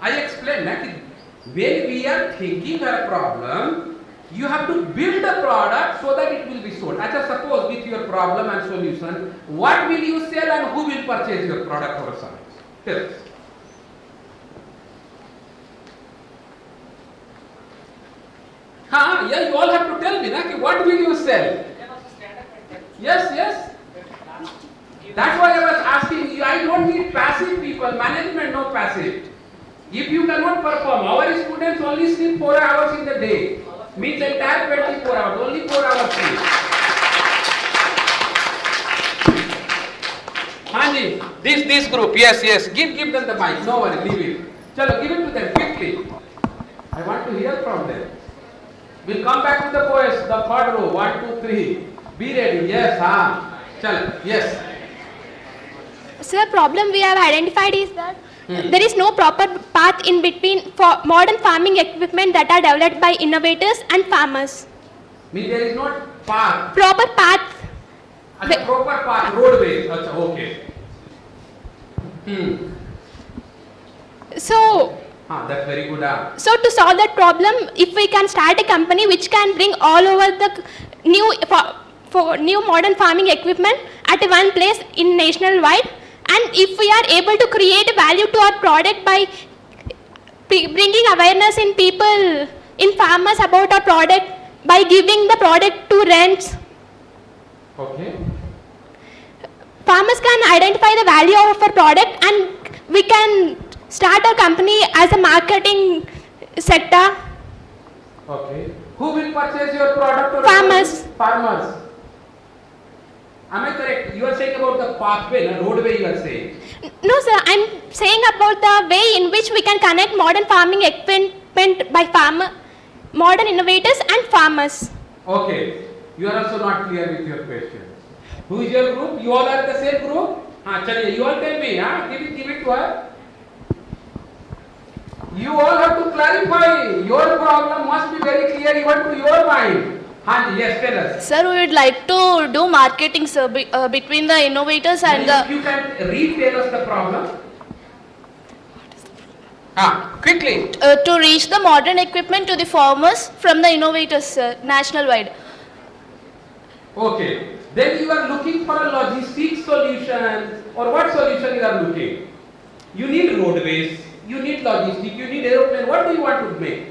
I explained that when we are thinking a problem, you have to build a product so that it will be sold. Suppose with your problem and solution, what will you sell and who will purchase your product or service? Tell us. Yeah, you all have to tell me, what will you sell? Yes. That's why I was asking you, I don't need passive people, management no passive. If you cannot perform, our students only sleep 4 hours in the day. Means entire 24 hours, only 4 hours sleep. Hanji, this group, yes, give them the mic, no worry, leave it. Chalo, give it to them quickly. I want to hear from them. We'll come back to the boys, the third row, 1, 2, 3. Be ready, yes, Chalo, yes. So the problem we have identified is that there is no proper path in between for modern farming equipment that are developed by innovators and farmers. Means there is not path. Proper path. Proper path, roadways. Okay. So. That's very good. So to solve that problem, if we can start a company which can bring all over the new modern farming equipment at one place in national wide. And if we are able to create value to our product by bringing awareness in people, in farmers about our product, by giving the product to rents. Okay. Farmers can identify the value of our product and we can start our company as a marketing sector. Okay. Who will purchase your product? Farmers. Farmers. Am I correct? You are saying about the pathway, roadway you are saying. No sir, I am saying about the way in which we can connect modern farming equipment by modern innovators and farmers. Okay. You are also not clear with your question. Who is your group? You all are the same group? You all tell me, give it to her. You all have to clarify. Your problem must be very clear even to your mind. Yes, tell us. Sir, we would like to do marketing, sir, between the innovators and if you can tell us the problem. Quickly. To reach the modern equipment to the farmers from the innovators, sir, national wide. Okay. Then you are looking for a logistic solution, or what solution you are looking? You need roadways, you need logistic, you need aeroplane. What do you want to make?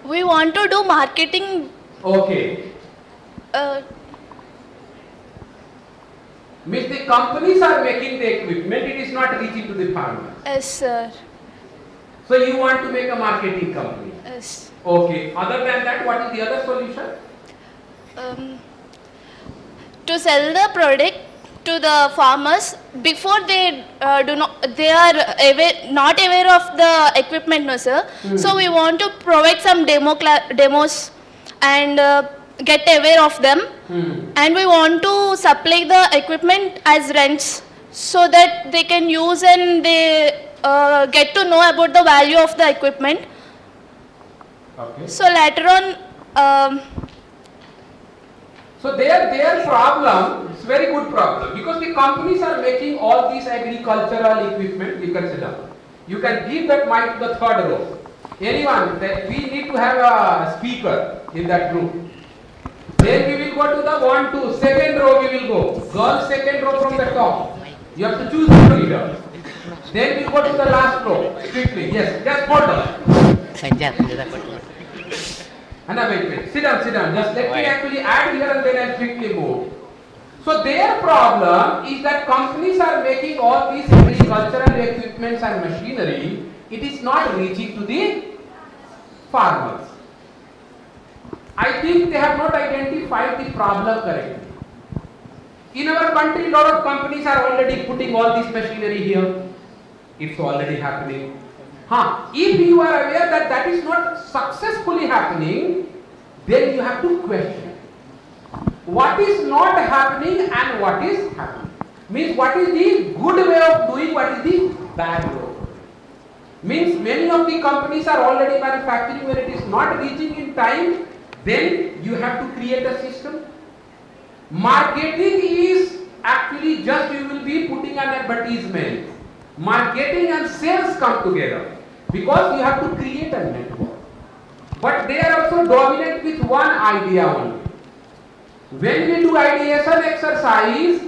We want to do marketing. Okay. Means the companies are making the equipment, it is not reaching to the farmer. Yes, sir. So you want to make a marketing company? Yes. Okay. Other than that, what is the other solution? To sell the product to the farmers before they are not aware of the equipment, no sir. So we want to provide some demos and get aware of them, and we want to supply the equipment as rents so that they can use and they get to know about the value of the equipment. Okay. So later on, so their problem is very good problem, because the companies are making all these agricultural equipment. You can sit down. You can give that mic to the third row. Anyone, we need to have a speaker in that group. Then we will go to the up 1, 2, second row we will go. Girls, second row from the top. You have to choose the leader. Then we go to the last row. Quickly, yes, just hold on. Anna, wait. Sit down. Just let me actually add here and then I'll quickly move. So their problem is that companies are making all these agricultural equipments and machinery. It is not reaching to the farmers. I think they have not identified the problem correctly. In our country, a lot of companies are already putting all this machinery here. It's already happening. If you are aware that that is not successfully happening, then you have to question what is not happening and what is happening. Means what is the good way of doing, what is the bad way of doing. Means many of the companies are already manufacturing when it is not reaching in time, then you have to create a system. Marketing is actually just you will be putting an advertisement. Marketing and sales come together because you have to create a network. But they are also dominant with one idea only. When we do ideation exercise,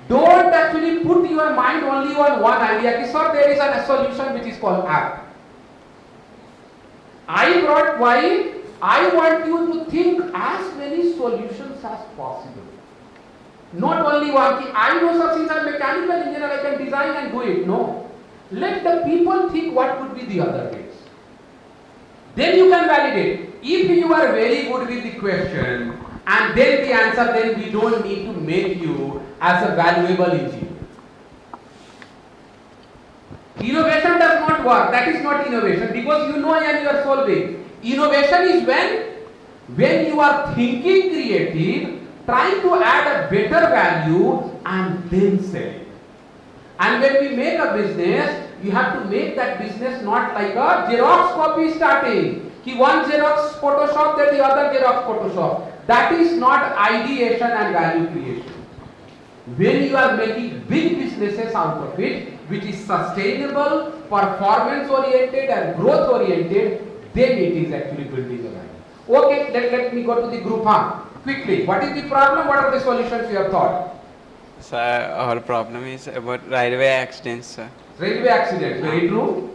don't actually put your mind only on one idea. Sir, there is a solution which is called app. Why? I want you to think as many solutions as possible. Not only one. I know sir, since I am a mechanical engineer, I can design and do it. No. Let the people think what could be the other ways. Then you can validate. If you are very good with the question and then the answer, then we don't need to make you as a valuable engineer. Innovation does not work. That is not innovation because you know and you are solving. Innovation is when you are thinking creative, trying to add a better value and then sell it. And when we make a business, you have to make that business not like a Xerox copy starting. One Xerox Photoshop, then the other Xerox Photoshop. That is not ideation and value creation. When you are making big businesses out of it, which is sustainable, performance oriented and growth oriented, then it is actually building a value. Okay, let me go to the group. Quickly, what is the problem? What are the solutions you have thought? Sir, our problem is about railway accidents, sir. Railway accidents, very true.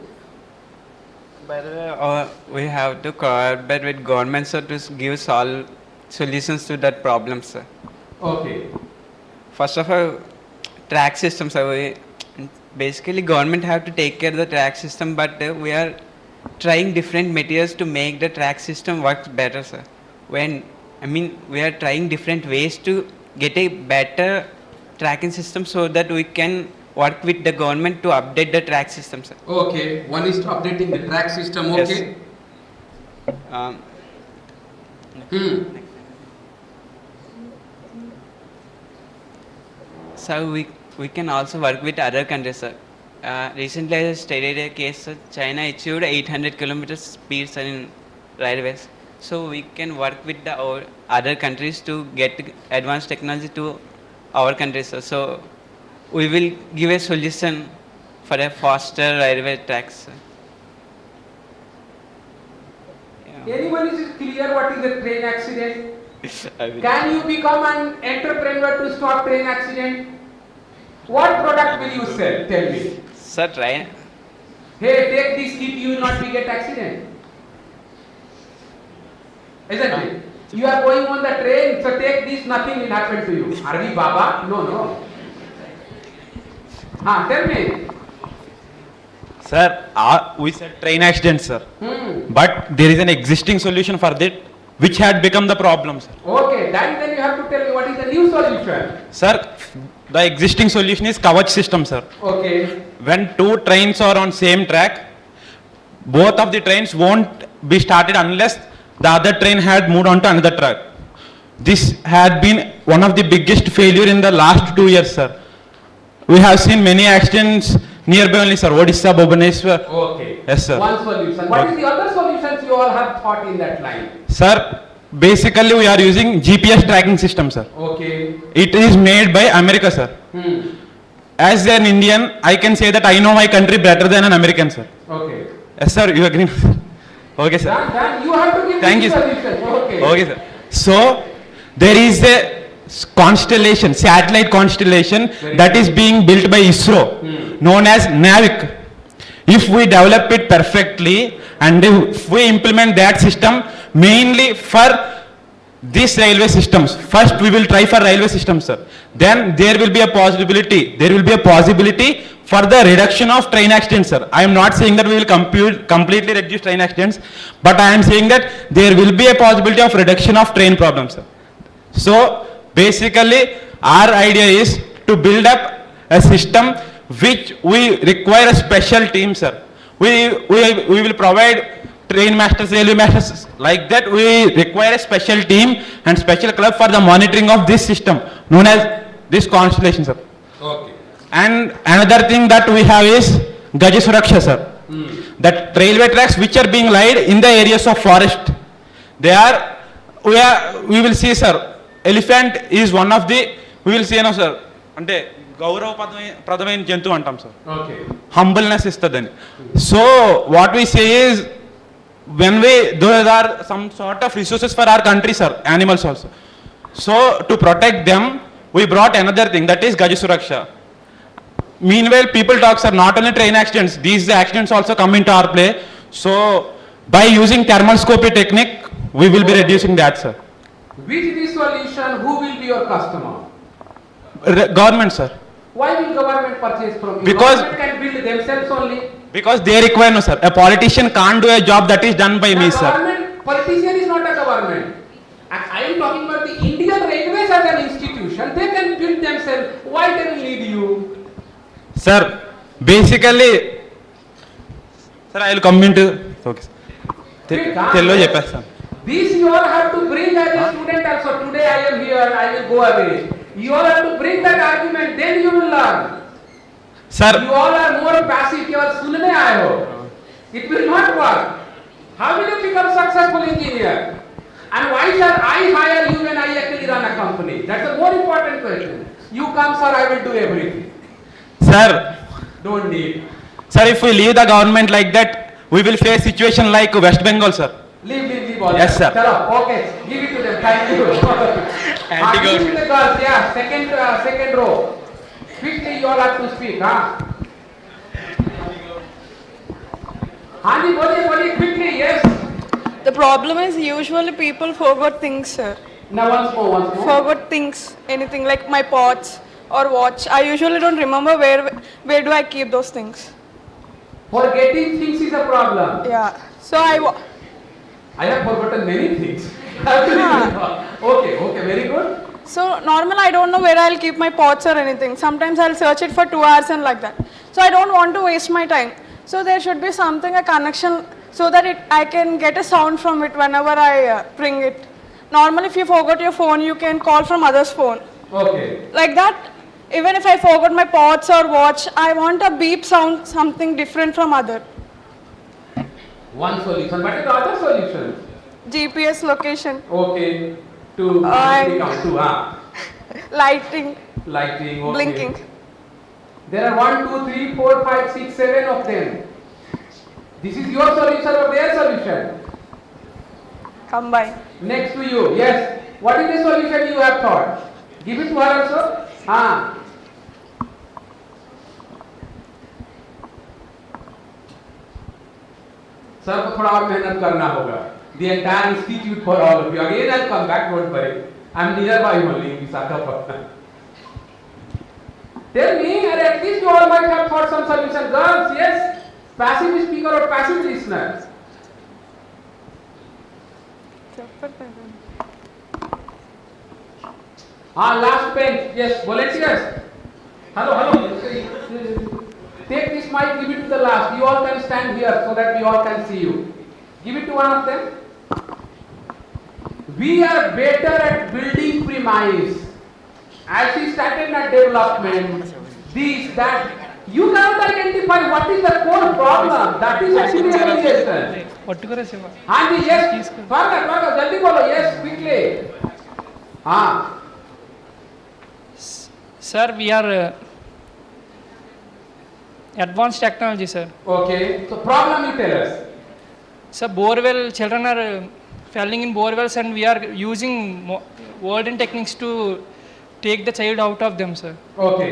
By the way, we have to collaborate with government, sir, to give solutions to that problem, sir. Okay. First of all, track system, sir. Basically, government have to take care of the track system, but we are trying different materials to make the track system work better, sir. We are trying different ways to get a better tracking system so that we can work with the government to update the track system, sir. Okay, one is updating the track system, okay. Yes. So we can also work with other countries, sir. Recently I studied a case, sir. China achieved 800 kilometers speed, sir, in railways. So we can work with the other countries to get advanced technology to our countries, sir. So we will give a solution for a faster railway tracks, sir. Anyone is clear what is a train accident? Can you become an entrepreneur to stop train accident? What product will you sell? Tell me. Sir, train. Hey, take this kit, you will not get accident. Isn't it? You are going on the train, so take this, nothing will happen to you. Are we Baba? No. Tell me. Sir, we said train accident, sir. But there is an existing solution for that, which had become the problem, sir. Okay, then you have to tell me what is the new solution. Sir, the existing solution is Kavach system, sir. Okay. When two trains are on same track, both of the trains won't be started unless the other train had moved on to another track. This had been one of the biggest failure in the last 2 years, sir. We have seen many accidents nearby only, sir. Odisha, Bhubaneswar. Okay. Yes, sir. One solution. What is the other solutions you all have thought in that line? Sir, basically we are using GPS tracking system, sir. Okay. It is made by America, sir. As an Indian, I can say that I know my country better than an American, sir. Okay. Yes, sir. You agree? Okay, sir. Then you have to give Thank this you, sir. solution. Okay. Okay, sir. So there is a constellation, satellite constellation that is being built by ISRO, known as NAVIC. If we develop it perfectly and if we implement that system mainly for these railway systems, first we will try for railway systems, sir. Then there will be a possibility for the reduction of train accidents, sir. I am not saying that we will completely reduce train accidents, but I am saying that there will be a possibility of reduction of train problems, sir. So basically our idea is to build up a system which we require a special team, sir. We will provide train masters, railway masters, like that we require a special team and special club for the monitoring of this system known as this constellation, sir. Okay. And another thing that we have is Gaja Suraksha, sir. That railway tracks which are being laid in the areas of forest, we will see, sir, elephant is one of the, we will see, no, sir, ante గౌరవప్రదమైన జంతువు అంటాం sir. Okay. Humbleness ఇస్తుందని. So what we say is, when there are some sort of resources for our country, sir, animals also. So to protect them, we brought another thing, that is Gaja Suraksha. Meanwhile, people talk, sir, not only train accidents, these accidents also come into our play. So by using thermoscopy technique, we will be reducing that, sir. With this solution, who will be your customer? Government, sir. Why will government purchase from you? Because government can build themselves only. Because they require, no, sir. A politician can't do a job that is done by me, sir. Politician is not a government. I am talking about the Indian Railways as an institution. They can build themselves. Why they will need you? Sir, basically, sir, I will come into. Okay. Tello cheppestaను. This you all have to bring as a student also. Today I am here, I will go away. You all have to bring that argument, then you will learn. Sir, you all are more passive. केवल सुनने आए हो. It will not work. How will you become successful engineer? And why shall I hire you when I actually run a company? That's a more important question. You come, sir, I will do everything. Sir, don't need. Sir, if we leave the government like that, we will face situation like West Bengal, sir. Leave all. Yes, sir. Chalo, okay, give it to them. Thank you. Give it to the girls. Yeah, second row. Quickly, you all have to speak, huh? Hanji, boliye, quickly, yes. The problem is usually people forgot things, sir. Now once more. Forgot things, anything like my pots or watch. I usually don't remember where do I keep those things. Forgetting things is a problem. Yeah. So I have forgotten many things. Okay, very good. So normally I don't know where I'll keep my pots or anything. Sometimes I'll search it for 2 hours and like that. So I don't want to waste my time. So there should be something, a connection, so that I can get a sound from it whenever I bring it. Normally if you forgot your phone, you can call from other's phone. Okay. Like that, even if I forgot my pots or watch, I want a beep sound, something different from other. One solution, but the other solution? GPS location. Okay. To count two, Lighting. Okay. Blinking. There are 1, 2, 3, 4, 5, 6, 7 of them. This is your solution or their solution? Combine. Next to you, yes. What is the solution you have thought? Give it to her also. Sir, को थोड़ा और मेहनत करना होगा. The entire institute for all of you. Again, I'll come back. Don't worry. I'm nearby only in Visakhapatnam. Tell me, at least you all might have thought some solution. Girls, yes. Passive speaker or passive listener. Last bench. Yes, volunteers. Hello. Take this mic, give it to the last. You all can stand here so that we all can see you. Give it to one of them. We are better at building premise. As we started our development, this, that, you cannot identify what is the core problem. That is actually realization. Hanji, yes. Twaga, jaldi bolo. Yes, quickly. Sir, we are advanced technology, sir. Okay. So problem you tell us. Sir, borewell, children are falling in borewells and we are using modern techniques to take the child out of them, sir. Okay.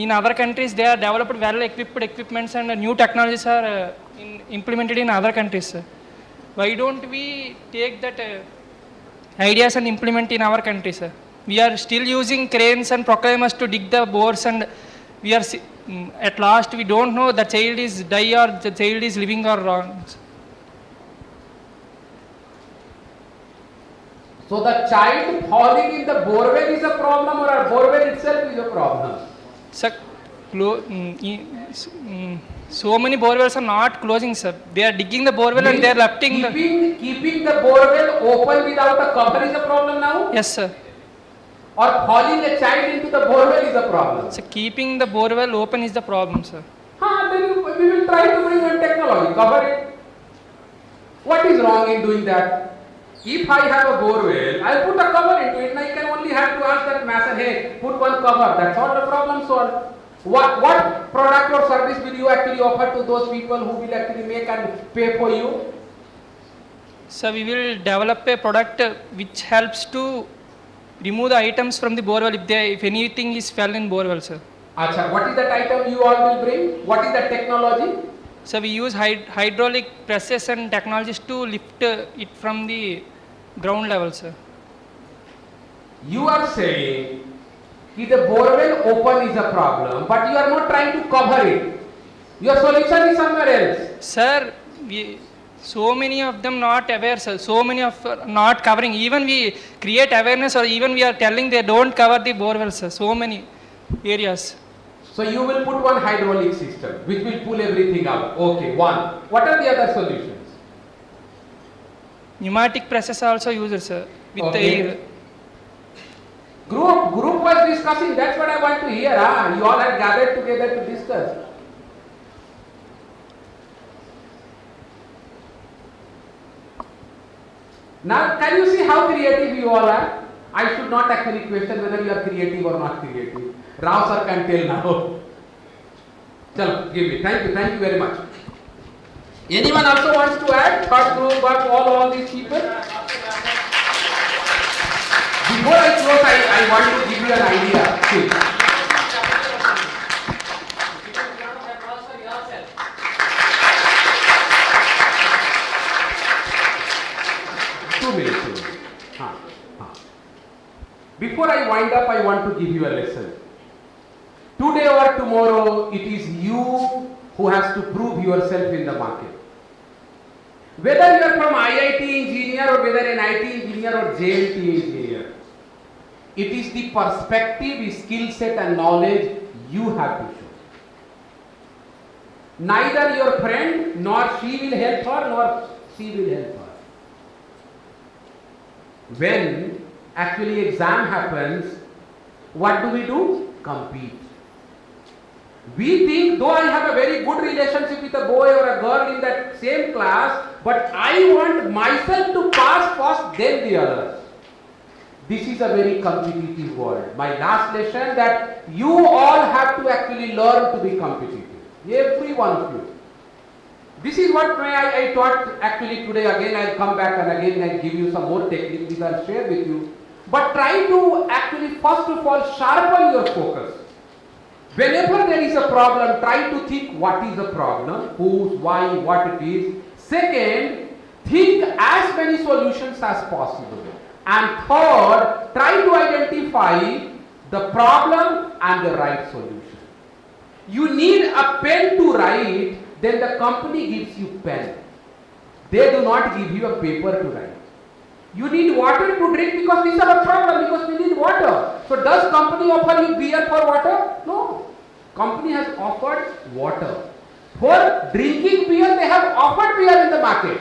In other countries, they are developed well-equipped equipments and new technologies are implemented in other countries, sir. Why don't we take that ideas and implement in our country, sir? We are still using cranes and proclaimers to dig the bores, and we are at last we don't know the child is die or the child is living or wrong. So the child falling in the borewell is a problem, or a borewell itself is a problem? Sir, so many borewells are not closing, sir. They are digging the borewell and they are lifting keeping the borewell open without a cover is a problem now? Yes, sir. Or falling a child into the borewell is a problem? So keeping the borewell open is the problem, sir. Then we will try to bring one technology, cover it. What is wrong in doing that? If I have a borewell, I put a cover into it and I can only have to ask that mason, hey, put one cover. That's all the problem solved. What product or service will you actually offer to those people who will actually make and pay for you? So we will develop a product which helps to remove the items from the borewell if anything is fell in borewell, sir. Acha, what is that item you all will bring? What is the technology? So we use hydraulic presses and technologies to lift it from the ground level, sir. You are saying that the borewell open is a problem, but you are not trying to cover it. Your solution is somewhere else. Sir, so many of them not aware, sir. So many of not covering. Even we create awareness, or even we are telling they don't cover the borewell, sir. So many areas. So you will put one hydraulic system which will pull everything out. Okay, one. What are the other solutions? Pneumatic presses are also used, sir. With the air. Group was discussing. That's what I want to hear. You all have gathered together to discuss. Now, can you see how creative you all are? I should not actually question whether you are creative or not creative. Rao sir can tell now. Chalo, give me. Thank you very much. Anyone also wants to add? Third group, but all these people? Before I close, I want to give you an idea. See. 2 minutes. Before I wind up, I want to give you a lesson. Today or tomorrow, it is you who has to prove yourself in the market. Whether you are from IIT engineer or whether an IT engineer or JNT engineer, it is the perspective, skill set and knowledge you have to show. Neither your friend nor she will help her nor she will help her. When actually exam happens, what do? Compete. We think, though I have a very good relationship with a boy or a girl in that same class, but I want myself to pass first, then the others. This is a very competitive world. My last lesson that you all have to actually learn to be competitive. Every one of you. This is what I taught actually today. Again, I'll come back and again I'll give you some more techniques which I'll share with you. But try to actually first of all sharpen your focus. Whenever there is a problem, try to think what is the problem, whose, why, what it is. Second, think as many solutions as possible. And third, try to identify the problem and the right solution. You need a pen to write, then the company gives you pen. They do not give you a paper to write. You need water to drink because these are a problem, because we need water. So does company offer you beer for water? No. Company has offered water. For drinking beer, they have offered beer in the market.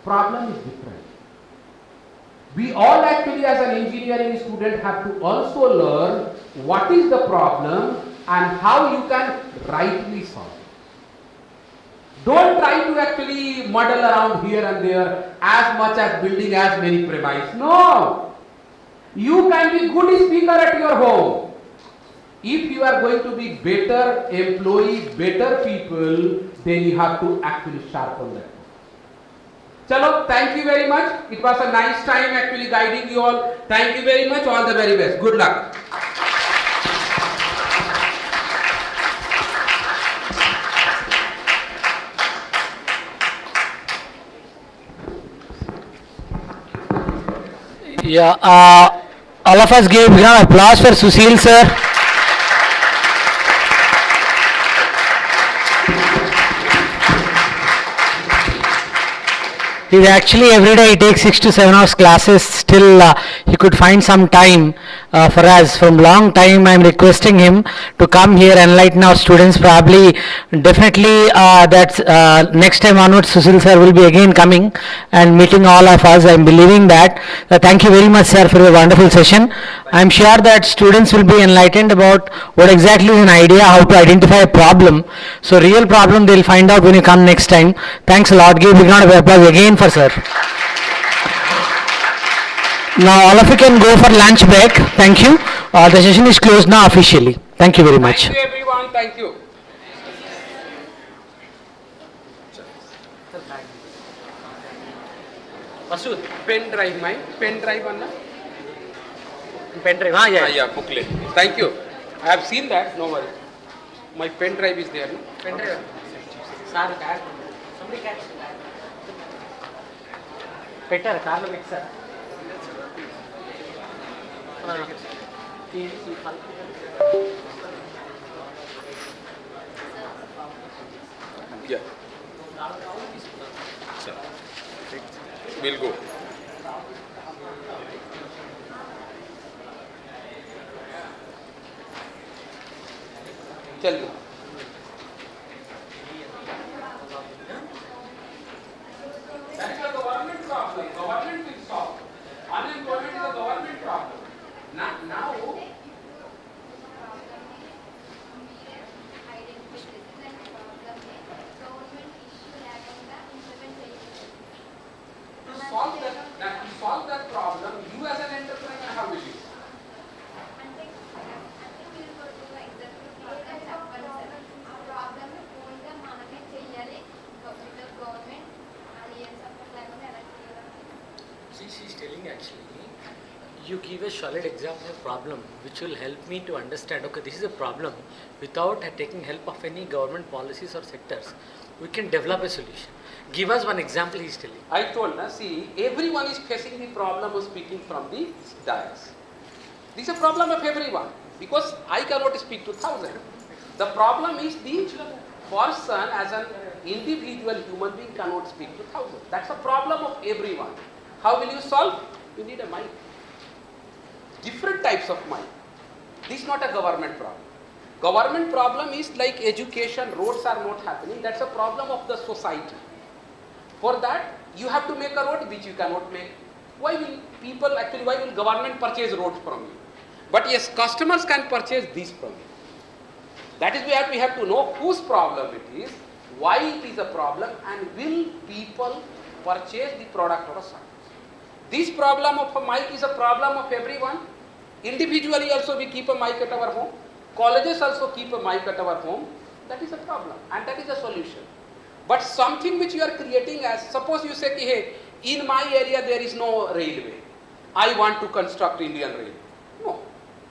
Problem is different. We all actually as an engineering student have to also learn what is the problem and how you can rightly solve it. Don't try to actually muddle around here and there as much as building as many premises. No. You can be good speaker at your home. If you are going to be better employee, better people, then you have to actually sharpen that. Chalo, thank you very much. It was a nice time actually guiding you all. Thank you very much. All the very best. Good luck. Yeah, all of us give an applause for Sushil sir. He actually every day he takes 6 to 7 hours classes. Still, he could find some time for us. From long time, I am requesting him to come here and enlighten our students. Probably, definitely, that next time onwards, Sushil sir will be again coming and meeting all of us. I am believing that. Thank you very much, sir, for your wonderful session. I am sure that students will be enlightened about what exactly is an idea, how to identify a problem. So, real problem they will find out when you come next time. Thanks a lot. Give a big round of applause again for sir. Now all of you can go for lunch break. Thank you. The session is closed now officially. Thank you very much. Thank you everyone. Thank you. Masud, Pen drive, my pen drive, Anna. Pen drive. Yeah, booklet. Thank you. I have seen that. No worry. My pen drive is there. No? Pen drive. Sir, somebody catch. Better, car lo sir. Yeah. Sir. We'll go. Tell me. That is a government problem. Government will solve. Unemployment is a government problem. Now to solve that problem, you as an entrepreneur, how will you? She's telling actually, you give a solid example of problem which will help me to understand, okay, this is a problem. Without taking help of any government policies or sectors, we can develop a solution. Give us one example, he's telling. I told, see, everyone is facing the problem of speaking from the dais. This is a problem of everyone because I cannot speak to 1,000. The problem is the person as an individual human being cannot speak to 1,000. That's a problem of everyone. How will you solve? You need a mic. Different types of mic. This is not a government problem. Government problem is like education, roads are not happening. That's a problem of the society. For that, you have to make a road which you cannot make. Why will government purchase roads from you? But yes, customers can purchase these from you. That is where we have to know whose problem it is, why it is a problem, and will people purchase the product or a service. This problem of a mic is a problem of everyone. Individually also we keep a mic at our home. Colleges also keep a mic at our home. That is a problem and that is a solution. But something which you are creating as, suppose you say, hey, in my area there is no railway. I want to construct Indian Railway. No,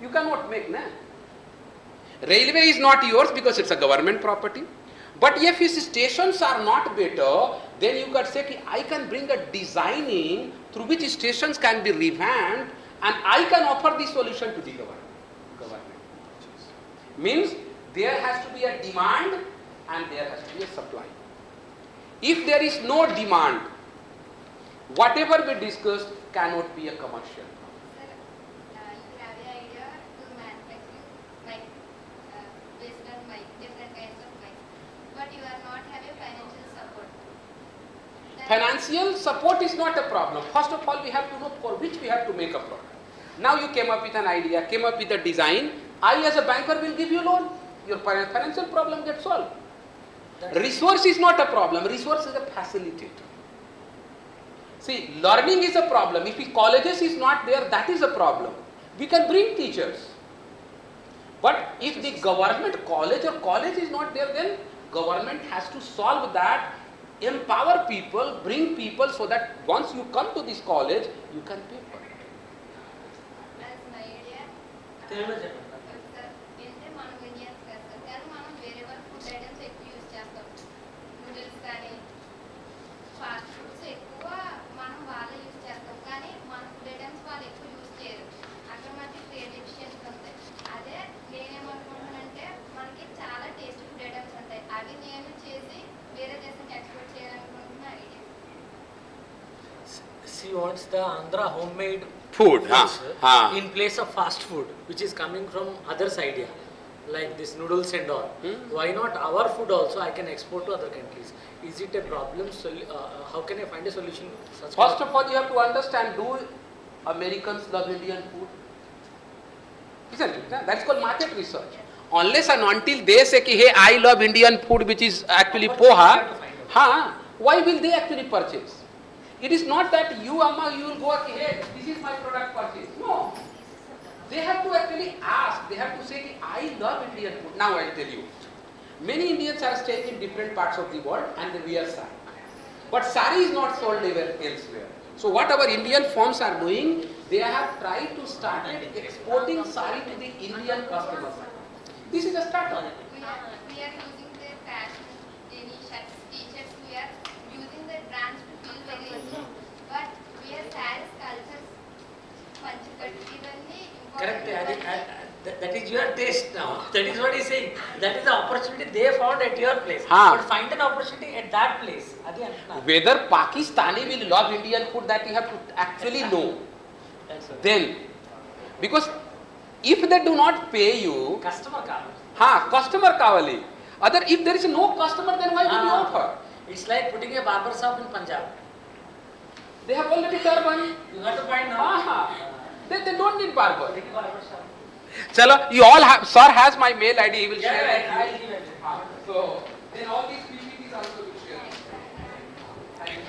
you cannot make that. Railway is not yours because it's a government property. But if his stations are not better, then you can say, I can bring a designing through which stations can be revamped and I can offer the solution to the government. Means there has to be a demand and there has to be a supply. If there is no demand, whatever we discussed cannot be a commercial. Financial support is not a problem. First of all, we have to know for which we have to make a product. Now you came up with an idea, came up with a design. I as a banker will give you loan. Your financial problem gets solved. Resource is not a problem. Resource is a facilitator. See, learning is a problem. If colleges is not there, that is a problem. We can bring teachers. But if the government college or college is not there, then government has to solve that. Empower people, bring people so that once you come to this college, you can pay for it. wants the Andhra homemade Food, foods, in place of fast food, which is coming from others' idea, like this noodles and all. Why not our food also I can export to other countries? Is it a problem? How can I find a solution? First of all, you have to understand, do Americans love Indian food? Isn't it? That's called market research. Unless and until they say, hey, I love Indian food, which is actually poha, why will they actually purchase? It is not that you will go, hey, this is my product, purchase. No. They have to actually ask, they have to say, I love Indian food. Now I will tell you. Many Indians are staying in different parts of the world and they wear sari. But sari is not sold elsewhere. So what our Indian firms are doing, they have tried to start exporting sari to the Indian customers. This is a startup. We are using their fashion, any shirts, t-shirts, we are using the brands to feel very easy. But we are saris, cultures, panchakatti, Correct. That is your taste now. That is what he's saying. That is the opportunity they found at your place. But find an opportunity at that place. Whether Pakistani will love Indian food, that you have to actually know. Then, because if they do not pay you, customer kavali. If there is no customer, then why would you offer? It's like putting a barber shop in Punjab. They have already turban. You have to find now. They don't need barber. Chalo, you all have, sir has my mail ID, he will share I'll it. give it. So, then all these PPTs also will share. Thank you.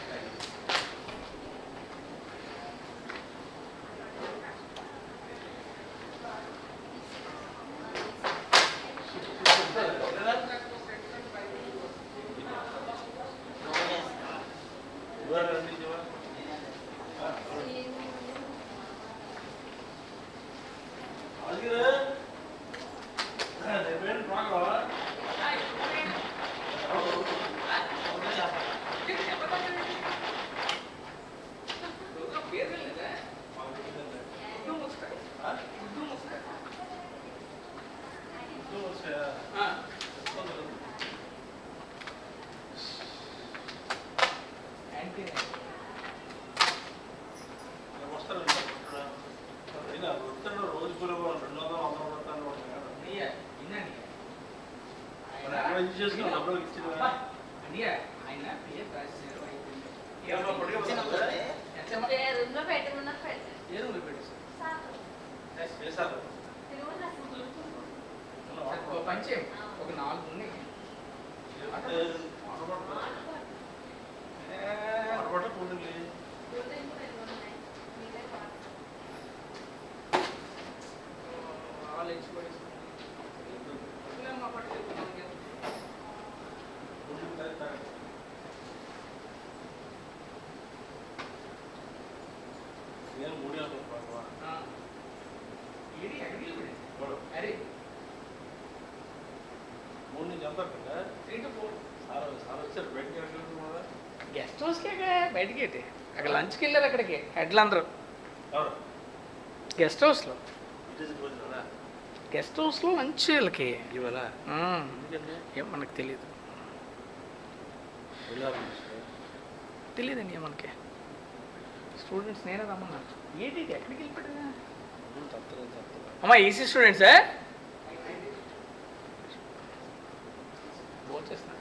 Guest హౌస్కే బయటికి అక్కడ లంచ్కి వెళ్ళారు అక్కడికి హెడ్లు అందరూ guest హౌస్లో lunch వీళ్ళకి ఏం మనకు తెలియదు తెలియదండి మనకి స్టూడెంట్స్ నేనే రమ్మన్నా ఏంటి ఎక్కడికి వెళ్ళిపోయా అమ్మా ఈసీ స్టూడెంట్సా భోంచేస్తున్నా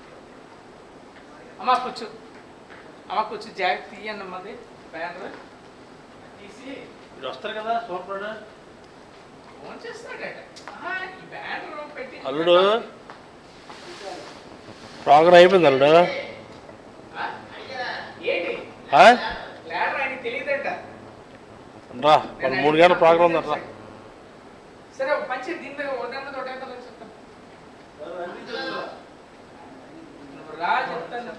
అమ్మ కూర్చు జాగ్రత్త తీయండి అమ్మది బ్యానర్ తీసి మీరు వస్తారు కదా సూపర్ భోంచేస్తున్నాడట ఈ బ్యానర్ పెట్టి అల్లుడు ప్రోగ్రామ్ అయిపోయింది అల్లుడు ఏంటి లేడర్ ఆయనకి తెలియదట రా 3 గంటల ప్రోగ్రామ్ ఉందట సరే మంచి దీని మీద ఉదయం ఒకటే చెప్తాను రా చెప్తాను